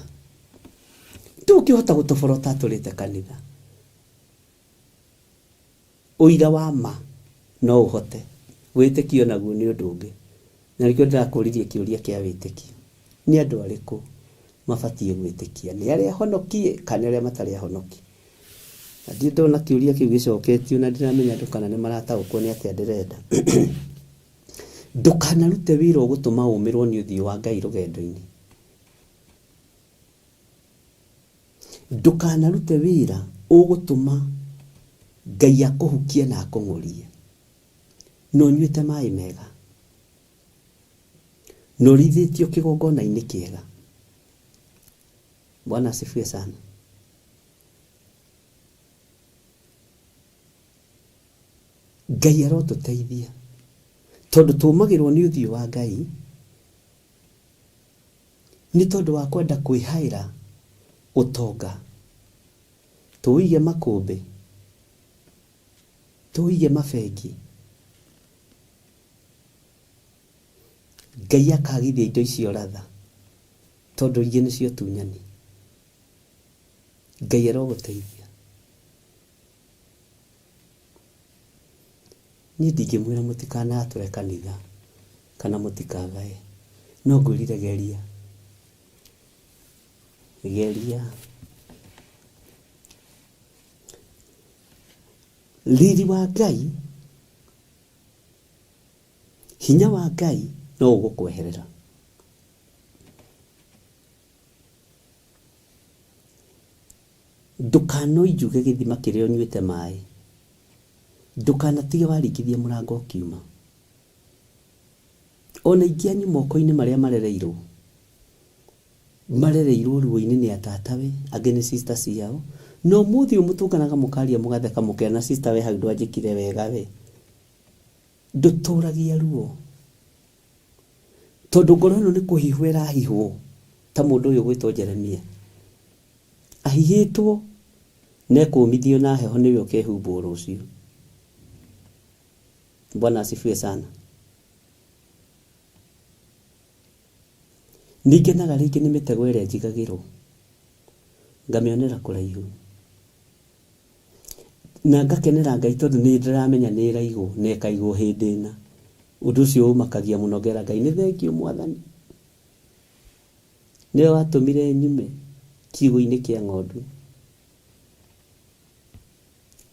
gũtoborota atũrĩte kanitha. Ũira wa ma no ũhote, wĩtĩkio naguo nĩ ũndũ ũngĩ. Na rĩkĩo ndĩrakũririe kĩũria kĩa wĩtĩkio. Nĩ andũ arĩkũ mabatiĩ gwĩtĩkia? Nĩ arĩa ahonokie kana arĩa matarĩ ahonokie? Ndiĩ ndona kĩũria kĩu gĩcoketio na ndiramenya andũ kana nĩ marataũkwo nĩ atĩa ndĩrenda. Ndũkanarute wĩra ũgũtũma ũmĩrwo nĩ ũthiũ wa Ngai rũgendo-inĩ. Ndũkanarute wĩra ũgũtũma Ngai akũhukie na akũng'ũrie. No nyuĩte maĩ mega, no rithĩtio kĩgongona-inĩ kĩega. Bwana asifiwe sana. Ngai arotũteithia tondũ tũmagĩrwo nĩ ũthiũ wa Ngai nĩ tondũ wa kwenda kwĩhaĩra ũtonga. Tũige makũmbĩ, tũige mabengi, Ngai akagithia indo icio ratha tondũ ingĩ nĩcio tunyani. Ngai arogũteithia. Niĩ ndingĩmwĩra mũtikanatũre kanitha kana mũtikagae, no ngwĩrire geria. Riri wa Ngai, hinya wa Ngai no ũgũkweherera. Ndũkanoinjuge gĩthima kĩrĩa ũnyuĩte maĩ. Ndũkanatige waringithia mũrango ũkiuma. Ona ingĩ anyu moko-inĩ marĩa marereirwo ruo-inĩ nĩ atatawe, angĩ nĩ sister ciao. No mũthĩ ũmũtũnganaga mũkaria mũgatheka mũkena sister we hau ndwanjĩkire wega we. Ndũtũragia ruo. Tondũ ngoro ĩno nĩ kũhihwo ĩrahihwo ta mũndũ ũyũ gwĩtwo Jeremia. Ahihĩtwo na ekũmithio na heho nĩwe ũkehumbwo rũciũ. Bwana asifiwe sana. Nĩngenaga rĩngĩ nĩ mĩtego ĩrĩa njigagĩrwo, ngamĩonera kũraihu, na ngakenera Ngai tondũ nĩ ndĩramenya nĩ ĩraigwo na ĩkaigwo hĩndĩ ĩna. Ũndũ ũcio ũmakagia mũno, ngera Ngai nĩ thengio Mwathani. Nĩwe watũmire nyume kiugũ-inĩ kĩa ng'ondu.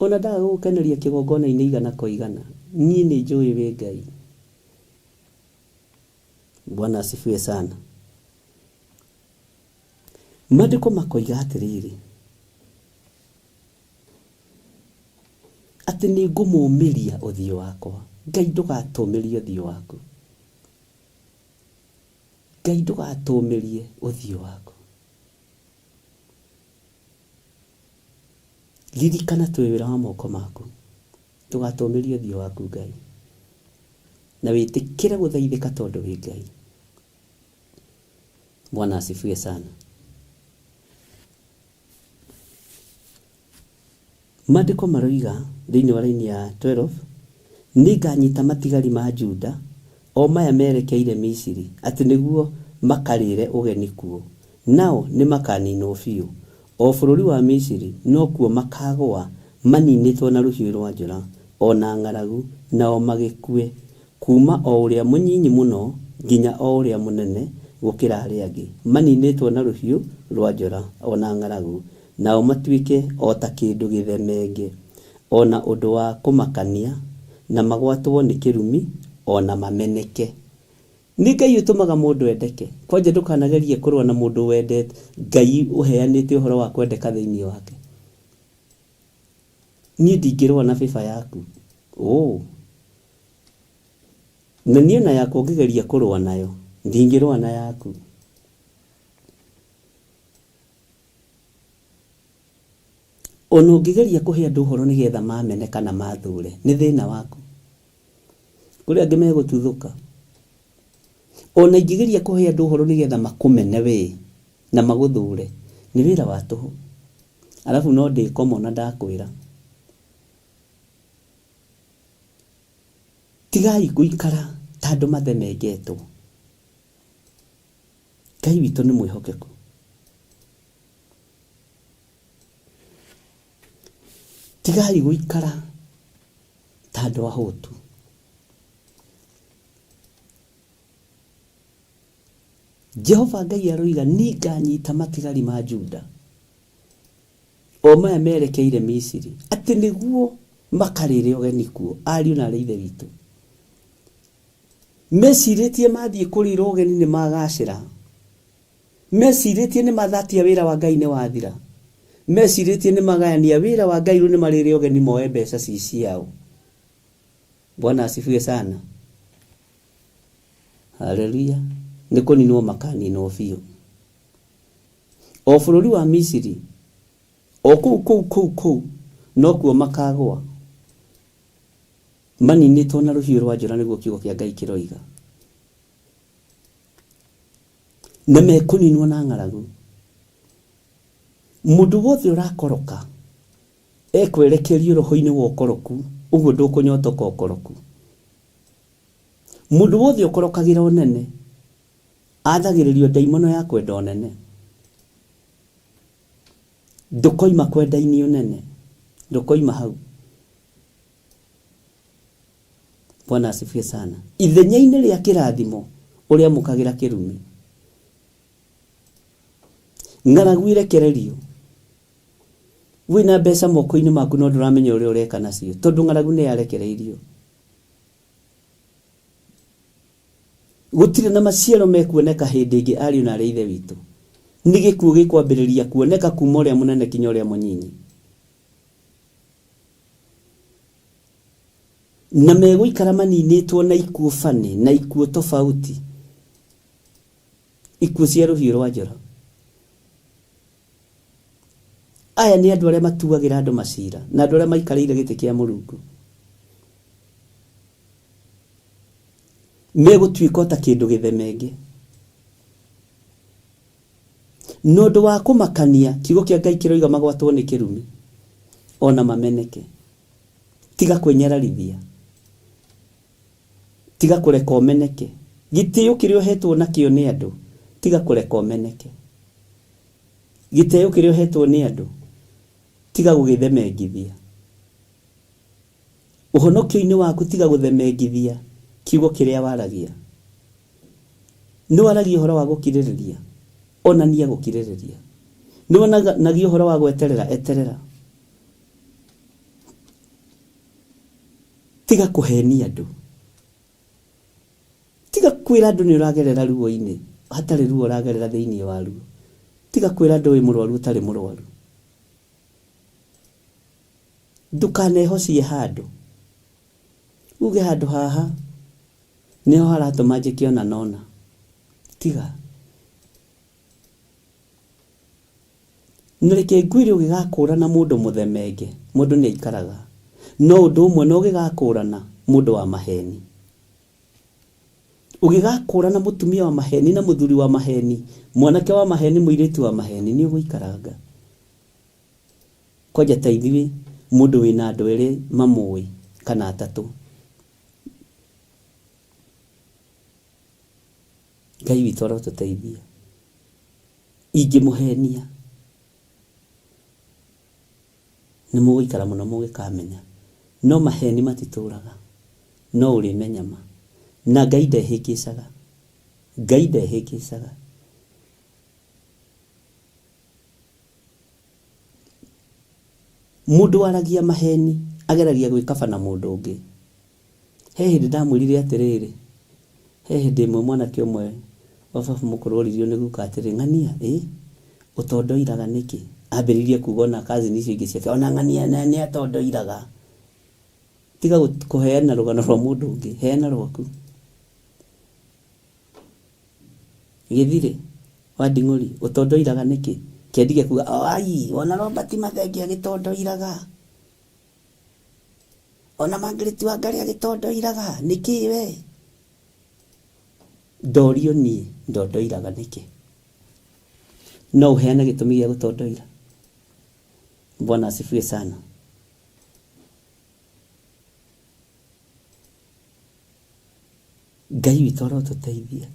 Ona ndaga gũkeneria kĩgongona-inĩ igana kwa igana, niĩ nĩ njũĩ wĩ Ngai. Bwana asifiwe sana. Maandĩko makoiga atĩrĩrĩ, atĩ nĩ ngũmũmĩria ũthiũ wakwa. Ngai ndũgatũmĩrie ũthiũ waku. Ngai ndũgatũmĩrie ũthiũ waku. Ririkana twĩ wĩra wa moko maku. Ndũgatũmĩrie ũthiũ waku Ngai. Na wĩtĩkĩre gũthaithĩka tondũ wĩ Ngai. Bwana asifiwe sana. Maandĩko maroiga thĩinĩ wa raini ya 12, nĩnganyita matigari ma Juda o maya merekeire Misiri, atĩ nĩguo makarĩre ũgeni kuo. Nao nĩ makaninwo biũ. O bũrũri wa Misiri no kuo makagũa maninĩtwo na rũhiũ rwa njora, ona ng'aragu, nao magĩkue, kuma o ũrĩa mũnyinyi mũno nginya o ũrĩa mũnene gũkĩra arĩa angĩ. Maninĩtwo na rũhiũ rwa njora, ona ng'aragu, nao matuĩke o ta kĩndũ gĩthemenge, ona ũndũ wa kũmakania, na magwatwo nĩ kĩrumi, ona mameneke. Nĩ Ngai ũtũmaga mũndũ endeke. Kwanja ndũkanagerie kũrũa na mũndũ wendete. Ngai ũheanĩte ũhoro wa kwendeka thĩinĩ wake. Niĩ ndingĩrũa na bĩba yaku. Na niĩ na yakwa ngĩgeria kũrũa nayo, ndingĩrũa na yaku. Ona ũngĩgeria kũhe andũ ũhoro nĩgetha mamene kana mathure, nĩ thĩna waku. Kũrĩ angĩ megũtuthũka. Ona ingĩgeria kũhe andũ ũhoro nĩgetha makũmene we na magũthure, nĩ wĩra wa tũhũ. Alafu no ndĩkoma na ndakwĩra. Tigai gũikara ta andũ mathemengetwo. Ngai witũ nĩ mwĩhokeku. Tigai gũikara ta andũ ahũtu. Jehova Ngai aroiga nĩnganyita matigari ma Juda o maya merekeire Misiri, atĩ nĩguo makarĩre ũgeni kuo. Ariũ na aarĩ a Ithe witũ, mecirĩtie mathiĩ kũrĩra ũgeni nĩ magacĩra. Mecirĩtie nĩ mathatia wĩra wa Ngai nĩ wathira. Mecirĩtie nĩ magayania wĩra wa Ngai nĩ marĩre ũgeni moe mbeca ciao. Bwana asifiwe sana. Haleluya. Nĩ kũninwo makaninwo biũ. O bũrũri wa Misiri, o kũu no kuo makagũa maninĩtwo na rũhiũ rwa njora, nĩguo kiugo kĩa Ngai kĩroiga. Na mekũninwo na ng'aragu. Mũndũ wothe ũrakoroka ekwerekerio roho-inĩ wa ũkoroku, ũguo ndũkũnyotoka ũkoroku. Mũndũ wothe ũkorokagĩra ũnene athagĩrĩrio ndaimono ya kwenda ũnene. Ndũkoima kwenda-inĩ ũnene, ndũkoima hau. Bwana asifiwe sana. Ithenya-inĩ rĩa kĩrathimo ũrĩa mũkagĩra kĩrumi. Ng'aragu irekererio. Wĩna mbeca moko-inĩ maku no ndũramenya ũrĩa ũreka nacio, tondũ ng'aragu nĩ yarekereirio. Gũtirĩ na maciaro mekuoneka hĩndĩ ĩngĩ, ariũ na aarĩ a Ithe witũ. Nĩ gĩkuũ gĩkwambĩrĩria kuoneka kuma ũrĩa mũnene kinya ũrĩa mũnyinyi. Na megũikara maninĩtwo na ikuũ bane, na ikuũ tofauti. Ikuũ cia rũhiũ rwa njora. Aya nĩ andũ arĩa matuagĩra andũ macira, na andũ arĩa maikarĩire gĩtĩ kĩa Mũrungu. Megũtuĩka ta kĩndũ gĩthemenge. No ũndũ wa kũmakania, kiugo kĩa Ngai kĩroiga magwatwo nĩ kĩrumi, ona mameneke. Tiga kwĩnyararithia. Tiga kũreka ũmeneke. Gĩtĩo kĩrĩa ũhetwo nakĩo nĩ andũ, tiga kũreka ũmeneke. Gĩtĩo kĩrĩa ũhetwo nĩ andũ, tiga gũgĩthemengithia. Ũhonokio-inĩ waku tiga gũthemengithia kiugo kĩrĩa waragia. Nĩ waragia ũhoro wa gũkirĩrĩria, onania gũkirĩrĩria. Nĩ wanagia ũhoro wa gweterera, eterera. Tiga kũhenia andũ. Tiga kwĩra andũ nĩ ũragerera ruo-inĩ, hatarĩ ruo ũragerera thĩinĩ wa ruo. Tiga kwĩra andũ wĩ mũrwaru ũtarĩ mũrwaru. Ndũkanehocie handũ. Uge handũ haha nĩho haratũma njĩke ona nona. tiga nireke ngwire ugigakũrana mũndũ mũthemenge mũndũ nĩ aikaraga no ũndũ ũmwe no ũgigakũrana mũndũ wa maheni ugigakũrana mũtumia wa maheni na mũthuri wa maheni mwanake wa maheni mũirĩtu wa maheni nĩ ũgũikaranga kwanja ta ithuĩ mũndũ wĩna andũ erĩ mamũĩ kana atatũ Ngai witũ arotũteithia ingĩmũhenia nĩ mũgũikara mũno mũgĩkamenya no maheni matitũraga no ũrĩmenya ma na Ngai ndehĩkĩcaga mũndũ waragia maheni ageragia gwĩkaba na mũndũ ũngĩ he hĩndĩ ndamwĩrire atĩrĩrĩ he hĩndĩ ĩmwe mwanake ũmwe wa baba mũkũrũ oririo nĩ guka atĩrĩ ng'ania ũtondoiraga nĩkĩ ambĩrĩirie kuuga ona cousin icio ingĩ ciake ona ng'ania nĩ atondoiraga tiga kũheana rũgano rwa mũndũ ũngĩ heana rwaku gĩthire wa nding'ũri ũtondoiraga nĩkĩ kĩendige kuga ai ona Robert Mathengi agĩtondoiraga ona Margaret Wangari agĩtondoiraga nĩkĩ we ndorio niĩ ndondoiraga nĩkĩ no ũheane gĩtũmi gĩa gũtondoira Bwana asifiwe sana Ngai witũ arotũteithia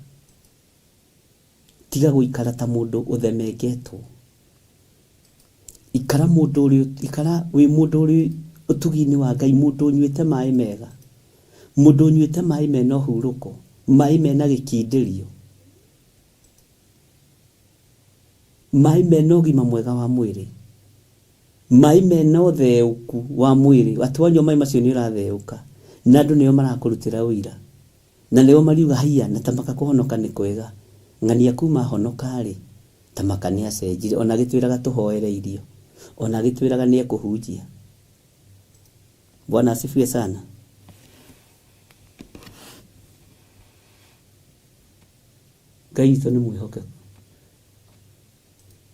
tiga gũikara ta mũndũ ũthemengetwo ikara wĩ mũndũ ũrĩ ũtugi-inĩ wa Ngai mũndũ ũnyuĩte maĩ mega mũndũ ũnyuĩte maĩ mena ũhurũko maĩ mena gĩkindĩrio maĩ mena ũgima mwega wa mwĩrĩ maĩ mena ũtheũku wa mwĩrĩ wanyua maĩ macio nĩ ũratheũka na andũ nĩo marakũrutĩra ũira na nĩo mariuga haiya na tamaka kũhonoka nĩ kwega ng'ania kuma honoka-rĩ tamaka nĩ acenjire ona gĩtwĩraga tũhoere irio ona gĩtwĩraga nĩ ekũhunjia Bwana asifiwe sana Ngai witũ nĩ mwĩhokeku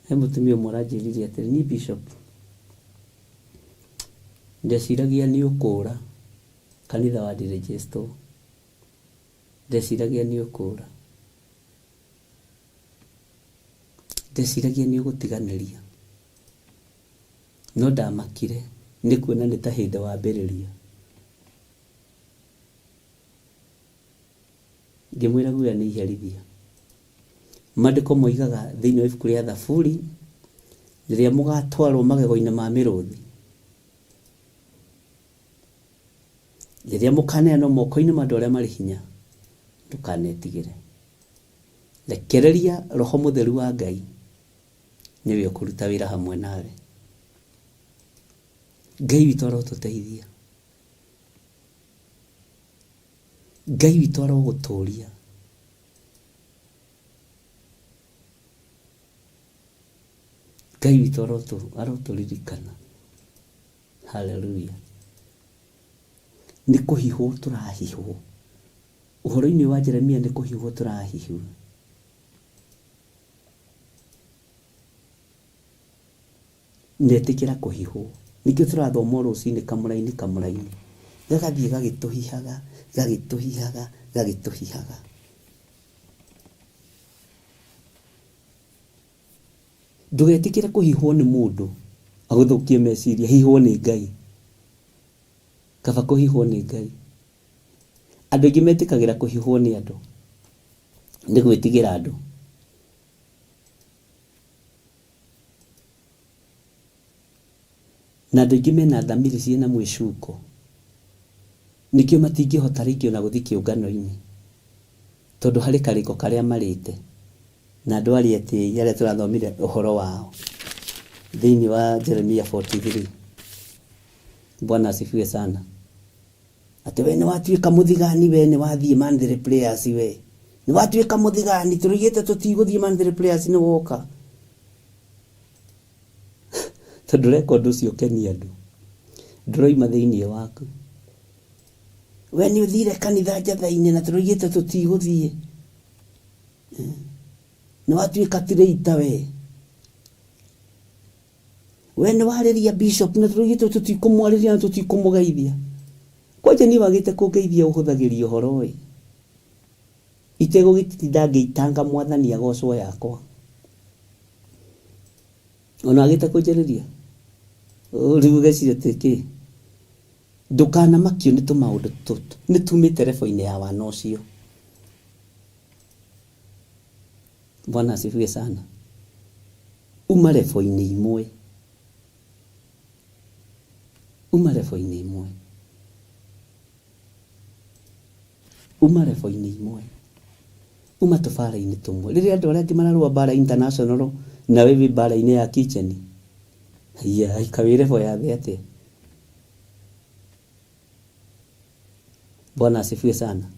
he mũtumia ũmwe aranjĩrire atĩrĩ ni bishop ndeciragia nĩ ũkũra kanitha wa Direjesto ndeciragia nĩ ũkũra ndeciragia nĩ ũgũtiganĩria no ndamakire nĩ kuona nĩ ta hĩndĩ wambĩrĩria ngĩmwĩra guoya nĩ iherithia maandĩko moigaga thĩinĩ wa ibuku rĩa Thaburi rĩrĩa mũgatwarwo magego-inĩ ma mĩrũthi rĩrĩa mũkaneanwo moko-inĩ ma andũ arĩa marĩ hinya ndũkanetigĩre rekereria roho mũtheru wa Ngai nĩwe ũkũruta wĩra hamwe nawe Ngai witũ arotũteithia Ngai witũ arogũtũũria Ngai witũ arotũririkana haleluya nĩ kũhihwo tũrahihwo ũhoro-inĩ wa Jeremia nĩ kũhihwo tũrahihwo netĩkĩra kũhihwo nĩkĩo tũrathoma rũcinĩ kamũrainĩ gagathiĩ gagĩtũhihaga ndũgetĩkĩre kũhihwo nĩ mũndũ agũthũkie meciria hihwo nĩ Ngai kaba kũhihwo nĩ Ngai andũ aingĩ metĩkagĩra kũhihwo nĩ andũ nĩ gwĩtigĩra andũ na andũ aingĩ mena thamiri ciĩna mwĩcuko nĩkĩo matingĩhota rĩngĩ ona gũthiĩ kĩũngano-inĩ tondũ harĩ karĩko karĩa marĩte na andũ arĩa etĩi arĩa tũrathomire ũhoro wao thĩinĩ wa Jeremia 43 Bwana asifiwe sana atĩ we nĩ watuĩka mũthigani we nĩ wathiĩ Mandhry Players we nĩ watuĩka mũthigani tũrĩgĩte tũtigũthiĩ Mandhry Players nĩ woka tondũ rekondi ũcio ũkenia andũ ndũroima thĩinĩ waku we nĩ ũthire kanitha njatha-inĩ na tũrĩgĩte tũtigũthiĩ nĩ watuĩka tirĩita we nĩ warĩria bishop na tũrũgĩtwo tũtikũmwarĩria na tũtikũmũgeithia. Kwanja niĩ wagĩte kũngeithia ũhũthagĩria ũhoro itegũgĩtinda ngĩitanga mwathani agocwo yakwa. Ona wagĩte kũnjarĩria rĩu geciria tĩkĩ ndũkanamakio nĩ tũmaũndũ tũtũ nĩ tumĩte rebo-inĩ ya wana ũcio. Bwana asifiwe sana. Uma rebo-inĩ imwe, uma rebo-inĩ imwe, uma rebo-inĩ imwe, uma tũbara-inĩ tũmwe. Rĩrĩa andũ arĩa angĩ mararũa bara international na wewe bara-inĩ ya kitchen, haiya ikawi rebo ya thĩ atĩa? Bwana asifiwe sana.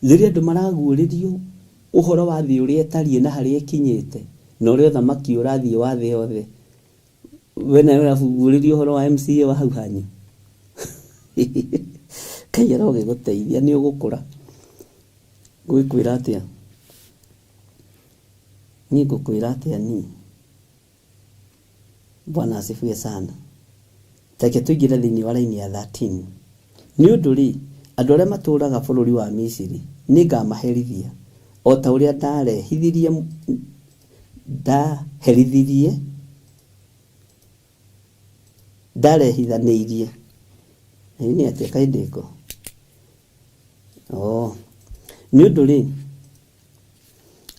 Rĩrĩa andũ maraguũrĩrio ũhoro wa thĩ ũrĩa ĩtariĩ na harĩa ĩkinyĩte na ũrĩa ũthamaki ũrathiĩ wa thĩ yothe, we nawe ũraguũrĩrio ũhoro wa MCA wa hau hanyu. Ngai arogĩgũteithia nĩ ũgũkũra. Ngũkwĩra atĩa? Niĩ ngũkwĩra atĩa niĩ? Bwana asifiwe sana. Take tũingĩre thĩinĩ wa raini ya 13. Nĩ ũndũ rĩ, andũ arĩa matũũraga bũrũri wa Misiri nĩ ngamaherithia o ta ũrĩa ndarehithanĩirie. Nĩ atĩa kaindĩko? Nĩ ũndũ rĩ,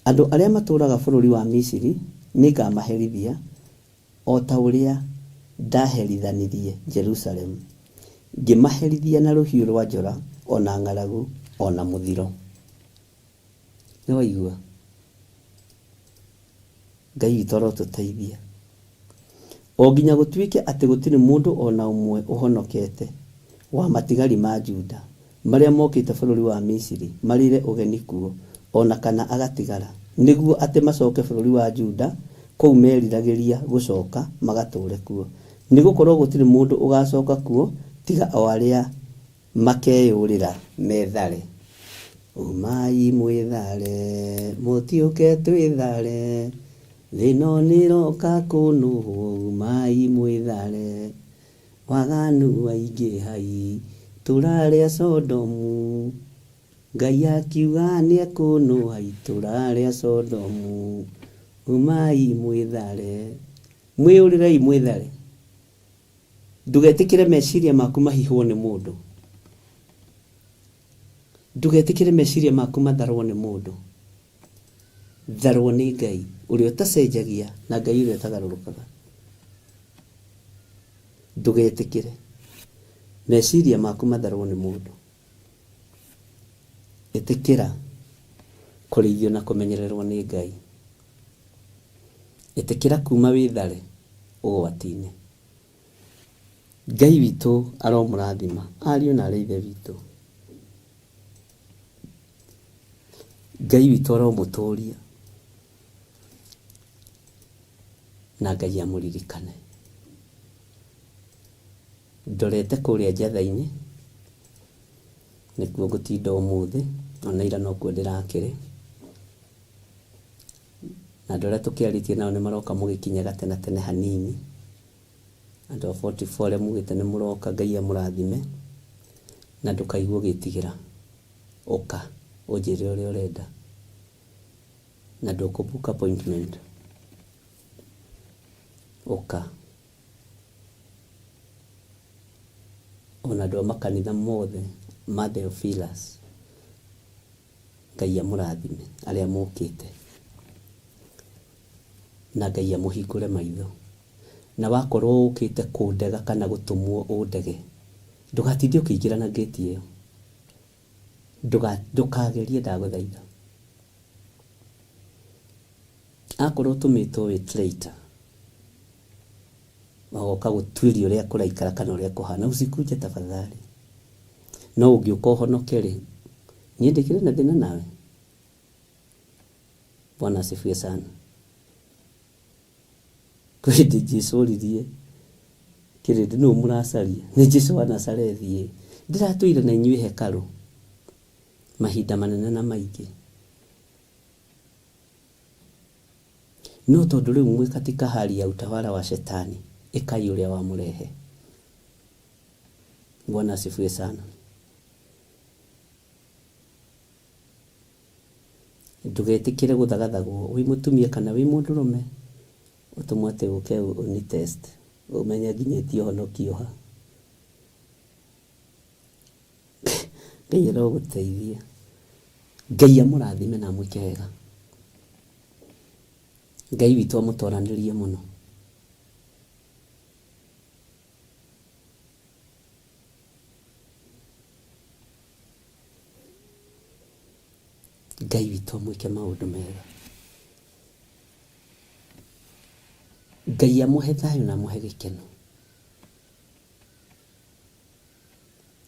andũ arĩa matũũraga bũrũri wa Misiri nĩ ngamaherithia o ta ũrĩa ndaherithanirie Jerusalem, ngĩmaherithia na rũhiũ rwa njora, ona ng'aragu, ona mũthiro. Nĩ waigua? Ngai witũ arotũteithia. O nginya gũtuĩke atĩ gũtirĩ mũndũ ona ũmwe ũhonokete wa matigari ma Juda marĩa mokĩte bũrũri wa Misiri marĩre ũgeni kuo, ona kana agatigara, nĩguo atĩ macoke bũrũri wa Juda kũu meriragĩria gũcoka magatũũre kuo. Nĩ gũkorwo gũtirĩ mũndũ ũgacoka kuo tiga o arĩa makeyũrĩra methare. Umai mwĩthare, mũtiũke twĩthare, thĩno nĩroka kũnũhwo, umai mwĩthare, waganu waingĩhai, tũrarĩa Sodomu, Ngai akiuga nĩekũnũhai, tũrarĩa Sodomu, umai mwĩthare. Mwĩyũrĩrei mwĩthare. Ndũgetĩkĩre meciria maku mahihwo nĩ mũndũ. Ndũgetĩkĩre meciria maku matharwo nĩ mũndũ. Tharwo nĩ Ngai ũrĩa ũtacenjagia na Ngai ũrĩa ũtagarũrũkaga. Ndũgetĩkĩre meciria maku matharwo nĩ mũndũ. Ĩtĩkĩra kũrĩithio na kũmenyererwo nĩ Ngai. Ĩtĩkĩra kuma wĩthare ũgwati-inĩ. Ngai witũ aromũrathima, ariũ na arĩ ithe witũ. Ngai witũ aromũtũũria na Ngai amũririkane. Ndorete kũrĩa njatha-inĩ nĩkuo ngũtinda ũmũthĩ, ona ira nokuo ndĩrakĩrĩ. Na andũ arĩa tũkĩarĩtie nao nĩ maroka mũgĩkinyaga tene tene hanini. Andũ a 44 arĩa mugĩte nĩ mũroka, Ngai amũrathime na ndũkaigue ũgĩtigĩra. Ũka ũnjĩre ũrĩa ũrenda na ndũkũbook appointment. Ũka. Ona andũ a makanitha mothe ma Theophilus, Ngai amũrathime arĩa mũkĩte na Ngai amũhingũre maitho. Na wakorwo ũkĩte kũndega kana gũtũmwo ũndege, ndũgatinde ũkĩingĩra na gate ĩyo. Ndũkagerie ndagũthaitha. Akorwo ũtũmĩtwo wĩ traitor, wagoka gũtuĩria ũrĩa kũraikara kana ũrĩa kũhana, usikuje tafadhali. No ũngĩũka ũhonoke rĩ, niĩ ndĩkĩrĩ na thĩna nawe. Bwana asifiwe sana. Kwĩndĩ Jesũ oririe kĩrĩndĩ nũũ mũracaria? Nĩ Jesũ wa Nazarethi. Ndiratũire na inyuĩ hekarũ mahinda manene na maingĩ, no tondu riu mwi katika hali ya utawala wa shetani, ikai uria wa murehe. Bwana asifiwe sana. Ndugetikire guthagathagwo wi mutumia kana wi mundurume, utumwate uke uni test umenya nginyetio honokio ha. Ngai aroguteithia. Ngai amurathime na mwike wega. Ngai witu amutoranirie muno. Ngai witu amwike maundu mega. Ngai amuhe thayu na amuhe gikeno.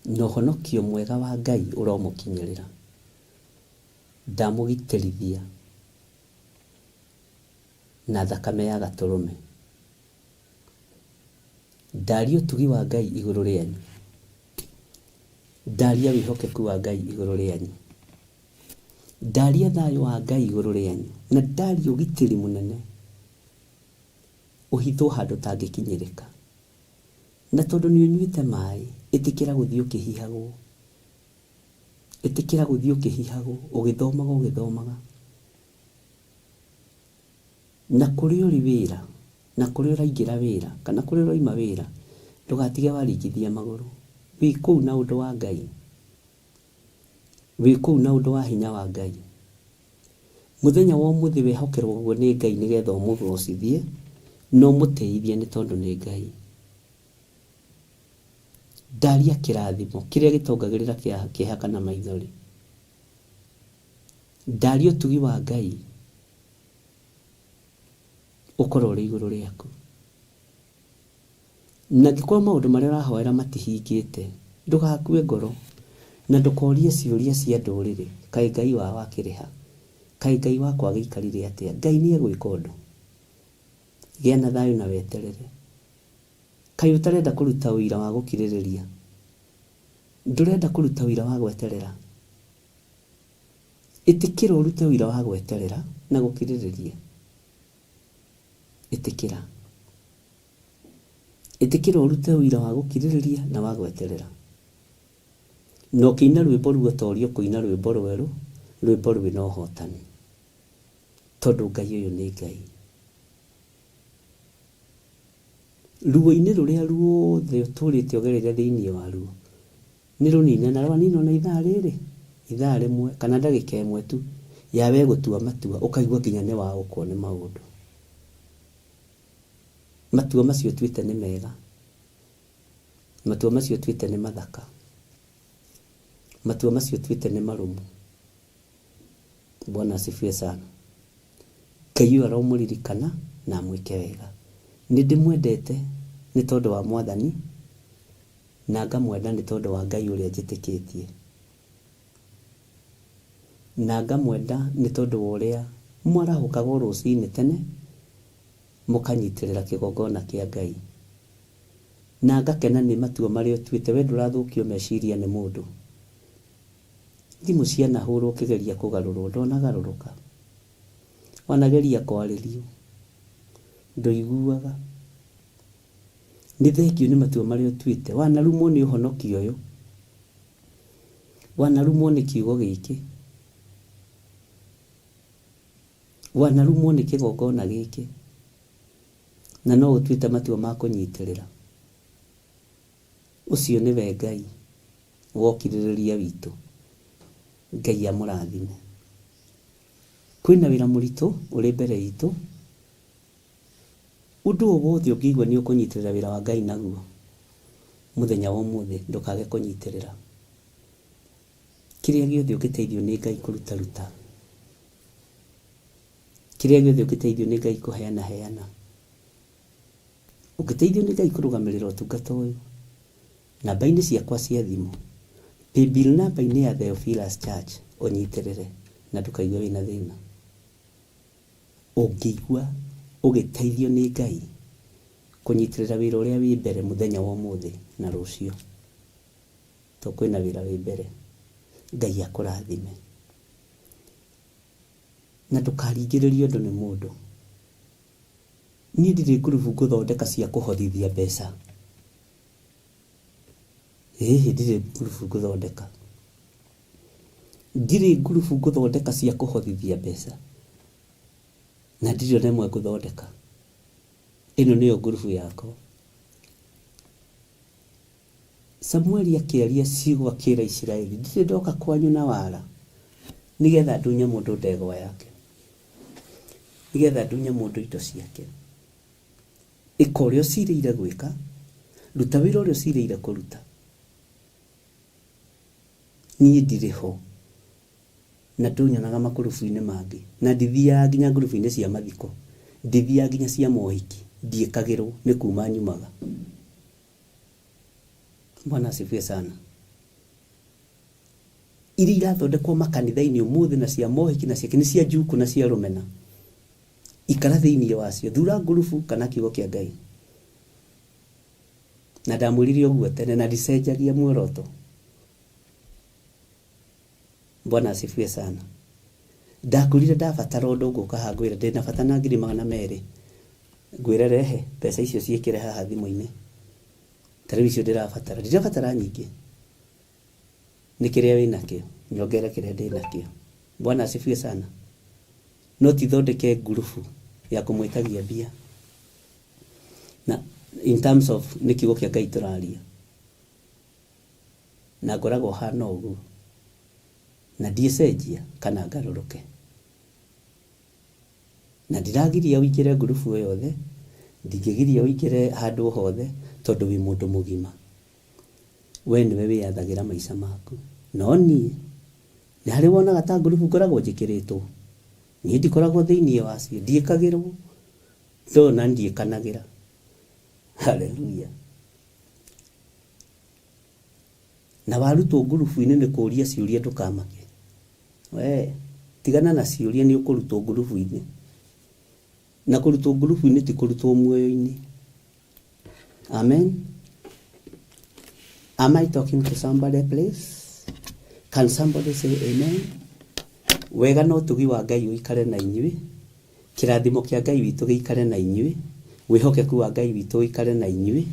No honokio mwega wa Ngai uromukinyirira. Ndamugitĩrithia na thakame ya gaturume. Ndaria utugi wa Ngai iguru rianyu. Ndaria wihokeku wa Ngai iguru rianyu. Ndaria thayu wa Ngai iguru rianyu. Na ndaria ugitiri munene uhithwo handu tangikinyirika. Na tondu ni unyuite mai, itikira guthii ukihihagwo. Itikira guthii ukihihagwo, ugithomaga. Na kuri uri wira, na kuri uraingira wira, kana kuri uraima wira, ndugatige waringithia maguru. Wi kuu na undu wa Ngai. Wi kuu na undu wa hinya wa Ngai. Muthenya wa umuthi wehokerwo guo ni Ngai nigetha umuthocithie, no muteithie ni tondu ni Ngai. Ndaria kirathimo kiria gitongagirira kieha kana maithori. Ndaria utugi wa Ngai ukorwo uri iguru riaku. Na gikorwo maundu maria urahoera matihingite, ndugakue ngoro na ndukorie ciuria cia nduriri. Kai Ngai wa wakiriha, kai Ngai wakwa giikarire atia. Ngai ni egwika undu. Gia na thayu na weterere. Kai utarenda kuruta wira wa gukiririria. Ndurenda kuruta wira wa gweterera. Itikira urute wira wa gweterera na gukiririria. Itikira. Itikira urute wira wa gukiririria na wa gweterera. No kiina rwimbo ruotorio kuina rwimbo rweru, rwimbo rwina uhotani. Tondu Ngai uyu ni Ngai. Ruo-ini ruria ruothe uturite ugerere thiini waruo ni runine na rwanino na ithaa rimwe kana ndagika imwe tu yawe gutua matua ukaigua nginya ni wa ukwo ni maundu. Matua macio twite ni mega. Matua macio twite ni mathaka. Matua macio twite ni marumu. Bwana asifiwe sana. Ngai aromuririkana na mwike wega. Ni ndimwendete ni tondu wa Mwathani na ngamwenda ni tondu wa Ngai uria njitikitie. Na ngamwenda ni tondu wa uria mwarahukaga rucini tene mukanyitirira kigongona kia Ngai. Na ngakena ni matua maria utuite. We ndurathukio meciria ni mundu. Thimu ciana hurwo kigeria kugarurwo ndonagaruruka. Wanageria kwaririo ndoiguaga. Ni thengio ni matua maria utuite. Wanarumwo ni uhonokio uyu. Wanarumwo ni kiugo giki. Wanarumwo ni kigongona giki. Na no utuite matua ma kunyitirira. Ucio ni we Ngai wokiririria witu. Ngai amurathime. Kwina wira muritu uri mbere itu. Undu wothe ungigwa ni ukunyitirira wira wa Ngai naguo. Muthenya wa umuthi ndukage kunyitirira. Kiria giothe ukiteithio ni Ngai kuruta. Kiria giothe ukiteithio ni Ngai kuheana. Ukiteithio ni Ngai kurugamirira utungata uyu. Namba-ini ciakwa cia thimu. Paybill namba-ini ya Theophilus Church unyitirire na ndukaigue wina thina. Ungigwa ugiteithio ni Ngai kunyitirira wira uria wi mbere muthenya wa umuthi na rucio. To kwina wira wi mbere. Ngai akurathime. Na ndukaringiririo ndu ni mundu. Niĩ ndirĩ ngurubu ngũthondeka cia kũhothithia mbeca. Ndirĩ ngurubu ngũthondeka. Ndirĩ ngurubu ngũthondeka cia kũhothithia mbeca. Na ndirĩ ona ĩmwe ngũthondeka. Ĩno nĩyo ngurubu yakwa. Samueli akĩaria ciugo akĩra Isiraeli, ndirĩ ndoka kwanyu na wara, nigetha ndunye mũndũ ndegwa yake, nigetha ndunye mũndũ indo ciake. Ĩka ũrĩa ũcirĩire gwĩka, ruta wĩra ũrĩa ũcirĩire kũruta. Niĩ ndirĩ ho, na ndũnyonaga makurubu-inĩ mangĩ, na ndithiaga nginya ngurubu-inĩ cia mathiko, ndithiaga nginya cia mohiki, ndiĩkagĩrwo nĩ kuma nyumaga. Bwana asifiwe sana. Iria irathondekwo makanitha-inĩ ũmũthĩ na cia mohiki na cia cia njuku na cia rũmena, ikara thĩinĩ wacio, thura ngurubu kana kiugo kĩa Ngai. Na ndamwĩrire ũguo tene na ndicenjagia muoroto. Bwana asifiwe sana. Ndakurire ndabatara ũndũ ngũka ha ngwĩra ndĩna bata na 200 ngwĩra rehe mbeca icio ciĩkĩre haha thimũ-inĩ. Television ndirabatara nyingĩ. Nĩ kĩrĩa wĩnakĩo, nyongera kĩrĩa ndĩnakĩo. Bwana asifiwe sana. No tithondeke ngurubu ya kũmwĩtagia mbia. Na in terms of nĩ kiugo kĩa Ngai tũraria. Na ngoragwo hana ũguo. Na ndiĩcenjia kana ngarũrũke. Na ndiragiria ũingĩre ngurubu o yothe, ndingĩgiria ũingĩre handũ hothe, tondũ wĩ mũndũ mũgima. We nĩwe wĩyathagĩra maica maku. No niĩ nĩ harĩ wonaga ta ngurubu ngoragwo njĩkĩrĩtwo. Niĩ ndikoragwo thĩinĩ wacio, ndiĩkagĩrwo, ndona ndiĩkanagĩra. Haleluya. Na warutwo ngurubu-inĩ nĩ kũũria ciũria ndũkamake. We tigana na ciũria nĩ ũkũrutwo ngurubu-inĩ. Na kũrutwo ngurubu-inĩ ti kũrutwo muoyo-inĩ. Amen. Am I talking to somebody, please? Can somebody say amen? Wega no tugi wa Ngai ũikare na inyuĩ. Kĩrathimo kĩa Ngai witũ gĩikare na inyuĩ. Wĩhokeku wa Ngai witũ ũikare na inyuĩ.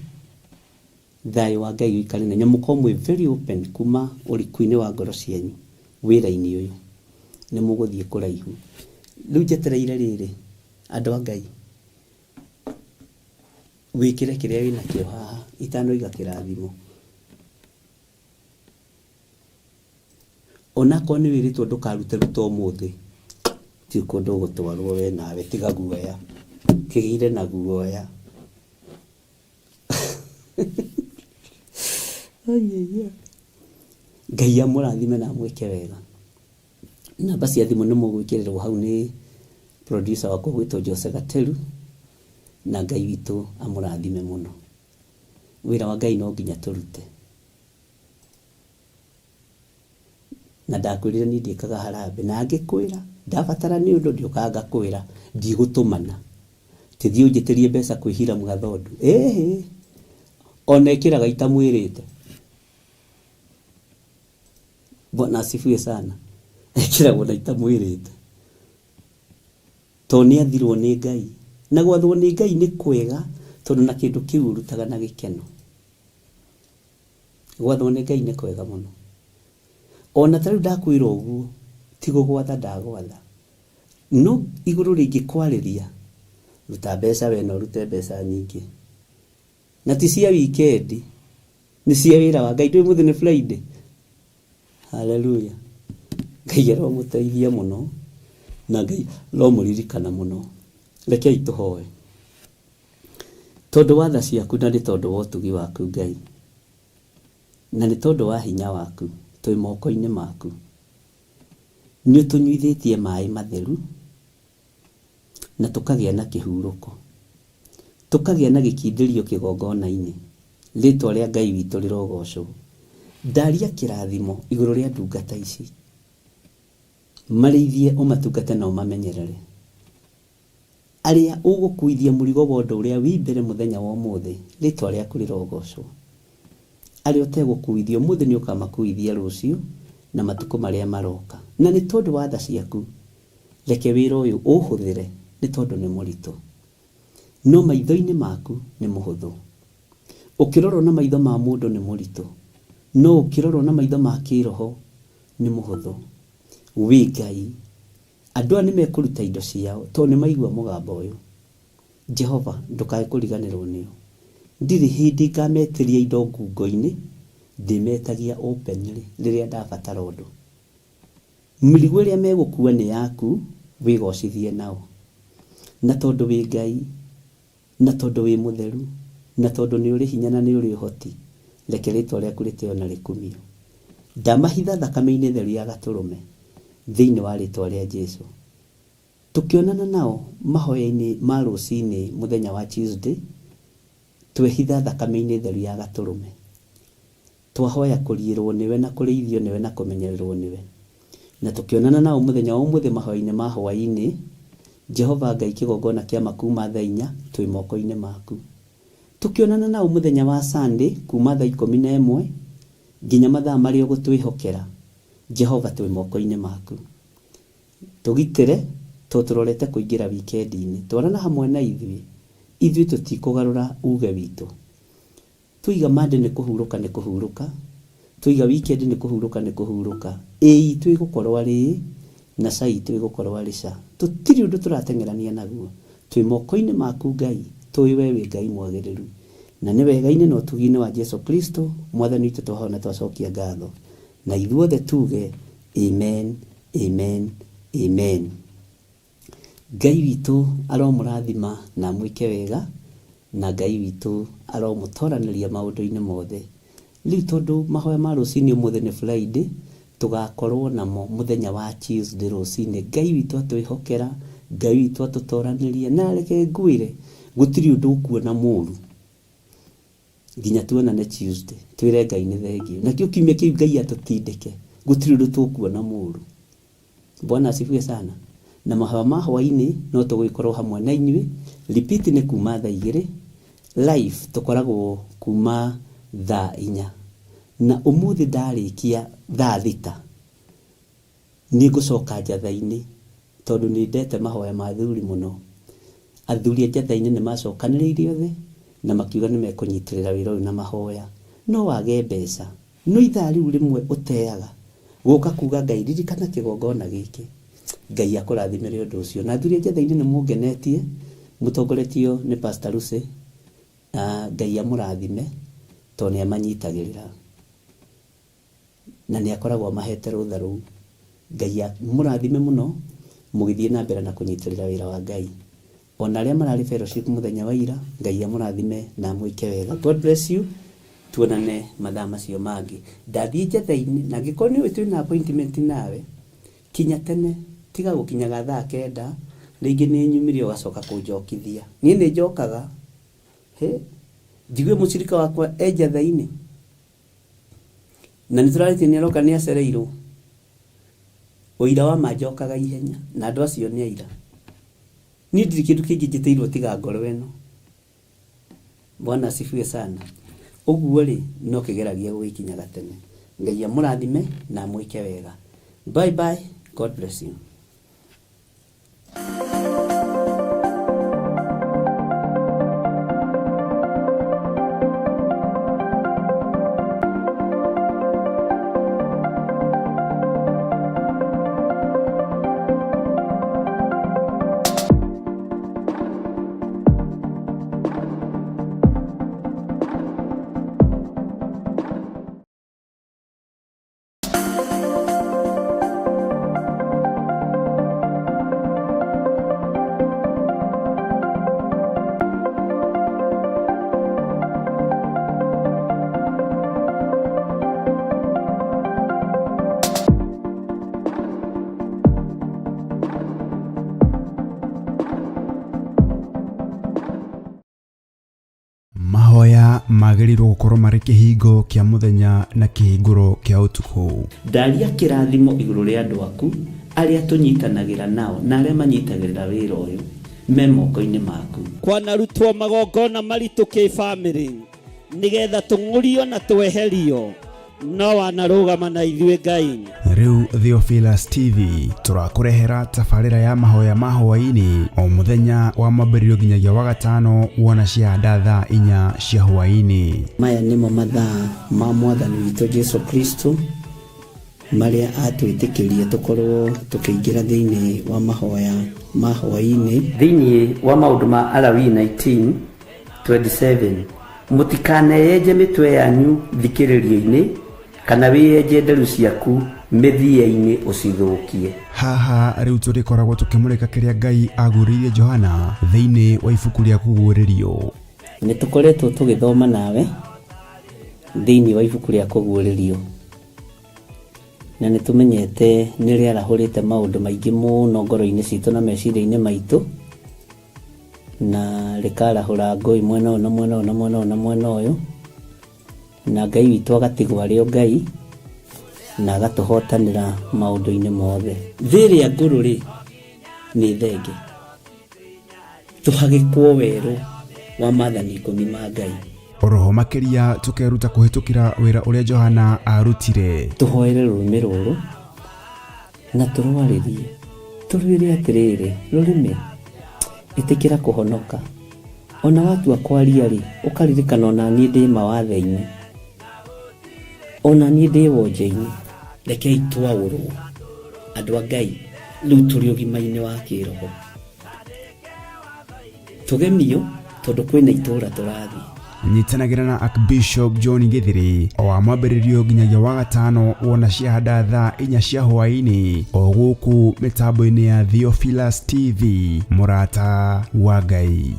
Thayũ wa Ngai ũikare na inyuĩ. Mũkorwo very open kuma ũriku-inĩ wa ngoro cianyu wĩra-inĩ ũyũ. Nĩ mũgũthiĩ kũraihu. Rĩu njetereire rĩrĩ, andũ a Ngai, wĩkĩre kĩrĩa wĩnakĩo haha itanoiga kĩrathimo. Onakorwo nĩ wĩrĩtwo ndũkarute ruto ũmũthĩ, ti kũndũ gũtwarwo we nawe, tiga guoya, kĩgĩire na guoya. Ngai amũrathime na mwĩke wega. Namba cia thimũ nĩ mũgwĩkĩrĩrwo hau nĩ producer wako gwĩtwo Jose Gateru, na Ngai witũ amũrathime mũno. Wĩra wa Ngai no nginya tũrute. Na ndakwĩrire niĩ ndiĩkaga harambĩ, na ngĩkwĩra ndabatara nĩ ũndũ ndĩũkaga ngakwĩra, ndigũtũmana. Tĩthiĩ ũnjĩtĩrie mbeca kwĩhira mwathondu. Ona ĩkĩraga itamwĩrĩte. Bwana asifiwe sana. Ĩkĩragwo na itamwĩrĩte. To nĩ athirwo nĩ Ngai. Na gwathwo nĩ Ngai nĩ kwega, tondũ na kĩndũ kĩu ũrutaga na gĩkeno. Gwathwo nĩ Ngai nĩ kwega mũno. Ona tarĩu ndakwĩra ũguo, ti gũgwatha ndagwatha. No igũrũ rĩngĩ kwarĩria, ruta mbeca we no rute mbeca nyingĩ. Na ti cia weekend, nĩ cia wĩra wa Ngai. Ndũĩ mũthĩ nĩ Friday. Haleluya. Ngai aromũteithia mũno, na Ngai aromũririkana mũno. Rekei tũhoe. Tondũ wa tha ciaku na nĩ tondũ wa ũtugi waku Ngai, na nĩ tondũ wa hinya waku, twĩ moko-inĩ maku. Nĩ ũtũnyuithĩtie maĩ matheru, na tũkagĩa na kĩhurũko, tũkagĩa na gĩkindĩrio kĩgongona-inĩ. Rĩĩtwa rĩa Ngai witũ rĩrogocwo. Ndaria kĩrathimo igũrũ rĩa ndungata ici, marĩithie ũmatungate na ũmamenyerere. Arĩa ũgũkuithia mũrigo wa ũndũ ũrĩa wĩ mbere mũthenya wa ũmũthĩ, rĩĩtwa rĩaku rĩrogocwo. Arĩa ũtegũkuithia ũmũthĩ nĩ ũkamakuithia rũciũ na matukũ marĩa maroka. Na nĩ tondũ wa tha ciaku, reke wĩra ũyũ ũhũthĩre, nĩ tondũ nĩ mũritũ. no maitho-inĩ maku nĩ mũhũthũ. Ũkĩrorwo na maitho ma mũndũ nĩ mũritũ, no ũkĩrorwo na maitho ma kĩroho nĩ mũhũthũ. Wĩ Ngai, andũ aya nĩmekũruta indo ciao tondũ nĩmaigua mũgambo ũyũ. Jehova, ndũkae kũriganĩrwo nĩo. Ndirĩ hĩndĩ ngametĩria indo ngungo-inĩ, ndĩmetagia openly rĩrĩa ndabatara ũndũ. Mĩrigo ĩrĩa megũkua nĩ yaku, wĩgocithie nao. Na tondũ wĩ Ngai, na tondũ wĩ mũtheru, na tondũ nĩ ũrĩ hinya na nĩ ũrĩ ũhoti, reke rĩtwa rĩaku rĩtĩo na rĩkumio. Ndamahitha thakame-inĩ theru ya Gatũrũme thĩinĩ wa rĩtwa rĩa Jesũ. Tukionana nao mahoya-inĩ ma rũcinĩ mũthenya wa Tuesday, twehitha thakame-inĩ theru ya Gatũrũme. Twahoya kũriĩrwo nĩwe na kũrĩithio nĩwe na kũmenyererwo nĩwe. Na tukionana nao mũthenya wa ũmũthĩ mahoya-inĩ ma hwaĩ-inĩ, Jehova Ngai kĩgongona kĩa makuma thaa 4 twĩ moko-inĩ maku. Tukionana nao mũthenya wa Sunday kuma thaa 11 nginya mathaa marĩa ũgũtwĩhokera, Jehova twĩ moko-inĩ maku. Tũgitĩre tũrorete kũingĩra wikendi-inĩ, twarana hamwe na ithuĩ tũtikũgarũra uge witũ. Tuiga Monday nĩ kũhurũka, tuiga weekend nĩ kũhurũka. Itũ ĩgũkorwo arĩ na ca itũ ĩgũkorwo arĩ ca. Tũtirĩ ũndũ tũrateng'erania naguo. Twĩ moko-inĩ maku Ngai, tũĩ we wĩ Ngai mwagĩrĩru. Na nĩ wega-inĩ na ũtugi-inĩ wa Jesũ Kristo, Mwathani witũ twahoya na twacokia ngatho. Na ithuothe tuge amen, amen, amen. Ngai witũ aromũrathima na mwĩke wega, na Ngai witũ aromũtoranĩria maũndũ-inĩ mothe. Rĩu tondũ mahoya ma rũcinĩ ũmũthĩ nĩ Friday, tũgakorwo namo mũthenya wa Tuesday rũcinĩ. Ngai witũ atwĩhokera, Ngai witũ atũtoranĩria, na reke ngwĩre gũtirĩ ũndũ ũkuona mũru nginya tuonane Tuesday twĩre Ngai nĩ thengiũ. Nakĩo kiumia kĩu Ngai atũtindĩke, gũtirĩ ũndũ tũkuona mũru. Bwana asifiwe sana. Na mahoya ma hwaĩ-inĩ no tũgĩkorwo hamwe na inyuĩ. Repeat nĩ kuma thaa 2, live tũkoragwo kuma thaa 4. Na ũmũthĩ ndarĩkia thaa 6 nĩ ngũcoka njatha-inĩ tondũ nĩ ndete mahoya ma athuri mũno. Athuri a njatha-inĩ nĩ macokanĩrĩirie othe na makiuga nĩ mekũnyitĩrĩra wĩra ũyũ na mahoya. No wage mbeca, no ithaa rĩu rĩmwe ũteaga gũka kuga Ngai ririkana kĩgongona gĩkĩ, Ngai akũrathimĩre ũndũ ũcio. Na athuri a njatha-inĩ nĩ mũngenetie, mũtongoretio nĩ Pastor Lucy, Ngai amũrathime tondũ nĩ amanyitagĩrĩra na nĩ akoragwo amahete rũtha rũu. Ngai amũrathime mũno, mũgĩthiĩ na mbere na kũnyitĩrĩra wĩra wa Ngai. Ona arĩa mararĩ fellowship mũthenya wa ira, Ngai amũrathime na mwĩke wega. God bless you. Tuonane mathaa macio mangĩ. Ndathiĩ njatha-inĩ, na angĩkorwo nĩ twĩ na appointment nawe, kinya tene, tiga gũkinyaga thaa 9, rĩngĩ nĩ nyumire ũgacoka kũnjokithia. Niĩ nĩ njokaga, njigue mũcirika wakwa njatha-inĩ, na nĩ tũrarĩtie nĩ aroka nĩ acereirwo. Ũira wa manjokaga ihenya, na andũ acio nĩ aira. Niĩ ndirĩ kĩndũ kĩngĩ njĩtĩirwo tiga ngoro ĩno. Bwana asifiwe sana. Ũguo rĩ, no kĩgeragia gũgĩkinyaga tene. Ngai amũrathime na mwĩke wega. Bye bye. God bless you. Mahoya magĩrĩirwo gũkorwo marĩ kĩhingo kĩa mũthenya na kĩhingũro kĩa ũtukũ. Ndaria kĩrathimo igũrũ rĩa andũ aku arĩa tũnyitanagĩra nao na arĩa manyitagĩrĩra wĩra ũyũ me moko-inĩ maku. Kwanarutwo magongona maritũ kĩ-bamĩrĩ nĩgetha tũng'ũrio na tweherio no wanarũgama na ithuĩ Ngai. Riu Theophilus TV turakurehera tabarĩra ya mahoya ma hwaini o muthenya wa mambĩrĩrio nginyagia wa gatano wona cianda thaa 4 cia hwaini. Maya nĩmo mathaa ma Mwathani witũ Jesu Kristo marĩa atwĩtĩkĩria tũkorwo tũkĩingĩra thĩinĩ wa mahoya ma hwaini. Thĩinĩ wa maũndũ ma Alawii 19:27 mũtikaneyenje mĩtwe yanyu thikĩrĩrio-inĩ kana wĩyenje nderu ciaku mĩthia-inĩ ũcithũkie. Haha riu tũrĩkoragwo tũkĩmũrĩka kĩrĩa Ngai agũrĩire Johana thĩinĩ wa ibuku rĩa kũguũrĩrio. Nĩ tũkoretwo tũgĩthoma nawe thĩinĩ wa ibuku rĩa kũguũrĩrio, na nĩ tũmenyete nĩ rĩarahũrĩte maũndũ maingĩ mũno ngoro-inĩ citũ na meciria-inĩ maitũ, na rĩkarahũra ngũĩ mwena ũyũ na mwena ũyũ na mwena ũyũ na mwena ũyũ, na Ngai witũ agatigwo arĩ o Ngai na agatũhotanĩra maũndũ-inĩ mothe. Thĩ ĩrĩa ngũrũ rĩ nĩ thenge, tũhagĩkwo werũ wa maathani 10 ma Ngai. Oroho makĩria tũkeruta kũhĩtũkĩra wĩra ũrĩa Johana arutire. Tũhoere rũrĩmĩ rũrũ na tũrwarĩrie, tũrwĩre atĩrĩrĩ, rũrĩmĩ ĩtĩkĩra kũhonoka. Ona watua kwaria rĩ, ũkaririkana ona niĩ ndĩ mawathe-inĩ, ona niĩ ndĩ wonje-inĩ. Rekei twaũrwo andũ a Ngai rĩu tũrĩ ũgima-inĩ wa kĩroho, tũgemio tondũ kwĩna itũũra tũrathiĩ. Nyitanagĩra na Archbishop John Githiri o wa mwambĩrĩrio nginyagia wa gatano wona cianda thaa 4 cia hwaini o gũkũ mĩtambo-inĩ ya Theophilus TV, mũrata wa Ngai.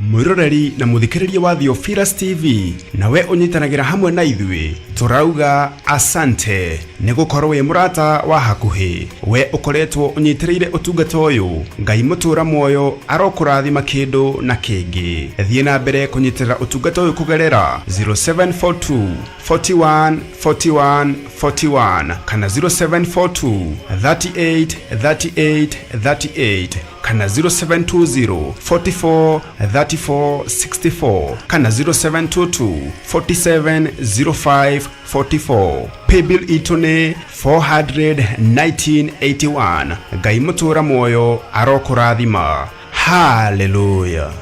Mwiroreri na muthikĩrĩria wa Theophilus TV, nawe ũnyitanagĩra hamwe na ithuĩ, turauga asante nĩ gũkorwo wĩ mũrata wa hakuhĩ. We ũkoretwo ũnyitĩrĩire ũtungata ũyũ, Ngai mũtũra muoyo arokũrathima kĩndũ na kĩngĩ. Thiĩ na mbere kũnyitĩrĩra ũtungata ũyũ kũgerera 0742 41 41 41 kana 0742 38 38 38 kana 0720 44 34 64 kana 0722 47 05 44. Paybill itune 41981. Ngai mũtũra muoyo arokũrathima. Hallelujah.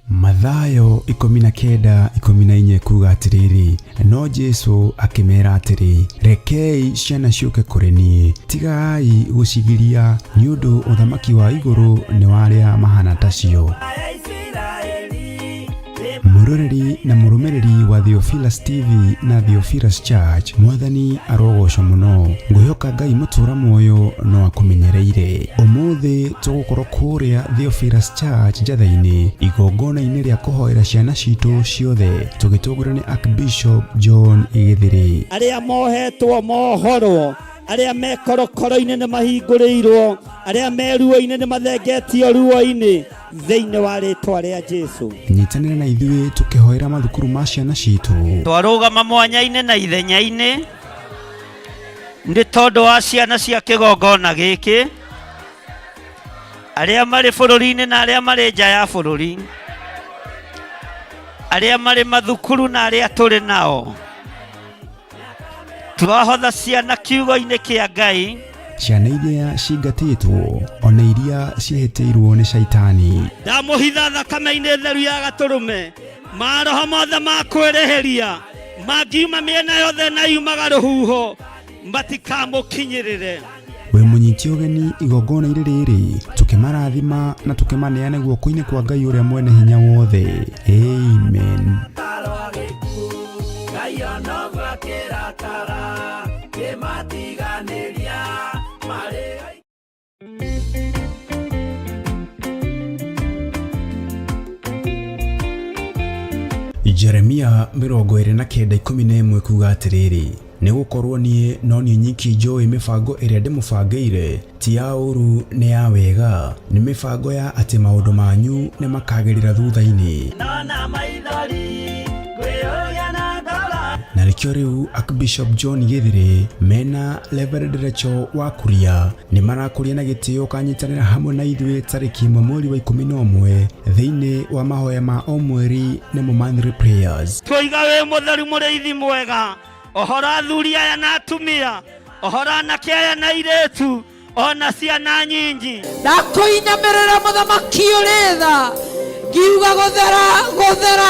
Mathayo 19:14 kuga atĩrĩrĩ, no Jesu akĩmera atĩrĩ, rekei ciana ciũke kũrĩ niĩ, tigai gũcigiria nĩ ũndũ ũthamaki wa igũrũ nĩ warĩa mahana tacio. Mũroreri na mũrũmĩrĩri wa Theophilus TV na Theophilus Church, Mwathani arogocwo mũno. Ngwĩhoka Ngai mũtũra muoyo no akũmenyereire. Ũmũthĩ tũgũkorwo kũrĩa Theophilus Church Njatha-inĩ, igongona-inĩ rĩa kũhoera ciana citũ ciothe, tũgĩtũngũrwo nĩ Archbishop John Githiri. Arĩa mohetwo mohorwo, arĩa mekorokoro-inĩ nĩ mahingũrĩirwo, arĩa meruo-inĩ nĩ mathengetio ruo-inĩ thĩinĩ wa rĩtwa rĩa Jesu. Nyitanĩra na ithuĩ tũkĩhoera mathukuru ma ciana citũ. Twarũgama mwanya-inĩ na ithenya-inĩ nĩ tondũ wa ciana cia kĩgongona gĩkĩ, arĩa marĩ bũrũri-inĩ na arĩa marĩ nja ya bũrũri, arĩa marĩ mathukuru na arĩa tũrĩ nao. Twahotha ciana kiugo-inĩ kĩa Ngai, ciana iria cingatĩtwo ona iria ciehĩtĩirwo nĩ Shaitani. ndamũhitha thakame-inĩ theru ya Gatũrũme, maroho mothe ma kwĩrĩhĩria mangiuma mĩena yothe na yumaga rũhuho matikamũkinyĩrĩre. We mũnyiti ũgeni igongona-inĩ rĩrĩ, tũkĩmarathima na tũkĩmaneana guoko-inĩ kwa Ngai ũrĩa mwene hinya wothe. Amen. Jeremia 29:11 kuga atĩrĩrĩ, nĩ gũkorwo niĩ no niĩ nyiki njũĩ mĩbango ĩrĩa ndĩmũbangĩire, ti ya ũru nĩ ya wega, nĩ mĩbango ya atĩ maũndũ manyu nĩ makagĩrĩra thutha-inĩ. Na nikio riu Archbishop John Githire mena Reverend Rachel Wakuria ni marakuria na gitio kanyitanira hamwe na ithuĩ tariki 1 mweri wa 11 thiini wa mahoya ma o mweri nemo monthly prayers. Twiga we mutheru muriithi mwega ohora athuri aya na atumia ohora anake aya na iretu ona ciana nyingi ndakuinamĩrĩra mũthamaki ũrĩ tha ngiuga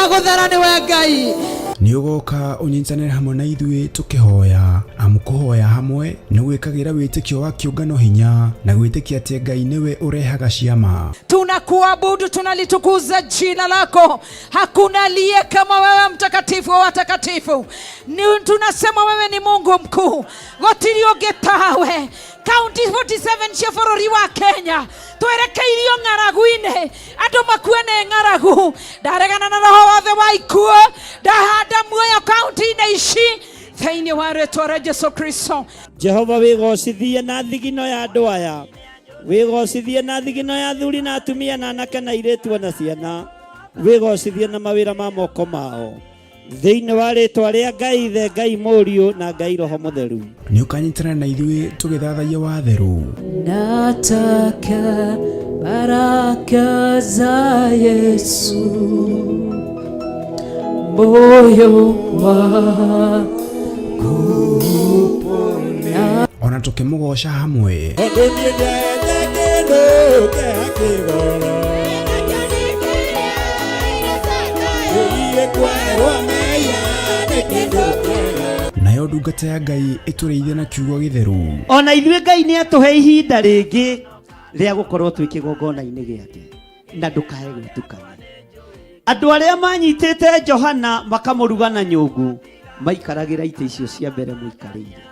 gũthera nĩwe Ngai. Nĩ ũgoka ũnyitanĩre hamwe na ithuĩ tũkĩhoya amũkũhoya hamwe nĩ gwĩkagĩra wĩtĩkio wa kĩũngano hinya na gwĩtĩkia atĩ Ngai nĩwe ũrehaga ciama. Tunakuabudu, tunalitukuza jina lako. Hakuna aliye kama wewe, mtakatifu wa watakatifu. Tunasema wewe ni Mungu mkuu. Gotiri ũngĩ tawe. County 47 cia bũrũri wa Kenya twerekeirio ng'aragu-inĩ, andũ makuane ng'aragu. Ndaregana na roho wothe wa ikuũ, ndahanda muoyo kaunti-inĩ ici thĩinĩ wa rĩĩtwa rĩa Jesũ Kristo. Jehova wĩgocithie na thigino ya andũ aya, wĩgocithie na thigino ya athuri na atumia na anake na airĩtu na ciana, wĩgocithie na mawĩra ma moko mao thĩinĩ wa rĩĩtwa rĩa Ngai Ithe, Ngai Mũriũ na Ngai Roho Mũtheru. Nĩ ũkanyitanĩra na ithuĩ tũgĩthathaiya watheru. Nataka baraka za Yesu moyo wangu ona tũkĩmũgoca hamwe. Nayo ndungata ya Ngai ĩtũrĩithia na kiugo gĩtheru. Ona ithuĩ Ngai nĩ atũhe ihinda rĩngĩ rĩa gũkorwo twĩ kĩgongona-inĩ gĩake na ndũkae gwĩtukania. Andũ arĩa manyitĩte Johana makamũruga na nyũngũ maikaragĩra itĩ icio cia mbere mũikarĩire,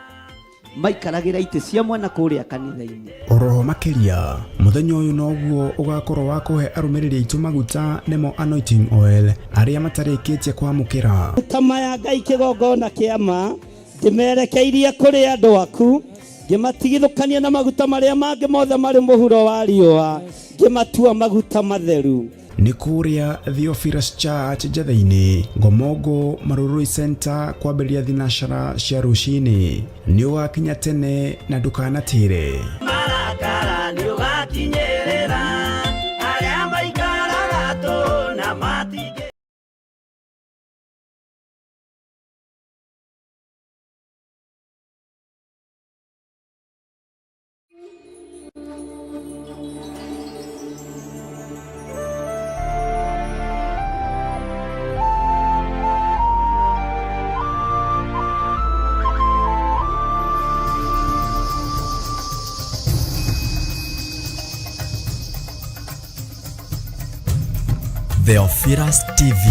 maikaragĩra itĩ cia mwena kũrĩa kanitha-inĩ. Oroho makĩria mũthenya ũyũ noguo ũgakorwo wa kũhe arũmĩrĩri aitũ maguta nemo anointing oil arĩa matarĩkĩtie kwamũkĩra tama ya Ngai kĩgongona kĩama ngĩmerekeirie kũrĩ andũ aku, ngĩmatigithũkania na maguta marĩa mangĩ mothe marĩ mũhuro wa riũa, ngĩmatua maguta matheru. nĩ kũrĩa Theophilus Church Njatha-inĩ, Ngomongo Marurui Center kwambĩrĩria thinacara cia rũcinĩ. Nĩ ũgakinya tene na ndũkanatĩre. Marakara nĩ ũgakinyĩrĩra arĩa maikaraga tũ na matige. Theophilus TV,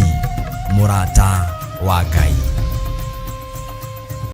mũrata wa Ngai.